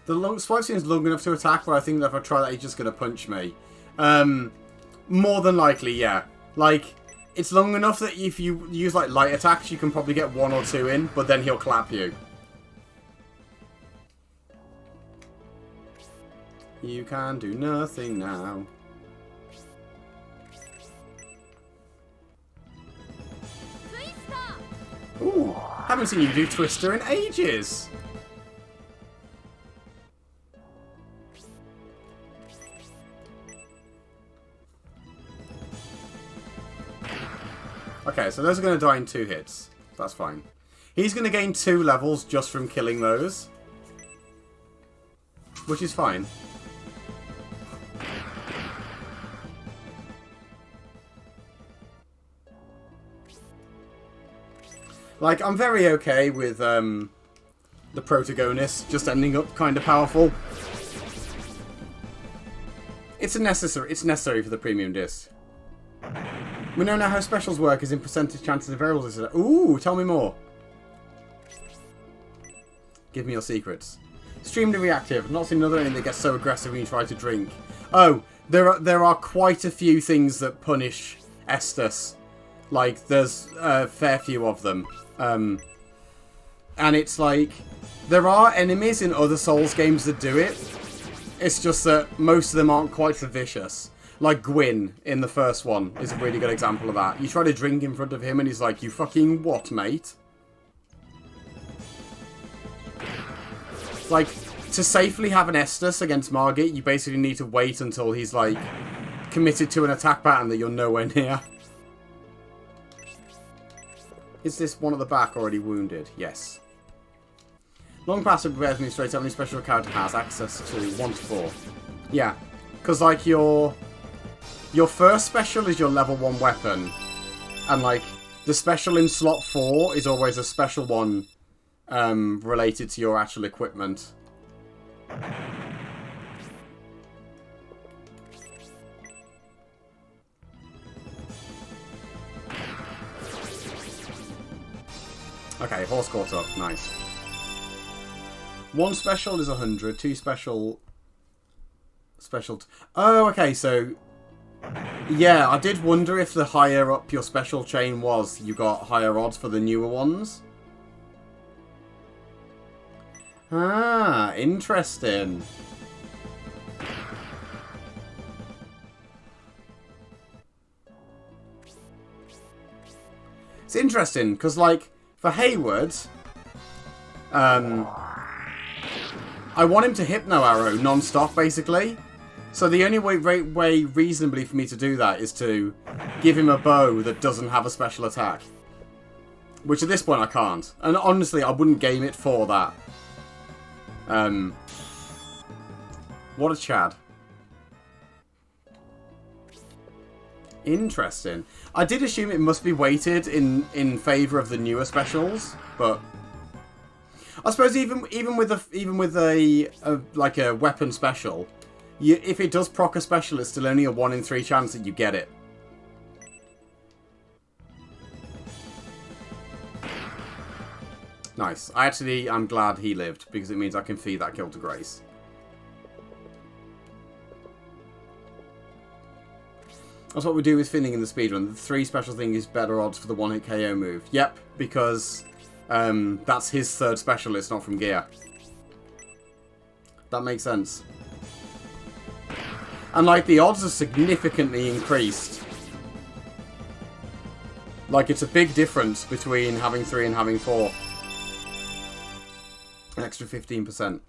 The swipe seems long enough to attack, but I think that if I try that, he's just going to punch me. More than likely, yeah. Like, it's long enough that if you use, like, light attacks, you can probably get 1 or 2 in, but then he'll clap you. You can do nothing now. Ooh, haven't seen you do Twister in ages. Okay, so those are going to die in 2 hits. That's fine. He's going to gain 2 levels just from killing those. Which is fine. Like, I'm very okay with the protagonist just ending up kind of powerful. It's necessary for the premium disc. We know now how specials work is in percentage chances of variables. Ooh, tell me more. Give me your secrets. Extremely reactive. I've not seen another enemy that gets so aggressive when you try to drink. Oh, there are quite a few things that punish Estus. Like, there's a fair few of them. And it's like, there are enemies in other Souls games that do it. It's just that most of them aren't quite so vicious. Like Gwyn in the first one is a really good example of that. You try to drink in front of him and he's like, you fucking what, mate? Like, to safely have an Estus against Margit, you basically need to wait until he's, like, committed to an attack pattern that you're nowhere near. Is this one at the back already wounded? Yes. Long passive prepares me straight up. Any special character has access to 1 to 4. Yeah. Because, like, your first special is your level 1 weapon. And, like, the special in slot 4 is always a special one related to your actual equipment. Okay, horse caught up. Nice. 1 special is 100. 2 special... Oh, okay, so... Yeah, I did wonder if the higher up your special chain was, you got higher odds for the newer ones. Ah, interesting. It's interesting, because, like, for Hayward, I want him to Hypno Arrow non-stop, basically. So the only way reasonably for me to do that is to give him a bow that doesn't have a special attack. Which at this point I can't. And honestly, I wouldn't game it for that. What a Chad. Interesting. I did assume it must be weighted in favour of the newer specials, but I suppose even with a like a weapon special, if it does proc a special, it's still only a 1 in 3 chance that you get it. Nice. I'm glad he lived, because it means I can feed that kill to Grace. That's what we do with Finning in the speedrun. The 3 special thing is better odds for the 1-hit KO move. Yep, because that's his 3rd special, it's not from gear. That makes sense. And, like, the odds are significantly increased. Like, it's a big difference between having 3 and having 4. An extra 15%.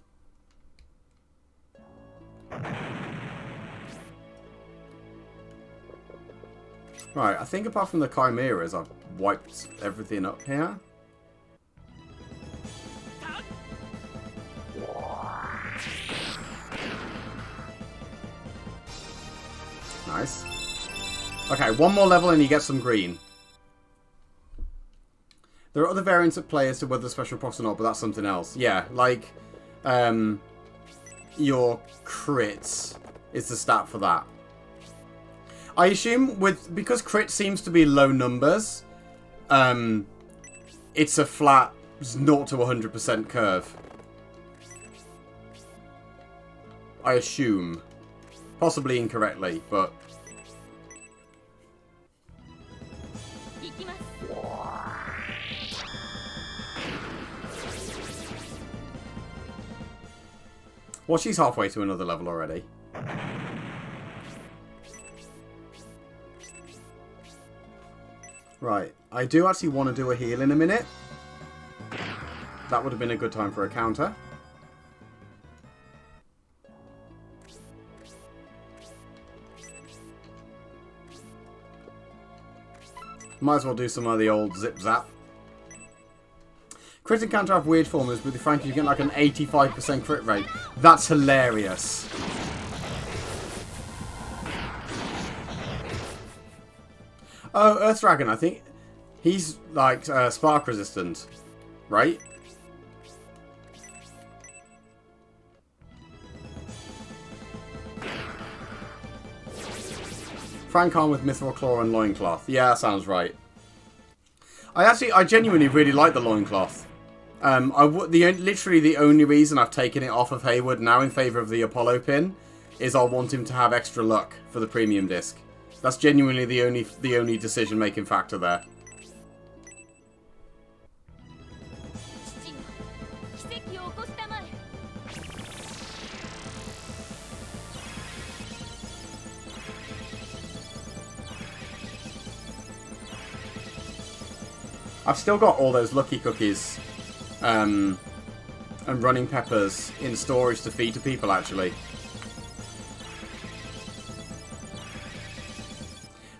Right, I think apart from the Chimeras, I've wiped everything up here. Nice. Okay, one more level and you get some green. There are other variants at play as to whether special procs or not, but that's something else. Yeah, like, your crits is the stat for that. I assume because crit seems to be low numbers, it's a flat 0 to 100% curve. I assume. Possibly incorrectly, but... Well, she's halfway to another level already. Right, I do actually want to do a heal in a minute. That would have been a good time for a counter. Might as well do some of the old zip-zap. Crit and counter have weird formulas, but with Frankie you get like an 85% crit rate. That's hilarious. Oh, Earth Dragon, I think he's like spark resistant, right? Frank on with Mithril Claw and Loincloth. Yeah, that sounds right. I genuinely really like the Loincloth. Literally the only reason I've taken it off of Hayward now in favour of the Apollo pin is I want him to have extra luck for the premium disc. That's genuinely the only decision-making factor there. I've still got all those lucky cookies and running peppers in storage to feed to people, actually.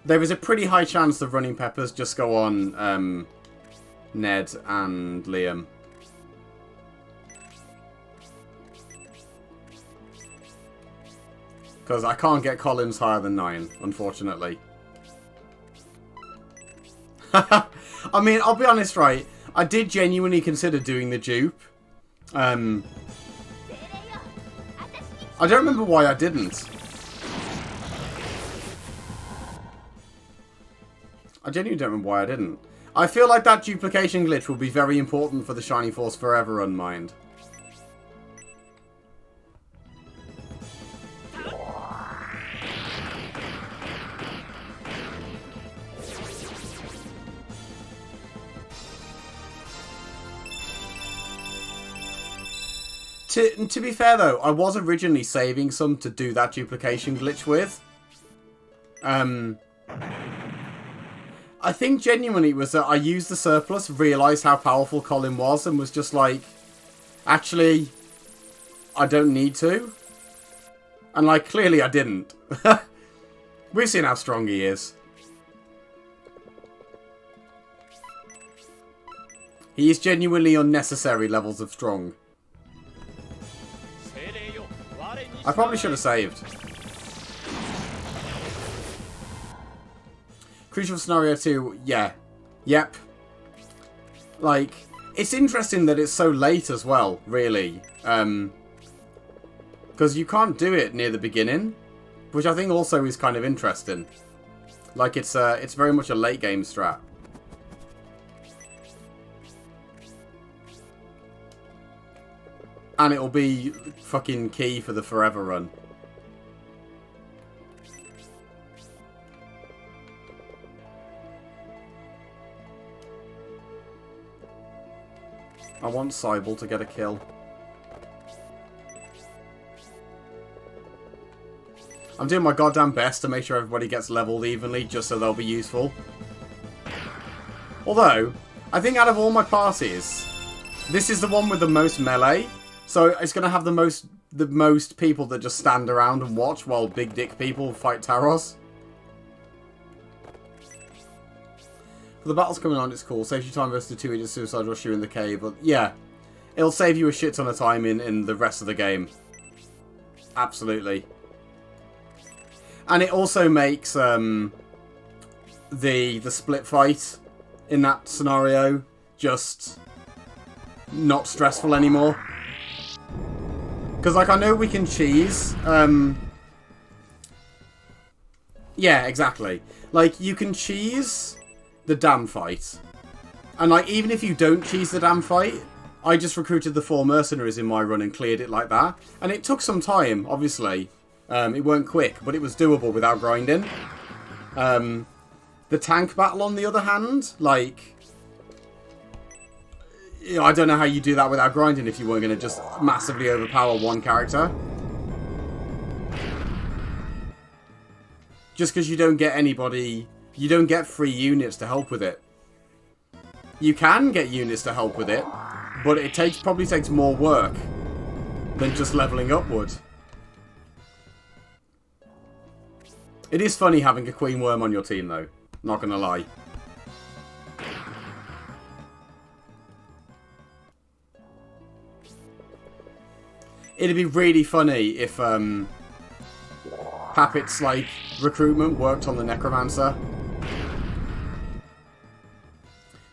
There is a pretty high chance the running peppers just go on Ned and Liam. Because I can't get Colin's higher than 9, unfortunately. I mean, I'll be honest, right? I did genuinely consider doing the dupe. I don't remember why I didn't. I genuinely don't remember why I didn't. I feel like that duplication glitch will be very important for the Shiny Force Forever Unmind. To be fair though, I was originally saving some to do that duplication glitch with. I think genuinely it was that I used the surplus, realised how powerful Colin was, and was just like, actually, I don't need to. And like, clearly I didn't. We've seen how strong he is. He is genuinely unnecessary levels of strong. I probably should have saved. Crucial Scenario 2, yeah. Yep. Like, it's interesting that it's so late as well, really. Because you can't do it near the beginning, which I think also is kind of interesting. Like, it's very much a late game strat. And it'll be fucking key for the forever run. I want Cybele to get a kill. I'm doing my goddamn best to make sure everybody gets leveled evenly, just so they'll be useful. Although, I think out of all my parties, this is the one with the most melee. So it's going to have the most people that just stand around and watch while big dick people fight Taros. For the battles coming on, it's cool. Saves you time versus the 2 agent suicide rush you in the cave. But yeah, it'll save you a shit ton of time in the rest of the game. Absolutely. And it also makes the split fight in that scenario just not stressful anymore. Because, like, I know we can cheese. Yeah, exactly. Like, you can cheese the damn fight. And, like, even if you don't cheese the damn fight, I just recruited the 4 mercenaries in my run and cleared it like that. And it took some time, obviously. It weren't quick, but it was doable without grinding. The tank battle, on the other hand, like... You know, I don't know how you do that without grinding if you weren't going to just massively overpower one character. Just because you don't get anybody... You don't get free units to help with it. You can get units to help with it, but it probably takes more work than just leveling upward. It is funny having a Queen Worm on your team, though. Not gonna lie. It'd be really funny if Pappet's, like, recruitment worked on the Necromancer.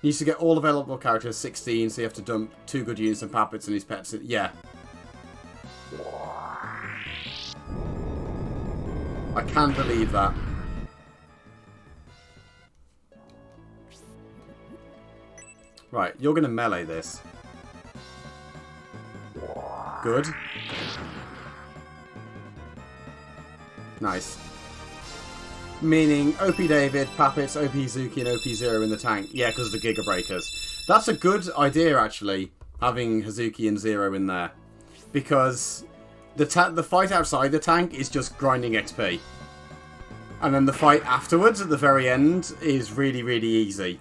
He used to get all available characters 16, so you have to dump 2 good units and Pappets and his pets. Yeah. I can't believe that. Right, you're going to melee this. Good. Nice. Meaning OP David, Pappets, OP Zuki, and OP Zero in the tank. Yeah, because of the Giga Breakers. That's a good idea, actually, having Hazuki and Zero in there. Because the fight outside the tank is just grinding XP. And then the fight afterwards, at the very end, is really, really easy.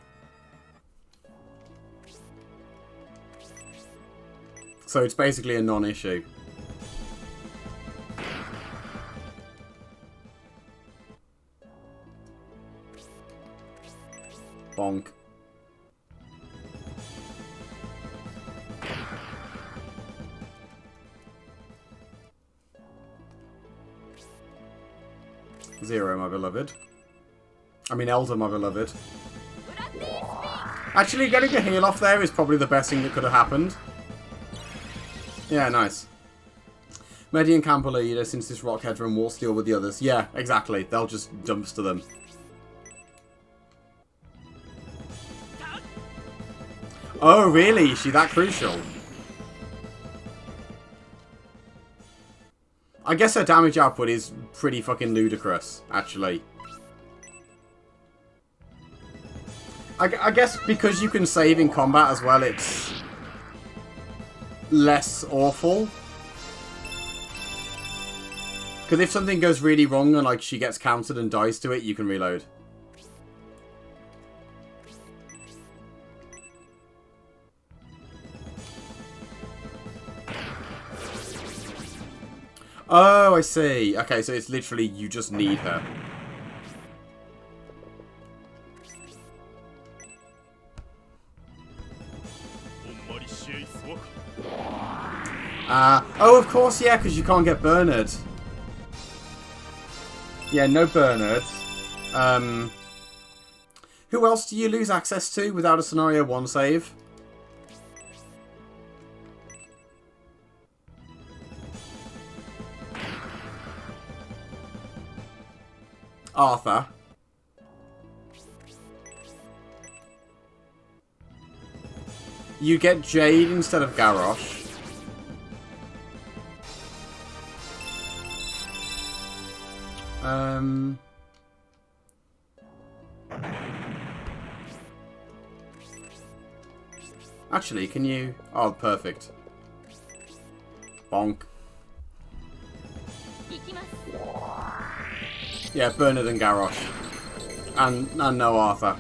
So it's basically a non-issue. Bonk. Zero, my beloved. I mean, Elder, my beloved. Actually, getting a heal off there is probably the best thing that could have happened. Yeah, nice. Medi and Camp are leader since this rock header and won't deal with the others. Yeah, exactly. They'll just dumpster them. Oh, really? Is she that crucial? I guess her damage output is pretty fucking ludicrous, actually. I guess because you can save in combat as well, it's less awful. Because if something goes really wrong and like she gets countered and dies to it, you can reload. Oh, I see. Okay, so it's literally you just need her. Oh, of course, yeah, because you can't get Bernard. Yeah, no Bernard. Who else do you lose access to without a Scenario 1 save? Arthur. You get Jade instead of Garrosh. Actually, can you... Oh, perfect. Bonk. Yeah, Bernard and Garrosh. And no Arthur.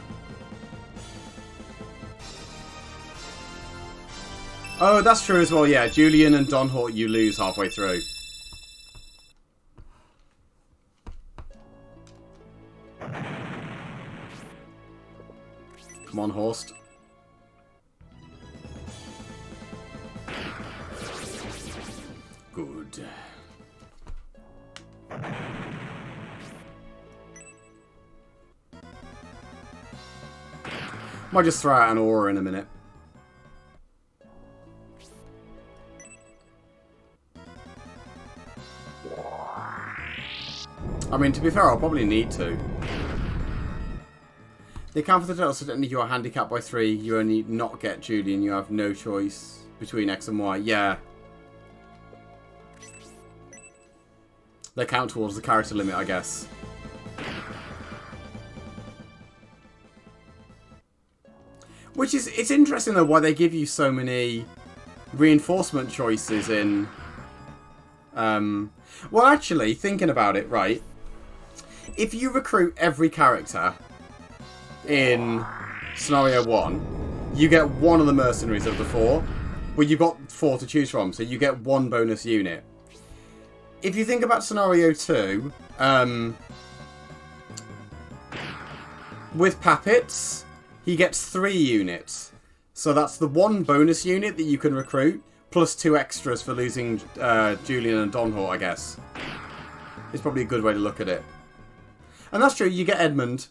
Oh, that's true as well, yeah. Julian and Donhort you lose halfway through. Come on, Horst. Good. Might just throw out an aura in a minute. I mean, to be fair, I'll probably need to. The account for the title said you are handicapped by 3. You only not get Julian. You have no choice between X and Y. Yeah. They count towards the character limit, I guess. Which is, it's interesting though why they give you so many reinforcement choices in... well, actually, thinking about it, right? If you recruit every character in Scenario 1, you get one of the mercenaries of the 4. Well, you've got 4 to choose from, so you get 1 bonus unit. If you think about Scenario 2, with Pappets, he gets 3 units. So that's the 1 bonus unit that you can recruit, plus 2 extras for losing Julian and Donhort, I guess. It's probably a good way to look at it. And that's true, you get Edmund.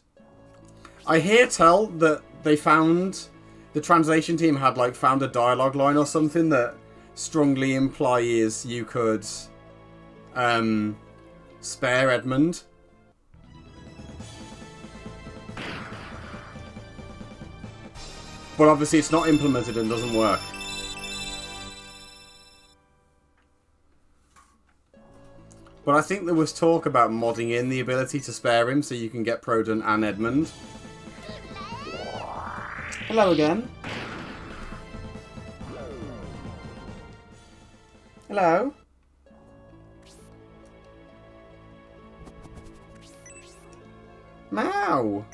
I hear tell that they found... The translation team had, like, found a dialogue line or something that strongly implies you could... spare Edmund. But obviously it's not implemented and doesn't work. But I think there was talk about modding in the ability to spare him so you can get Prodan and Edmund. Hello again. Hello. Meow.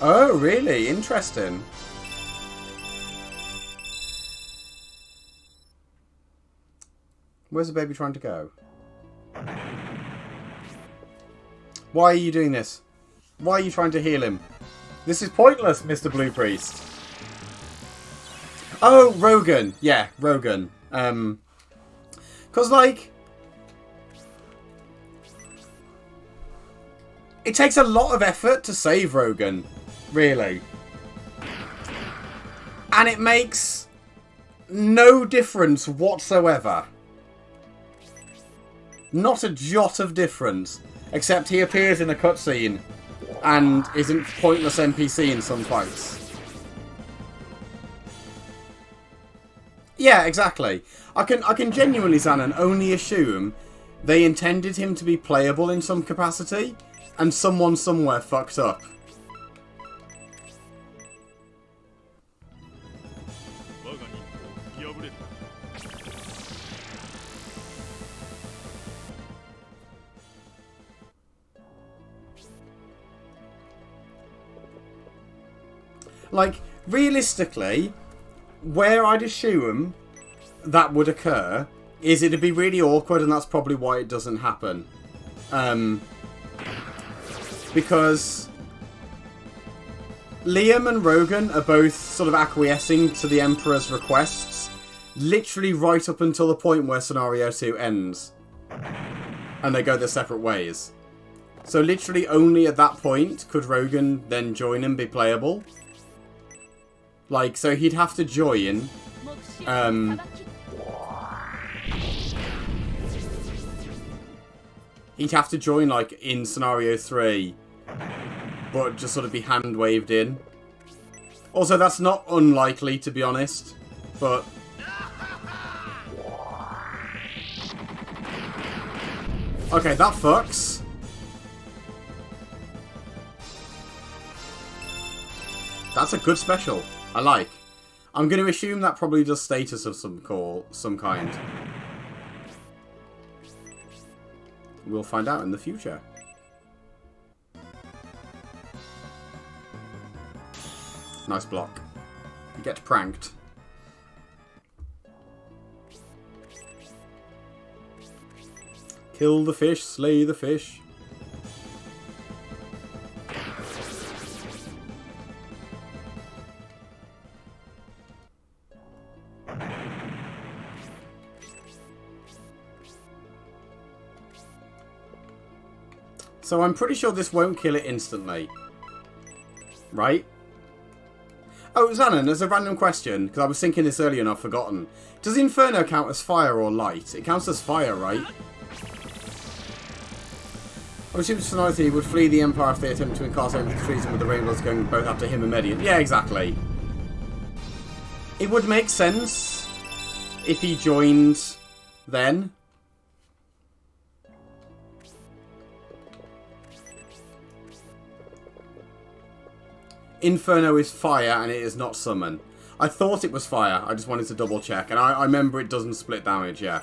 Oh, really? Interesting. Where's the baby trying to go? Why are you doing this? Why are you trying to heal him? This is pointless, Mr. Blue Priest. Oh, Rogan. Yeah, Rogan. 'Cause, like... It takes a lot of effort to save Rogan. Really. And it makes no difference whatsoever. Not a jot of difference. Except he appears in a cutscene and is a pointless NPC in some fights. Yeah, exactly. I can genuinely, Xanon, only assume they intended him to be playable in some capacity, and someone somewhere fucked up. Like, realistically, where I'd assume that would occur is it'd be really awkward, and that's probably why it doesn't happen. Because Liam and Rogan are both sort of acquiescing to the Emperor's requests, literally right up until the point where Scenario 2 ends. And they go their separate ways. So literally only at that point could Rogan then join and be playable. Like, so he'd have to join... he'd have to join, like, in Scenario 3. But just sort of be hand-waved in. Also, that's not unlikely, to be honest. But... okay, that fucks. That's a good special. I like. I'm going to assume that probably does status of some kind. We'll find out in the future. Nice block. You get pranked. Kill the fish, slay the fish. So I'm pretty sure this won't kill it instantly. Right? Oh, Zanon, there's a random question, because I was thinking this earlier and I've forgotten. Does Inferno count as fire or light? It counts as fire, right? I assume Society would flee the Empire if they attempt to incarcerate him with treason with the Rainbows going both after him and Median. Yeah, exactly. It would make sense if he joined then. Inferno is fire and it is not summon. I thought it was fire. I just wanted to double check. And I remember it doesn't split damage, yeah.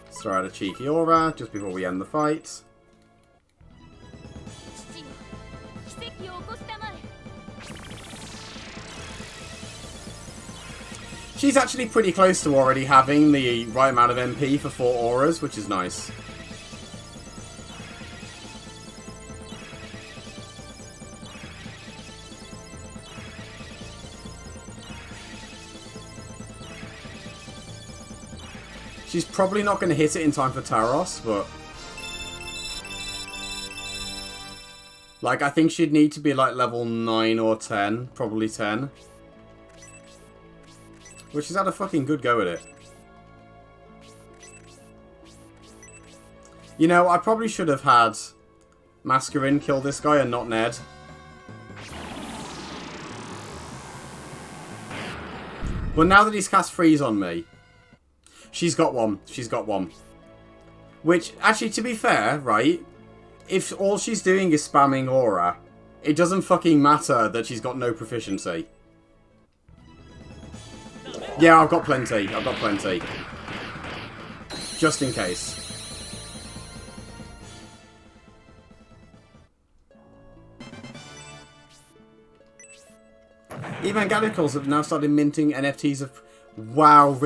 Let's throw out a cheeky aura just before we end the fight. She's actually pretty close to already having the right amount of MP for 4 auras, which is nice. She's probably not going to hit it in time for Taros, but... like, I think she'd need to be, like, level 9 or 10. Probably 10. But she's had a fucking good go at it. You know, I probably should have had Mascarin kill this guy and not Ned. But now that he's cast Freeze on me... she's got one. She's got one. Which, actually, to be fair, right? If all she's doing is spamming aura, it doesn't fucking matter that she's got no proficiency. Yeah, I've got plenty. I've got plenty. Just in case. Evangelicals have now started minting NFTs of... wow,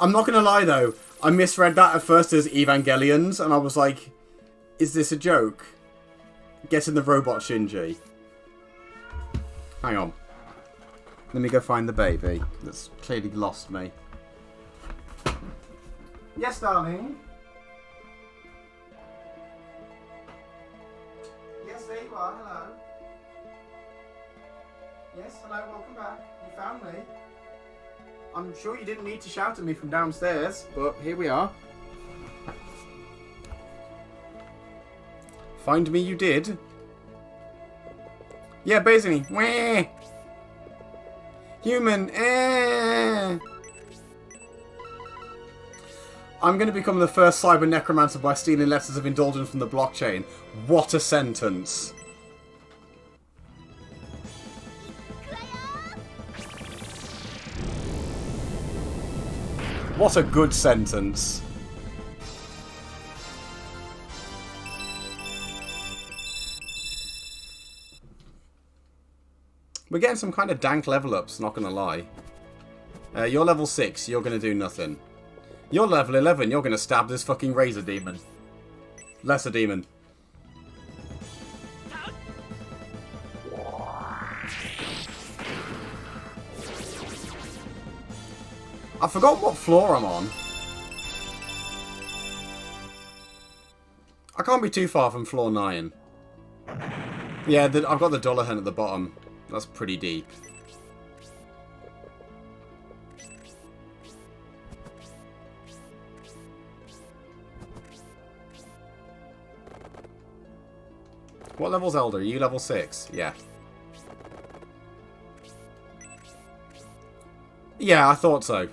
I'm not going to lie, though. I misread that at first as Evangelions, and I was like, is this a joke? Getting the robot Shinji. Hang on. Let me go find the baby that's clearly lost me. Yes, darling? Yes, there you are. Hello. Yes, hello. Welcome back. You found me. I'm sure you didn't need to shout at me from downstairs, but here we are. Find me you did. Yeah, basically. Wah! Human. I'm going to become the first cyber necromancer by stealing letters of indulgence from the blockchain. What a sentence. What a good sentence. We're getting some kind of dank level ups, not gonna lie. You're level 6, you're gonna do nothing. You're level 11, you're gonna stab this fucking razor demon. Lesser demon. I forgot what floor I'm on. I can't can't be too far from floor 9. Yeah, I've got the Dullahan at the bottom. That's pretty deep. What level's Elder? Are you level 6? Yeah. Yeah, I thought so.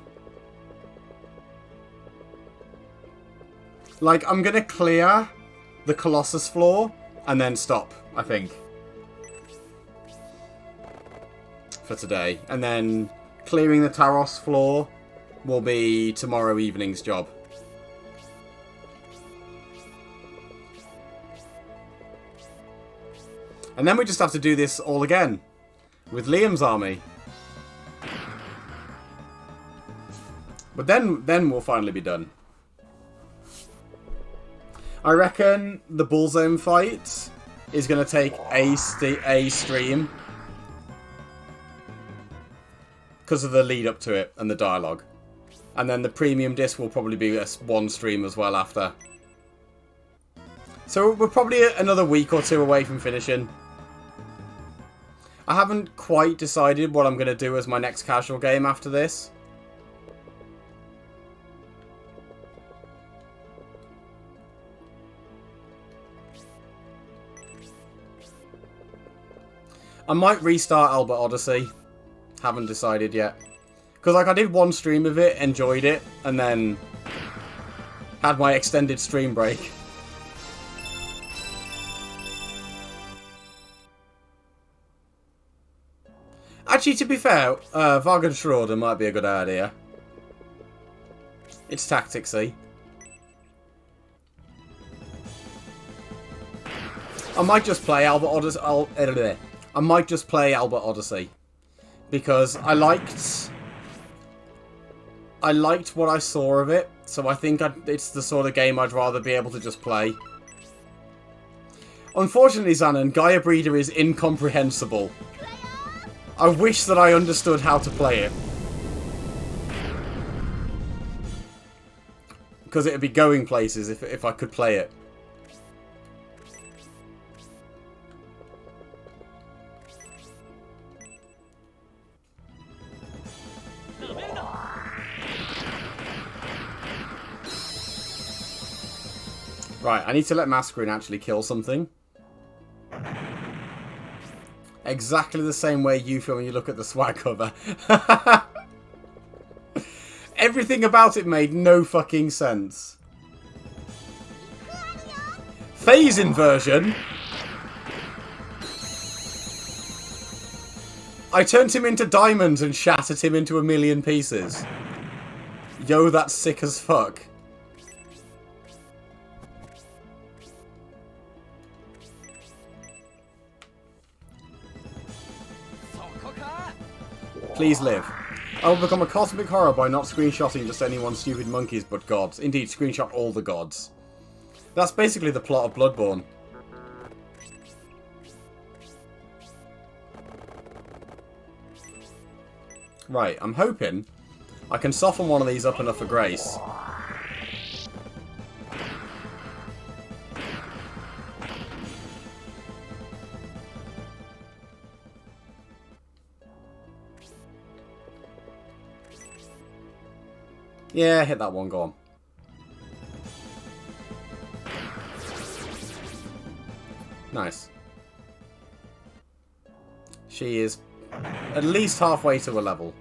Like, I'm gonna clear the Colossus floor and then stop, I think. For today. And then clearing the Taros floor will be tomorrow evening's job. And then we just have to do this all again. With Liam's army. But then we'll finally be done. I reckon the Bullzone fight is going to take a stream. Because of the lead up to it and the dialogue. And then the premium disc will probably be one stream as well after. So we're probably another week or two away from finishing. I haven't quite decided what I'm going to do as my next casual game after this. I might restart Albert Odyssey. Haven't decided yet. Because like I did one stream of it, enjoyed it, and then had my extended stream break. Actually, to be fair, Wagenschroeder might be a good idea. It's tacticsy. I might just play Albert Odyssey. I might just play Albert Odyssey because I liked what I saw of it. So I think it's the sort of game I'd rather be able to just play. Unfortunately, Xanon, Gaia Breeder is incomprehensible. I wish that I understood how to play it. Because it would be going places if I could play it. Right, I need to let Masquerade actually kill something. Exactly the same way you feel when you look at the swag cover. Everything about it made no fucking sense. Phase inversion? I turned him into diamonds and shattered him into a million pieces. Yo, that's sick as fuck. Please live. I will become a cosmic horror by not screenshotting just anyone's stupid monkeys but gods. Indeed, screenshot all the gods. That's basically the plot of Bloodborne. Right, I'm hoping I can soften one of these up enough for Grace. Yeah, hit that one, go on. Nice. She is at least halfway to a level.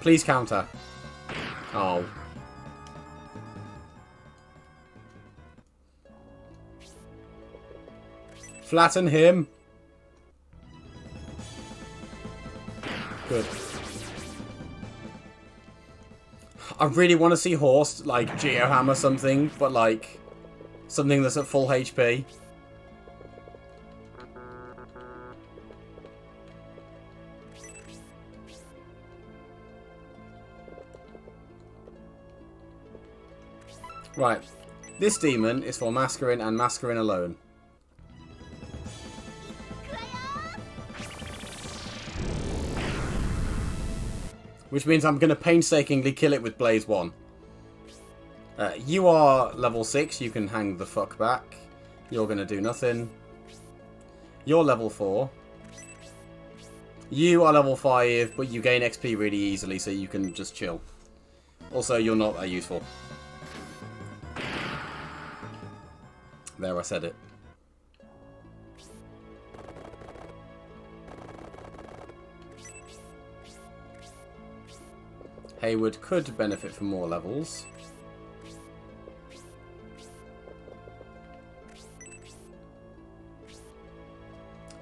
Please counter. Oh. Flatten him. Good. I really want to see Horst, like, Geohammer something, but, like, something that's at full HP. Right. This demon is for Masquerin and Masquerin alone. Which means I'm going to painstakingly kill it with Blaze 1. You are level 6. You can hang the fuck back. You're going to do nothing. You're level 4. You are level 5, but you gain XP really easily, so you can just chill. Also, you're not that useful. There, I said it. Hayward could benefit from more levels.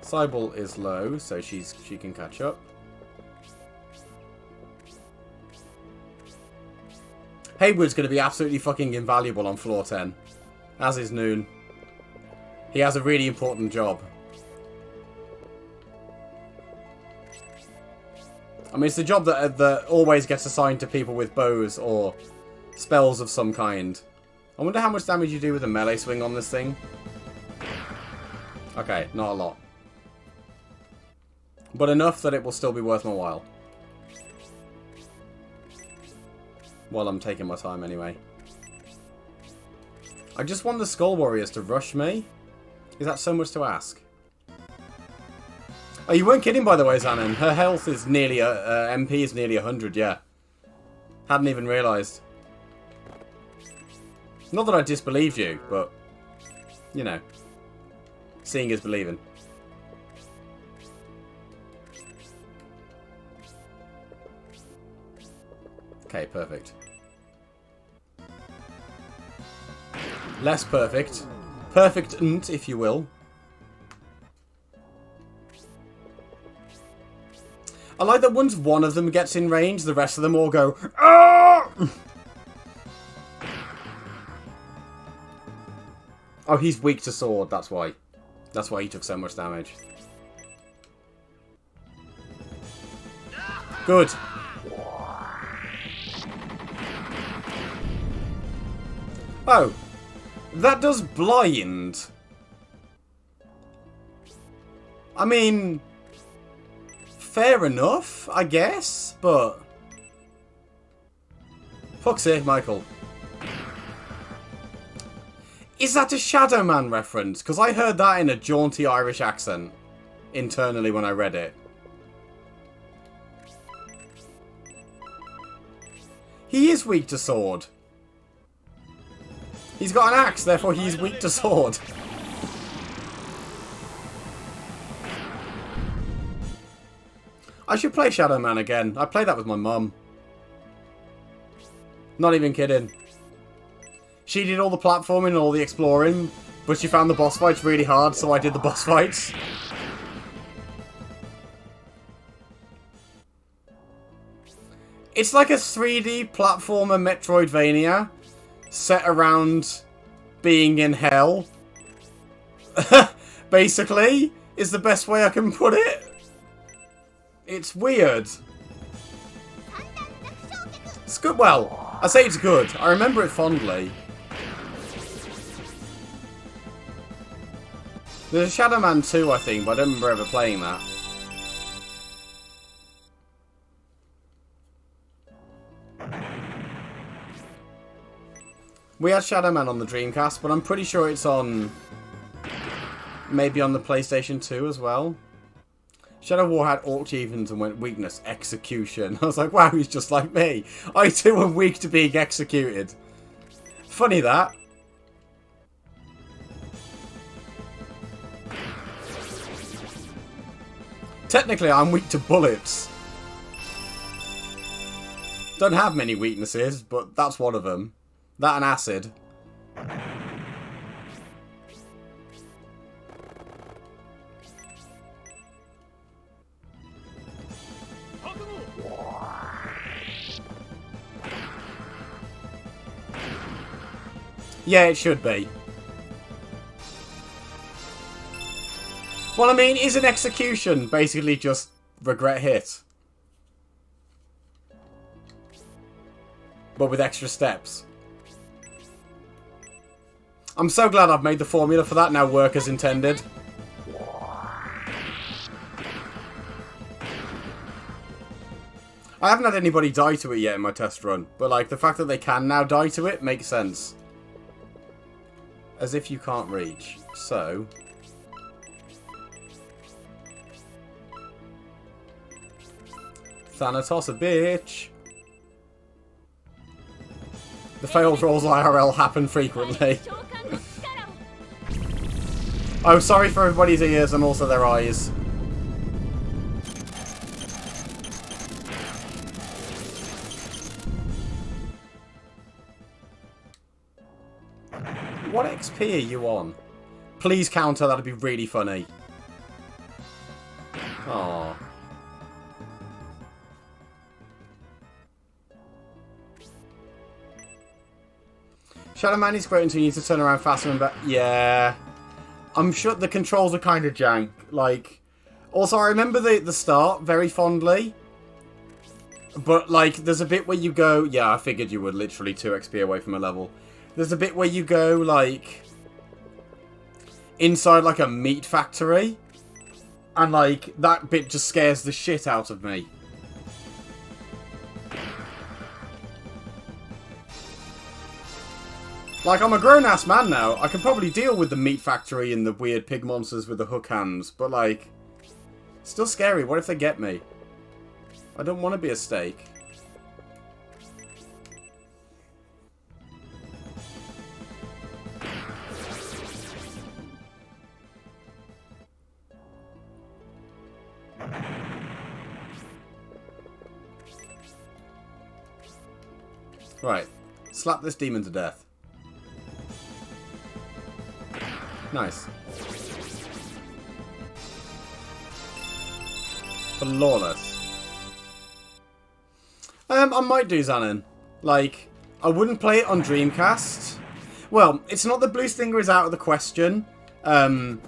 Cybele is low, so she can catch up. Hayward's going to be absolutely fucking invaluable on floor 10. As is Noon. He has a really important job. I mean, it's the job that always gets assigned to people with bows or spells of some kind. I wonder how much damage you do with a melee swing on this thing. Okay, not a lot. But enough that it will still be worth my while. Well, I'm taking my time anyway. I just want the Skull Warriors to rush me. Is that so much to ask? Oh, you weren't kidding, by the way, Xanon. Her health is nearly, MP is nearly 100, yeah. Hadn't even realised. Not that I disbelieved you, but, you know. Seeing is believing. Okay, perfect. Less perfect. Perfect-nt, if you will. I like that once one of them gets in range, the rest of them all go, "Ah!" Oh, he's weak to sword, that's why. That's why he took so much damage. Good. Oh. That does blind. I mean, fair enough, I guess, but fuck's sake, Michael. Is that a Shadow Man reference? Because I heard that in a jaunty Irish accent internally when I read it. He is weak to sword. He's got an axe, therefore he's weak to sword. I should play Shadow Man again. I played that with my mum. Not even kidding. She did all the platforming and all the exploring, but she found the boss fights really hard, so I did the boss fights. It's like a 3D platformer Metroidvania set around being in hell. Basically, is the best way I can put it. It's weird. It's good. Well, I say it's good. I remember it fondly. There's a Shadow Man 2, I think, but I don't remember ever playing that. We had Shadow Man on the Dreamcast, but I'm pretty sure it's on... maybe on the PlayStation 2 as well. Shadow War had Orc Achievements and went weakness, execution. I was like, wow, he's just like me. I too am weak to being executed. Funny that. Technically, I'm weak to bullets. Don't have many weaknesses, but that's one of them. That and acid. Yeah, it should be. Well, I mean, is an execution basically just regret hit? But with extra steps. I'm so glad I've made the formula for that now work as intended. I haven't had anybody die to it yet in my test run, but like the fact that they can now die to it makes sense. As if you can't reach. So... Thanatos a bitch. The failed rolls IRL happen frequently. Oh, sorry for everybody's ears and also their eyes. What XP are you on? Please counter, that'd be really funny. Aww. Shadow Man is great until you need to turn around faster and back. Yeah. I'm sure the controls are kind of jank. Like, also, I remember the start very fondly. But, like, there's a bit where you go... Yeah, I figured you were literally 2 XP away from a level. There's a bit where you go, like... inside, like, a meat factory. And, like, that bit just scares the shit out of me. Like, I'm a grown-ass man now. I can probably deal with the meat factory and the weird pig monsters with the hook hands. But, like, still scary. What if they get me? I don't want to be a steak. Right. Slap this demon to death. Nice. Flawless. I might do Xanon. Like, I wouldn't play it on Dreamcast. Well, it's not that Blue Stinger is out of the question. That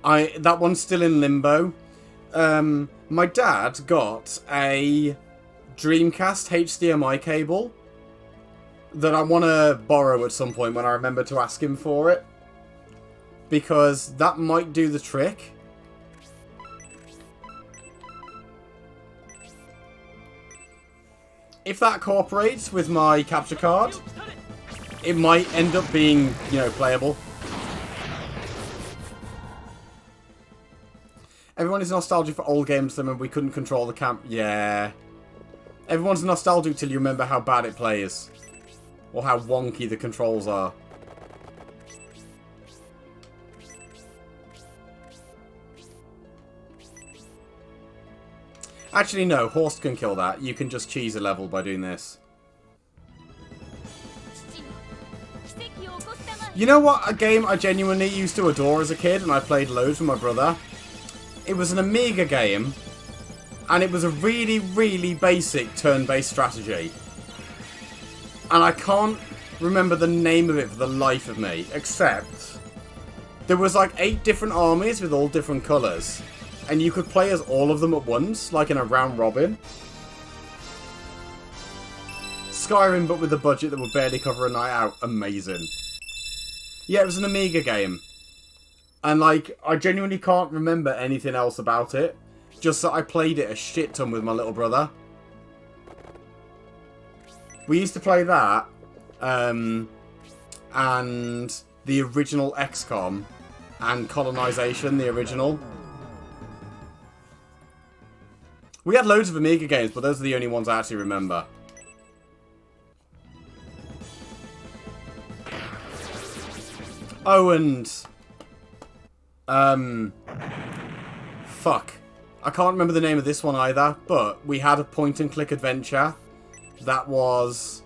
one's still in limbo. My dad got a Dreamcast HDMI cable that I want to borrow at some point when I remember to ask him for it. Because that might do the trick. If that cooperates with my capture card, it might end up being, you know, playable. Everyone is nostalgic for old games that remember we couldn't control the camp. Yeah. Everyone's nostalgic till you remember how bad it plays. Or how wonky the controls are. Actually, no. Horst can kill that. You can just cheese a level by doing this. You know what? A game I genuinely used to adore as a kid, and I played loads with my brother. It was an Amiga game, and it was a really, really basic turn-based strategy. And I can't remember the name of it for the life of me, except there was like 8 different armies with all different colours. And you could play as all of them at once, like in a round robin. Skyrim, but with a budget that would barely cover a night out. Amazing. Yeah, it was an Amiga game. And, like, I genuinely can't remember anything else about it. Just that I played it a shit ton with my little brother. We used to play that. And the original XCOM. And Colonization, the original. We had loads of Amiga games, but those are the only ones I actually remember. Oh, and... fuck. I can't remember the name of this one either, but we had a point-and-click adventure that was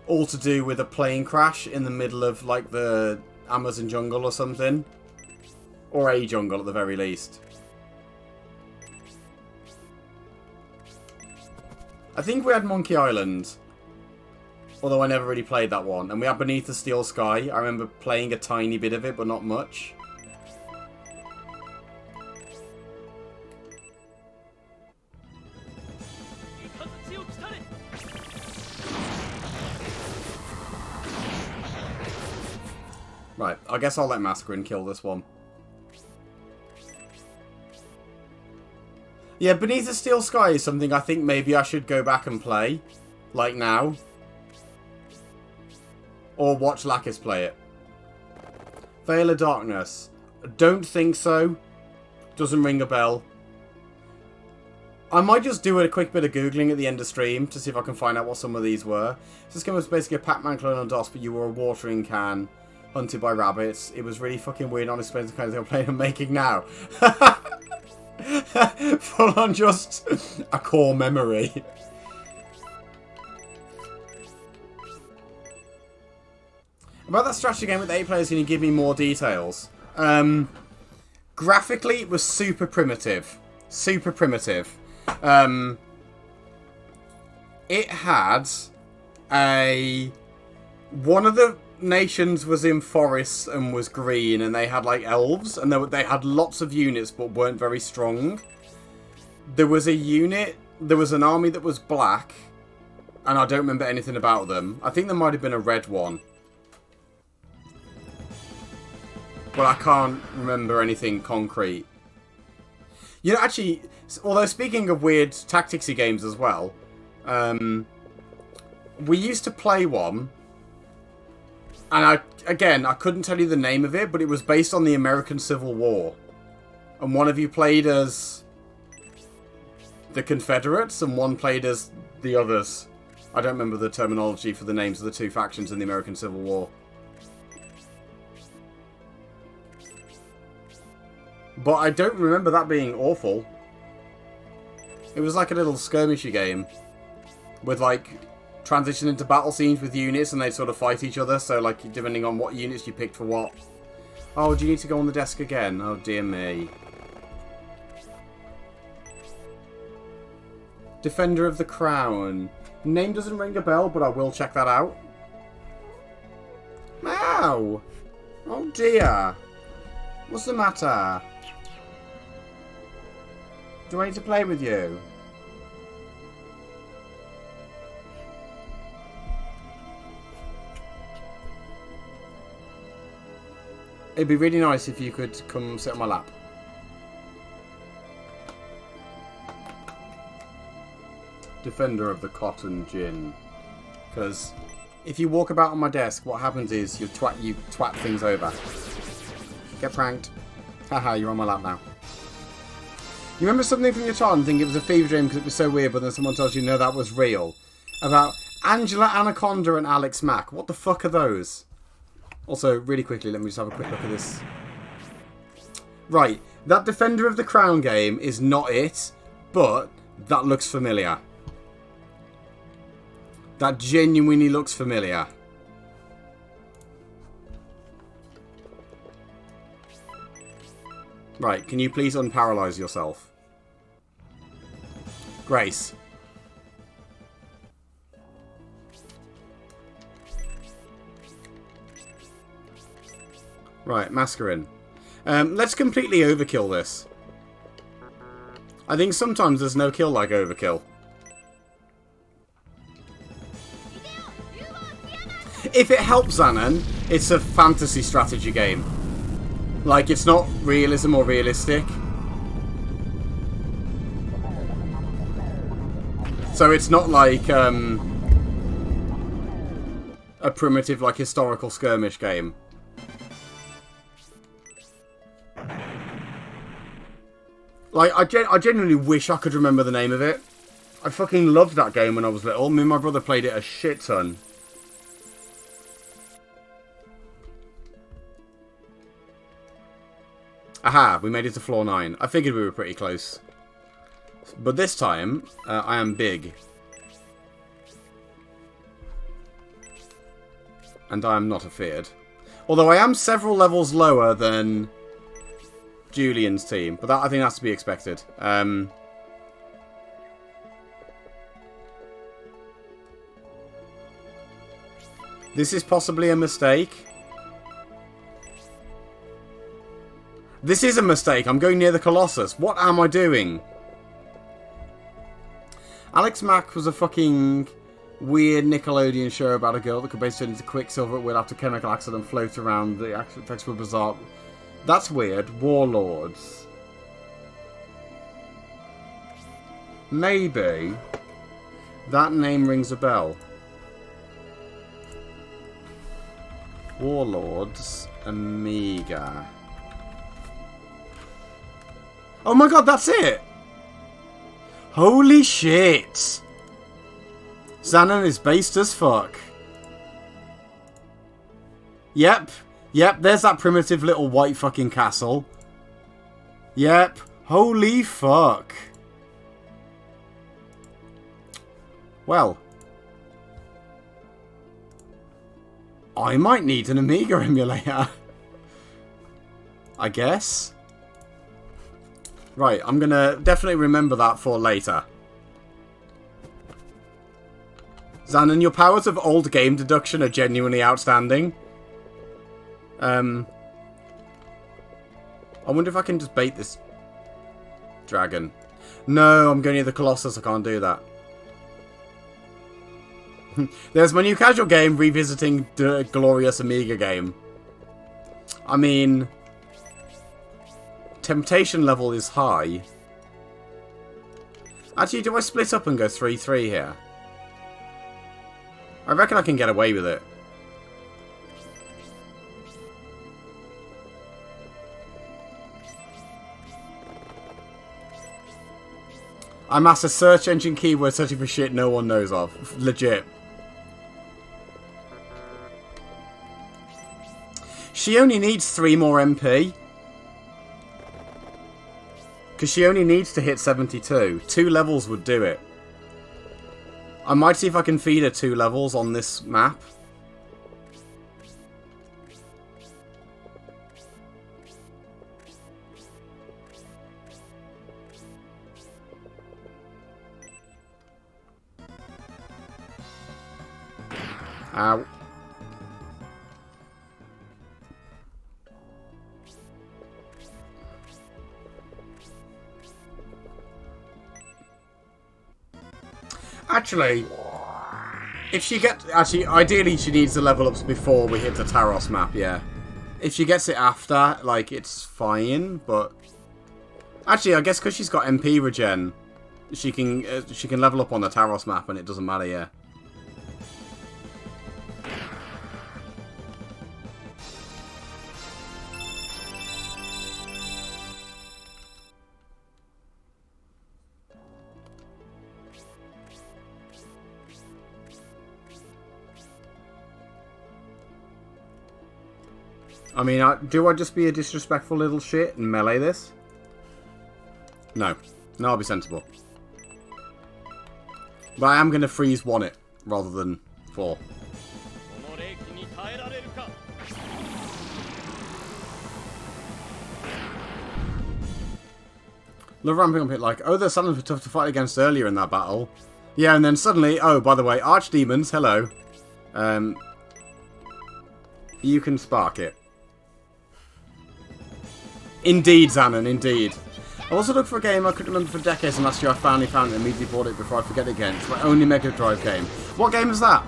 all to do with a plane crash in the middle of, like, the Amazon jungle or something. Or a jungle, at the very least. I think we had Monkey Island. Although I never really played that one. And we had Beneath the Steel Sky. I remember playing a tiny bit of it, but not much. Right, I guess I'll let Masquerin kill this one. Yeah, Beneath the Steel Sky is something I think maybe I should go back and play. Like now. Or watch Lakis play it. Veil of Darkness. Don't think so. Doesn't ring a bell. I might just do a quick bit of Googling at the end of stream to see if I can find out what some of these were. So this game was basically a Pac-Man clone on DOS, but you were a watering can hunted by rabbits. It was really fucking weird, not expensive kind of thing I'm playing and making now. Full on just a core memory. About that strategy game with 8 players, can you give me more details? Graphically, it was super primitive. Super primitive. It had one of the nations was in forests and was green, and they had like elves, and they had lots of units but weren't very strong. There was an army that was black, and I don't remember anything about them. I think there might have been a red one, but I can't remember anything concrete. You know, actually, although speaking of weird tacticsy games as well, we used to play one, and I couldn't tell you the name of it, but it was based on the American Civil War. And one of you played as the Confederates, and one played as the others. I don't remember the terminology for the names of the two factions in the American Civil War. But I don't remember that being awful. It was like a little skirmishy game with like transition into battle scenes with units, and they sort of fight each other. So like depending on what units you picked for what. Oh, do you need to go on the desk again? Oh dear me. Defender of the Crown. Name doesn't ring a bell, but I will check that out. Ow! Oh dear. What's the matter? Do I need to play with you? It'd be really nice if you could come sit on my lap. Defender of the Cotton Gin. Because if you walk about on my desk, what happens is you twat things over. Get pranked. Haha, you're on my lap now. You remember something from your childhood and think it was a fever dream because it was so weird, but then someone tells you no, that was real? About Angela Anaconda and Alex Mack. What the fuck are those? Also, really quickly, let me just have a quick look at this. Right, that Defender of the Crown game is not it, but that looks familiar. That genuinely looks familiar. Right, can you please unparalyze yourself? Grace. Right, Mascarin. Let's completely overkill this. I think sometimes there's no kill like overkill. If it helps Zanan, it's a fantasy strategy game. Like, it's not realism or realistic. So it's not like a primitive, like, historical skirmish game. Like, I genuinely wish I could remember the name of it. I fucking loved that game when I was little. Me and my brother played it a shit ton. Aha, we made it to floor 9. I figured we were pretty close. But this time, I am big. And I am not afeared. Although I am several levels lower than Julian's team. But that, I think that's to be expected. This is possibly a mistake. This is a mistake. I'm going near the Colossus. What am I doing? Alex Mack was a fucking weird Nickelodeon show about a girl that could basically turn into Quicksilver at will after chemical accident and float around. The effects were bizarre. That's weird. Warlords. Maybe that name rings a bell. Warlords Amiga. Oh my god, that's it! Holy shit! Xanon is based as fuck. Yep. Yep, there's that primitive little white fucking castle. Yep. Holy fuck. Well. I might need an Amiga emulator. I guess. Right, I'm gonna definitely remember that for later. Xanon, your powers of old game deduction are genuinely outstanding. I wonder if I can just bait this dragon. No, I'm going near the Colossus. I can't do that. There's my new casual game revisiting the glorious Amiga game. I mean, temptation level is high. Actually, do I split up and go 3-3 here? I reckon I can get away with it. I master search engine keyword searching for shit no one knows of. Legit. She only needs 3 more MP. Because she only needs to hit 72. 2 levels would do it. I might see if I can feed her 2 levels on this map. Ow. Actually, if she gets... Actually, ideally she needs the level ups before we hit the Taros map, yeah. If she gets it after, like, it's fine, but... Actually, I guess because she's got MP regen, she can level up on the Taros map and it doesn't matter, yeah. I mean, do I just be a disrespectful little shit and melee this? No. No, I'll be sensible. But I am going to freeze 1 it, rather than 4. Love ramping up it like, oh, the Summons were tough to fight against earlier in that battle. Yeah, and then suddenly, oh, by the way, Archdemons, hello. You can spark it. Indeed, Xanon, indeed. I also looked for a game I couldn't remember for decades, and last year I finally found it and immediately bought it before I forget it again. It's my only Mega Drive game. What game is that?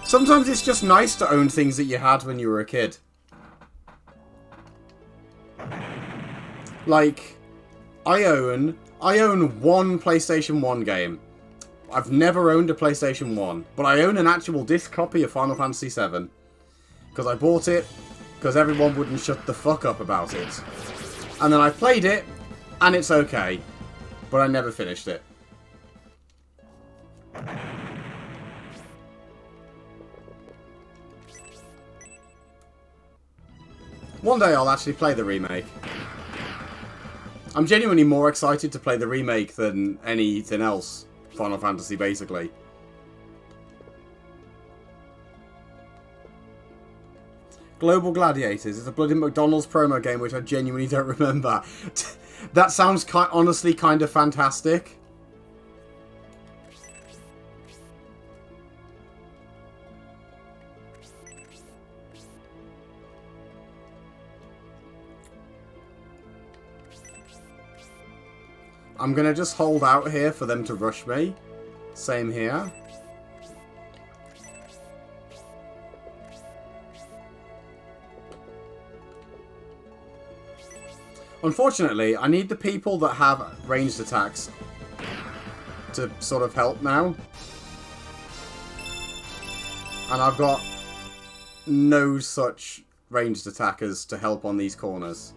Sometimes it's just nice to own things that you had when you were a kid. Like, I own one PlayStation 1 game. I've never owned a PlayStation 1, but I own an actual disc copy of Final Fantasy 7. Because I bought it, because everyone wouldn't shut the fuck up about it. And then I played it, and it's okay. But I never finished it. One day I'll actually play the remake. I'm genuinely more excited to play the remake than anything else Final Fantasy, basically. Global Gladiators is a bloody McDonald's promo game which I genuinely don't remember. That sounds honestly kind of fantastic. I'm gonna just hold out here for them to rush me. Same here. Unfortunately, I need the people that have ranged attacks to sort of help now. And I've got no such ranged attackers to help on these corners.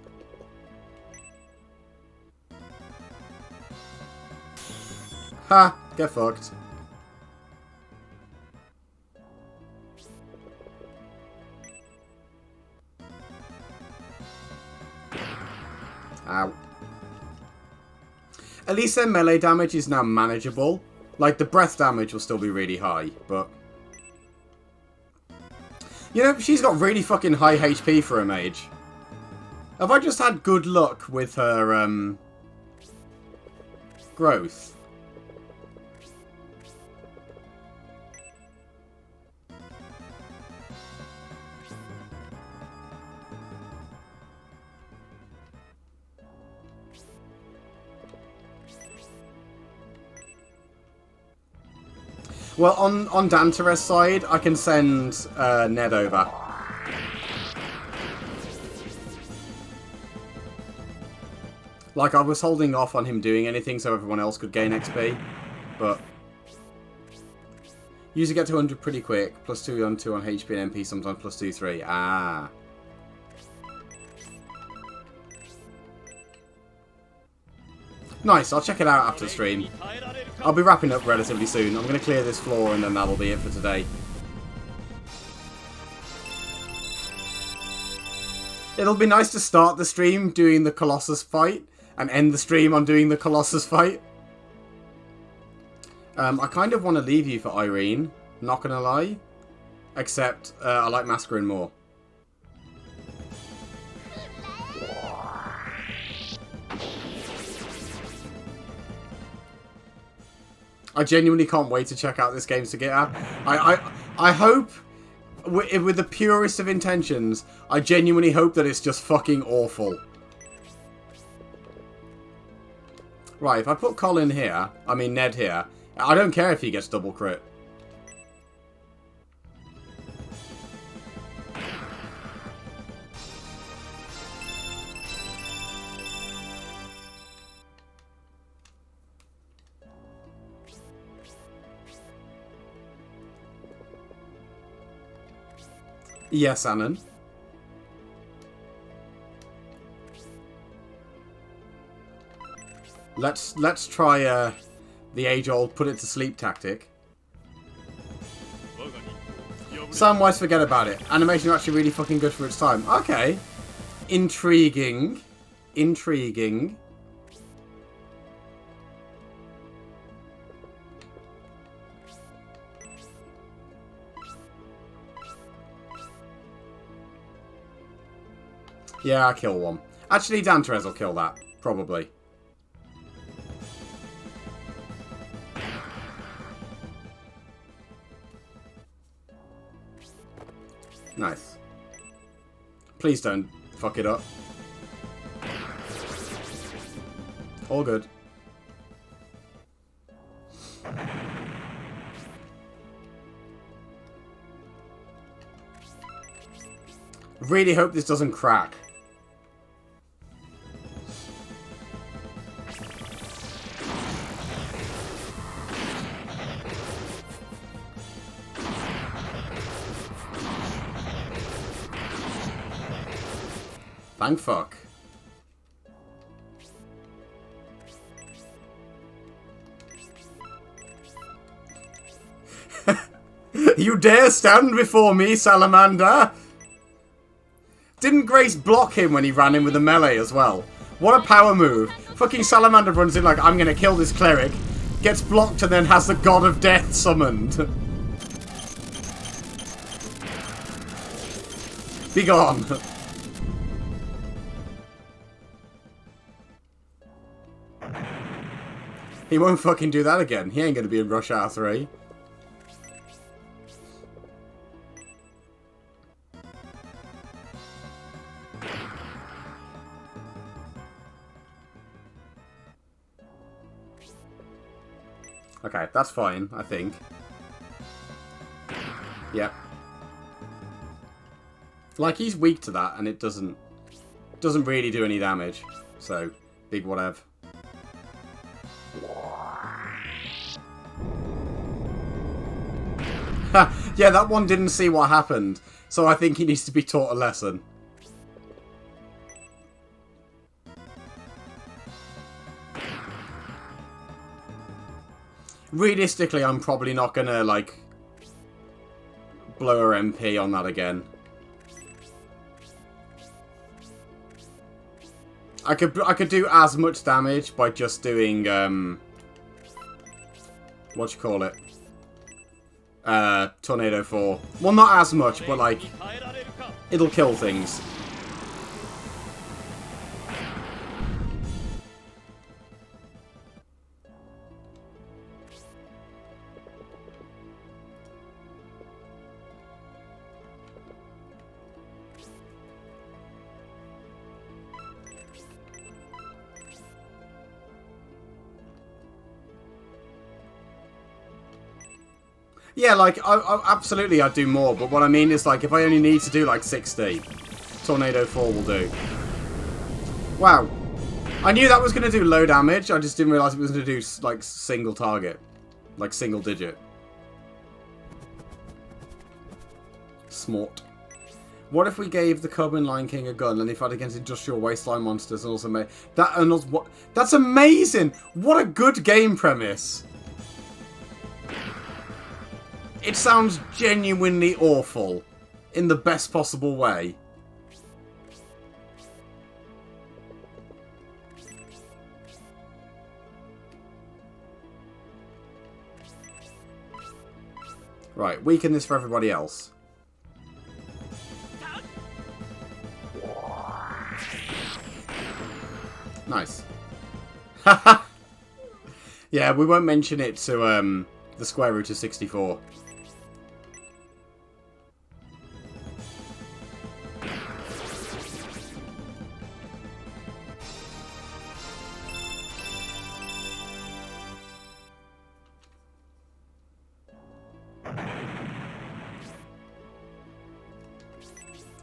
Ha! Get fucked. Ow. At least their melee damage is now manageable. Like, the breath damage will still be really high, but... You know, she's got really fucking high HP for a mage. Have I just had good luck with her, growth? Well, on Danteres' side, I can send Ned over. Like, I was holding off on him doing anything so everyone else could gain XP, but... Usually get to 100 pretty quick, plus 2 on 2 on HP and MP, sometimes plus 2, 3. Ah. Nice, I'll check it out after the stream. I'll be wrapping up relatively soon. I'm going to clear this floor and then that'll be it for today. It'll be nice to start the stream doing the Colossus fight and end the stream on doing the Colossus fight. I kind of want to leave you for Irene, not going to lie. Except, I like Masquerade more. I genuinely can't wait to check out this game to get at. I hope, with the purest of intentions, I genuinely hope that it's just fucking awful. Right, if I put Colin here, I mean Ned here, I don't care if he gets double crit. Yes, Annan. Let's try the age-old put it to sleep tactic. Samwise, forget about it. Animation is actually really fucking good for its time. Okay. Intriguing. Intriguing. Yeah, I'll kill one. Actually, Danteres will kill that. Probably. Nice. Please don't fuck it up. All good. Really hope this doesn't crack. Thank fuck. You dare stand before me, Salamander? Didn't Grace block him when he ran in with the melee as well? What a power move. Fucking Salamander runs in like, I'm gonna kill this cleric, gets blocked and then has the God of Death summoned. Be gone. He won't fucking do that again. He ain't gonna be in Rush Hour 3. Okay, that's fine, I think. Yep. Like, he's weak to that, and it doesn't really do any damage. So, big whatever. Yeah, that one didn't see what happened. So I think he needs to be taught a lesson. Realistically, I'm probably not gonna, like, blow her MP on that again. I could do as much damage by just doing, what you call it? Tornado 4. Well, not as much, but, like, it'll kill things. Yeah, like, absolutely I'd do more, but what I mean is, like, if I only need to do, like, 60, Tornado 4 will do. Wow. I knew that was going to do low damage, I just didn't realise it was going to do, like, single target. Like, single digit. Smart. What if we gave the Cub and Lion King a gun and they fight against industrial wasteland monsters and also made... That, and also, what? That's amazing! What a good game premise! It sounds genuinely awful. In the best possible way. Right, weaken this for everybody else. Nice. Yeah, we won't mention it to the square root of 64.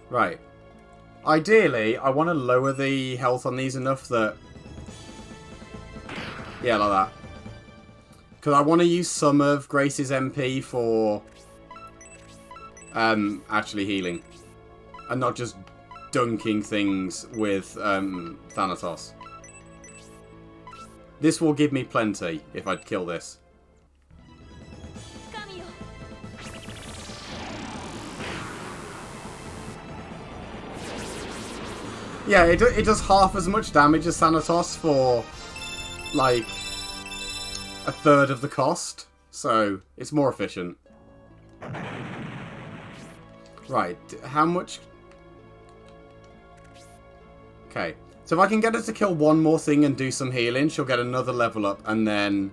Right. Ideally, I want to lower the health on these enough that... Yeah, like that. Because I want to use some of Grace's MP for... actually healing. And not just dunking things with Thanatos. This will give me plenty if I kill this. Yeah, it does half as much damage as Thanatos for, like, a third of the cost. So, it's more efficient. Right, how much... Okay, so if I can get her to kill one more thing and do some healing, she'll get another level up, and then...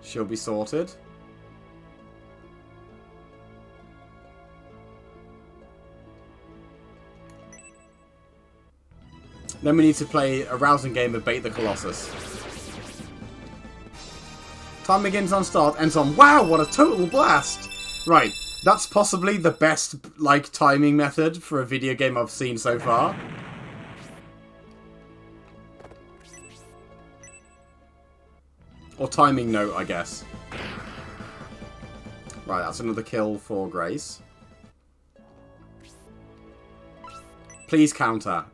she'll be sorted. Then we need to play a rousing game of Bait the Colossus. Time begins on start, ends on... Wow, what a total blast! Right, that's possibly the best, like, timing method for a video game I've seen so far. Or timing note, I guess. Right, that's another kill for Grace. Please counter.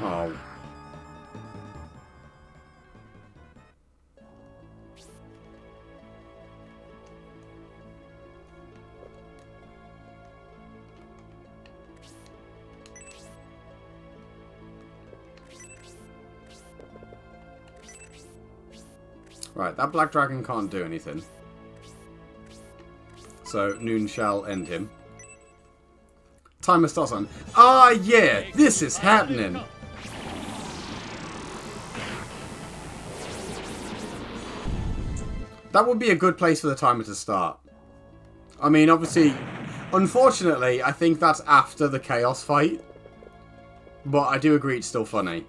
Oh. Right, that black dragon can't do anything. So, Noon shall end him. Timer starts on. Ah, yeah, this is happening. That would be a good place for the timer to start. I mean, obviously, unfortunately, I think that's after the chaos fight. But I do agree it's still funny.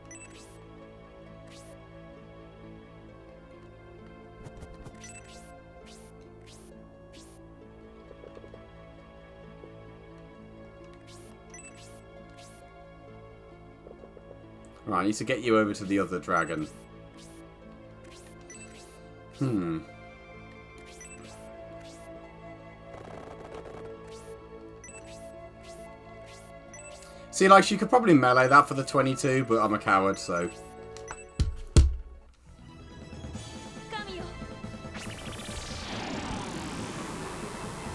Right, I need to get you over to the other dragon. See, like, she could probably melee that for the 22, but I'm a coward, so...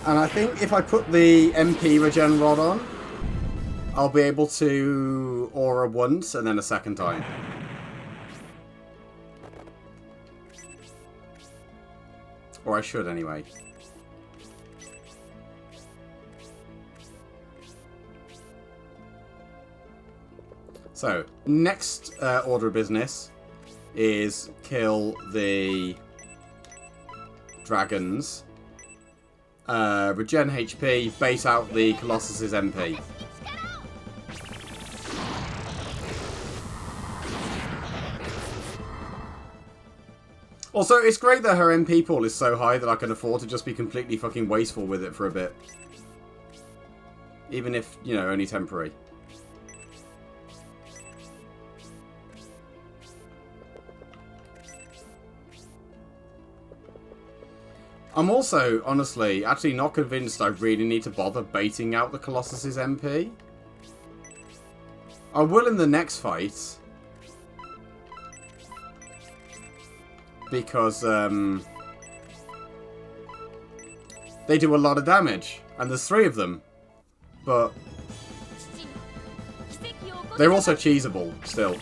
And I think if I put the MP regen rod on, I'll be able to aura once and then a second time. Or I should anyway. So, next order of business is kill the dragons. Regen HP, base out the Colossus's MP. Also, it's great that her MP pool is so high that I can afford to just be completely fucking wasteful with it for a bit. Even if, you know, only temporary. I'm also, honestly, actually not convinced I really need to bother baiting out the Colossus's MP. I will in the next fight. Because, they do a lot of damage. And there's 3 of them. But they're also cheesable, still.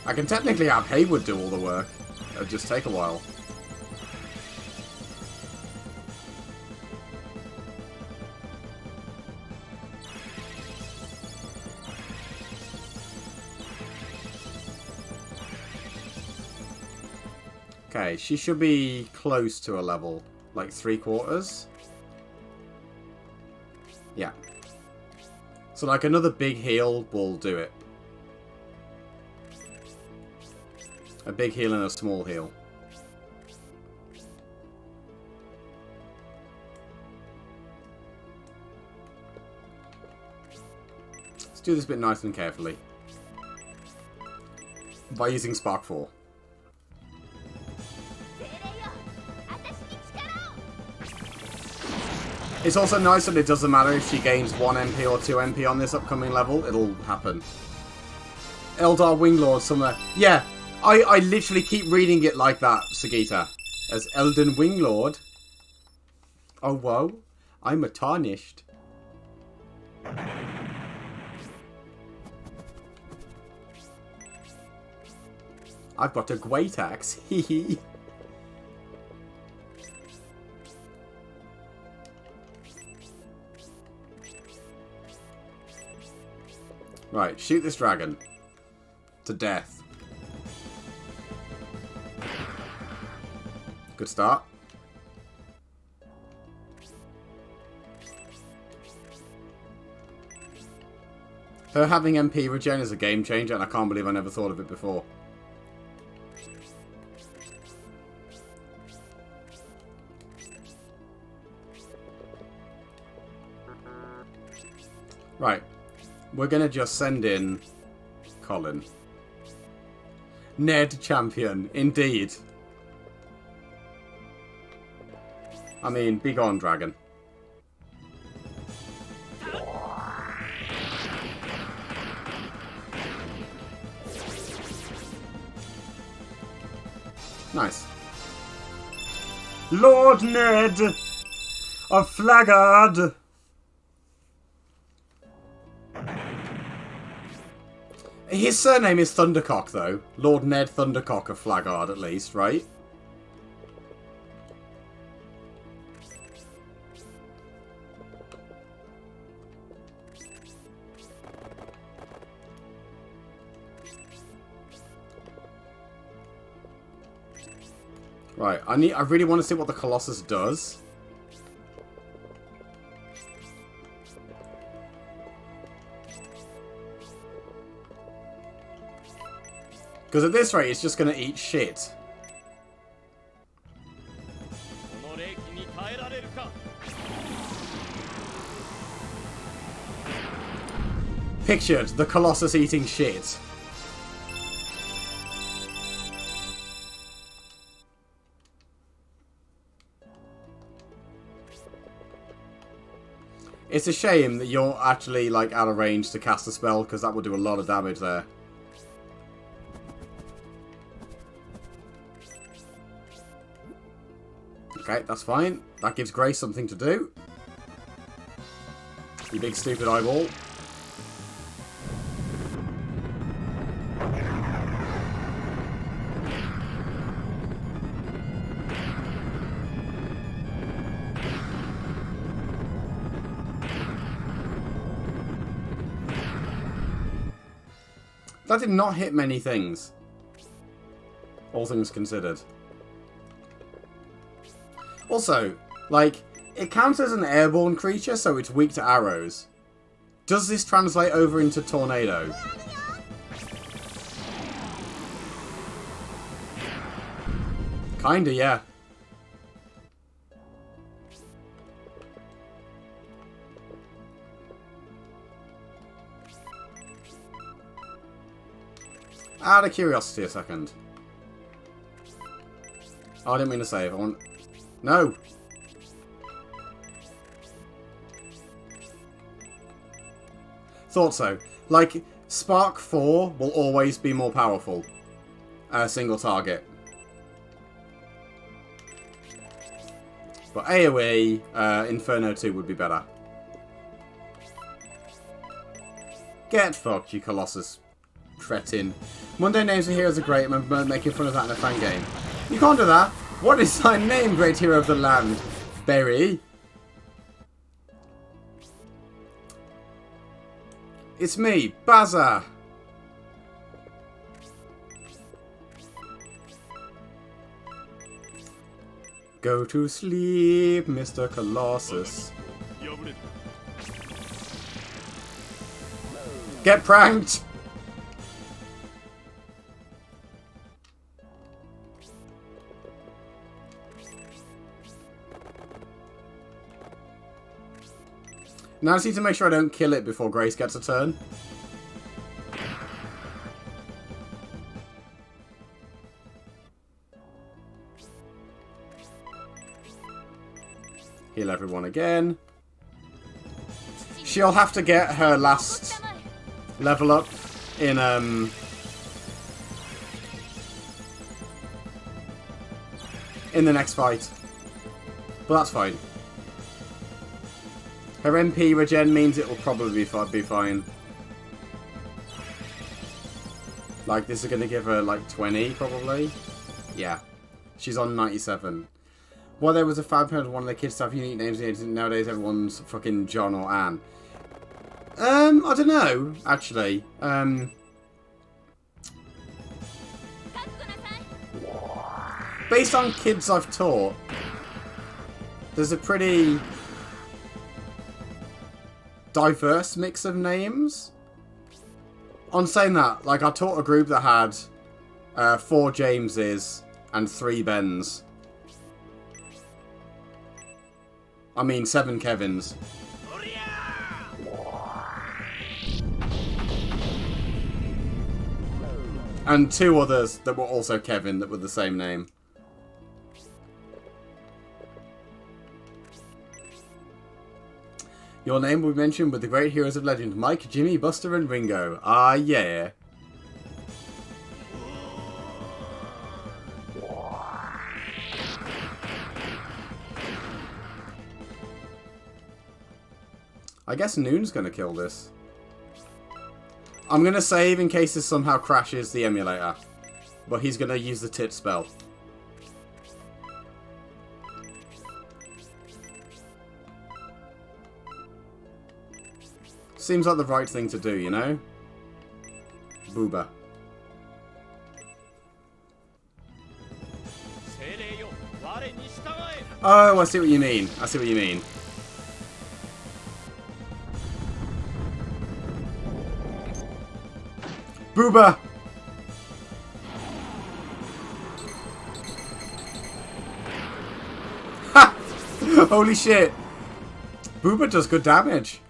I can technically have Haywood do all the work. It'll just take a while. Okay, she should be close to a level. Like 3/4. Yeah. So like another big heal will do it. A big heal and a small heal. Let's do this bit nice and carefully. By using Spark 4. It's also nice that it doesn't matter if she gains 1 MP or 2 MP on this upcoming level, it'll happen. Eldar Winglord somewhere. Yeah, I literally keep reading it like that, Sagita. As Elden Winglord. Oh, whoa. I'm a tarnished. I've got a great axe. Hee. Right, shoot this dragon. To death. Good start. Her having MP regen is a game changer, and I can't believe I never thought of it before. Right. We're going to just send in Colin. Ned champion, indeed. I mean, be gone, dragon. Nice. Lord Ned of Flagard. His surname is Thundercock, though. Lord Ned Thundercock of Flagard, at least, right? Right, I really want to see what the Colossus does. Because at this rate, it's just going to eat shit. Pictured the Colossus eating shit. It's a shame that you're actually like out of range to cast a spell, because that would do a lot of damage there. Okay, that's fine. That gives Grace something to do. You big stupid eyeball. That did not hit many things. All things considered. Also, like, it counts as an airborne creature, so it's weak to arrows. Does this translate over into tornado? Kinda, yeah. Out of curiosity a second. Oh, I didn't mean to save. I want... No! Thought so. Like, Spark 4 will always be more powerful. Single target. But AoE, Inferno 2 would be better. Get fucked, you Colossus cretin. Mundane names of heroes are great. Remember making fun of that in a fan game. You can't do that. What is thy name, great hero of the land? Berry? It's me, Baza. Go to sleep, Mr. Colossus. Get pranked! Now I just need to make sure I don't kill it before Grace gets a turn. Heal everyone again. She'll have to get her last level up in the next fight. But that's fine. Her MP regen means it will probably be fine. Like, this is going to give her, like, 20, probably. Yeah. She's on 97. Well, there was a fab parent, one of the kids to have unique names. Nowadays, everyone's fucking John or Anne. I don't know, actually. Based on kids I've taught, there's a pretty diverse mix of names. On saying that, like, I taught a group that had 4 Jameses and 3 Bens. I mean, 7 Kevins. And 2 others that were also Kevin that were the same name. Your name will be mentioned with the great heroes of legend, Mike, Jimmy, Buster, and Ringo. Ah, yeah. I guess Noon's gonna kill this. I'm gonna save in case this somehow crashes the emulator. But he's gonna use the tit spell. Seems like the right thing to do, you know? Booba. Oh, I see what you mean. I see what you mean. Booba! Ha! Holy shit! Booba does good damage.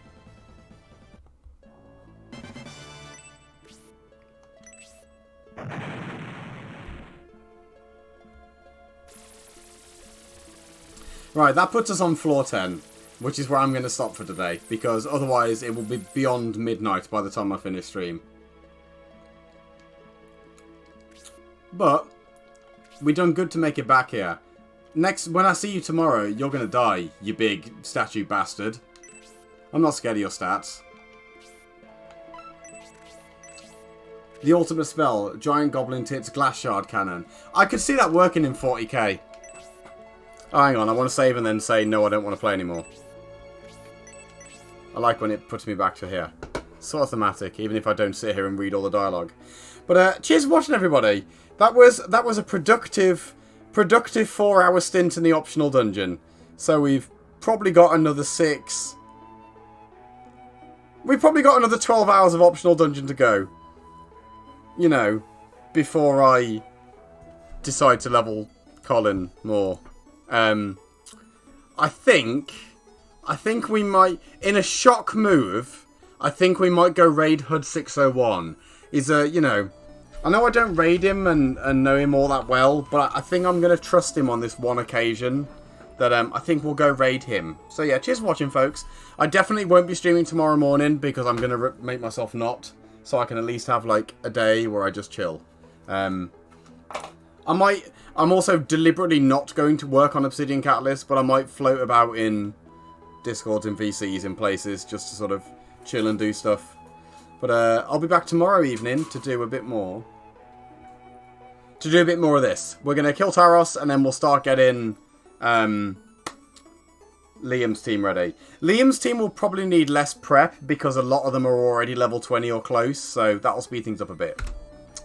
Right, that puts us on floor 10, which is where I'm going to stop for today, because otherwise it will be beyond midnight by the time I finish stream. But we done good to make it back here. Next, when I see you tomorrow, you're going to die, you big statue bastard. I'm not scared of your stats. The ultimate spell, Giant Goblin Tits Glass Shard Cannon. I could see that working in 40k. Oh, hang on, I want to save and then say, no, I don't want to play anymore. I like when it puts me back to here. Sort of thematic, even if I don't sit here and read all the dialogue. But cheers for watching, everybody. That was a productive 4-hour stint in the optional dungeon. So we've probably got another 6. We've probably got another 12 hours of optional dungeon to go. You know, before I decide to level Colin more. I think we might, in a shock move, I think we might go raid HUD 601. He's you know, I know I don't raid him and know him all that well, but I think I'm going to trust him on this one occasion. That I think we'll go raid him. So yeah, cheers for watching, folks. I definitely won't be streaming tomorrow morning because I'm going to make myself not. So I can at least have like a day where I just chill. I'm also deliberately not going to work on Obsidian Catalyst, but I might float about in Discords and VCs in places just to sort of chill and do stuff. But I'll be back tomorrow evening to do a bit more. To do a bit more of this. We're going to kill Taros and then we'll start getting Liam's team ready. Liam's team will probably need less prep because a lot of them are already level 20 or close, so that'll speed things up a bit.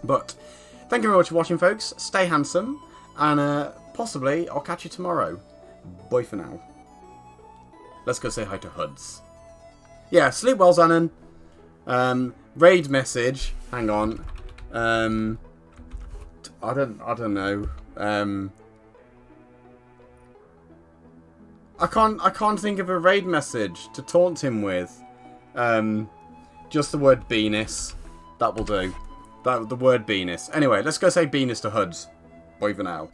But thank you very much for watching, folks. Stay handsome, and possibly I'll catch you tomorrow. Bye for now. Let's go say hi to HUDs. Yeah, sleep well, Zanon. Raid message. Hang on. I don't know. I can't think of a raid message to taunt him with. Just the word Venus. That will do. The word Venus. Anyway, let's go say Venus to HUDs. Bye for now.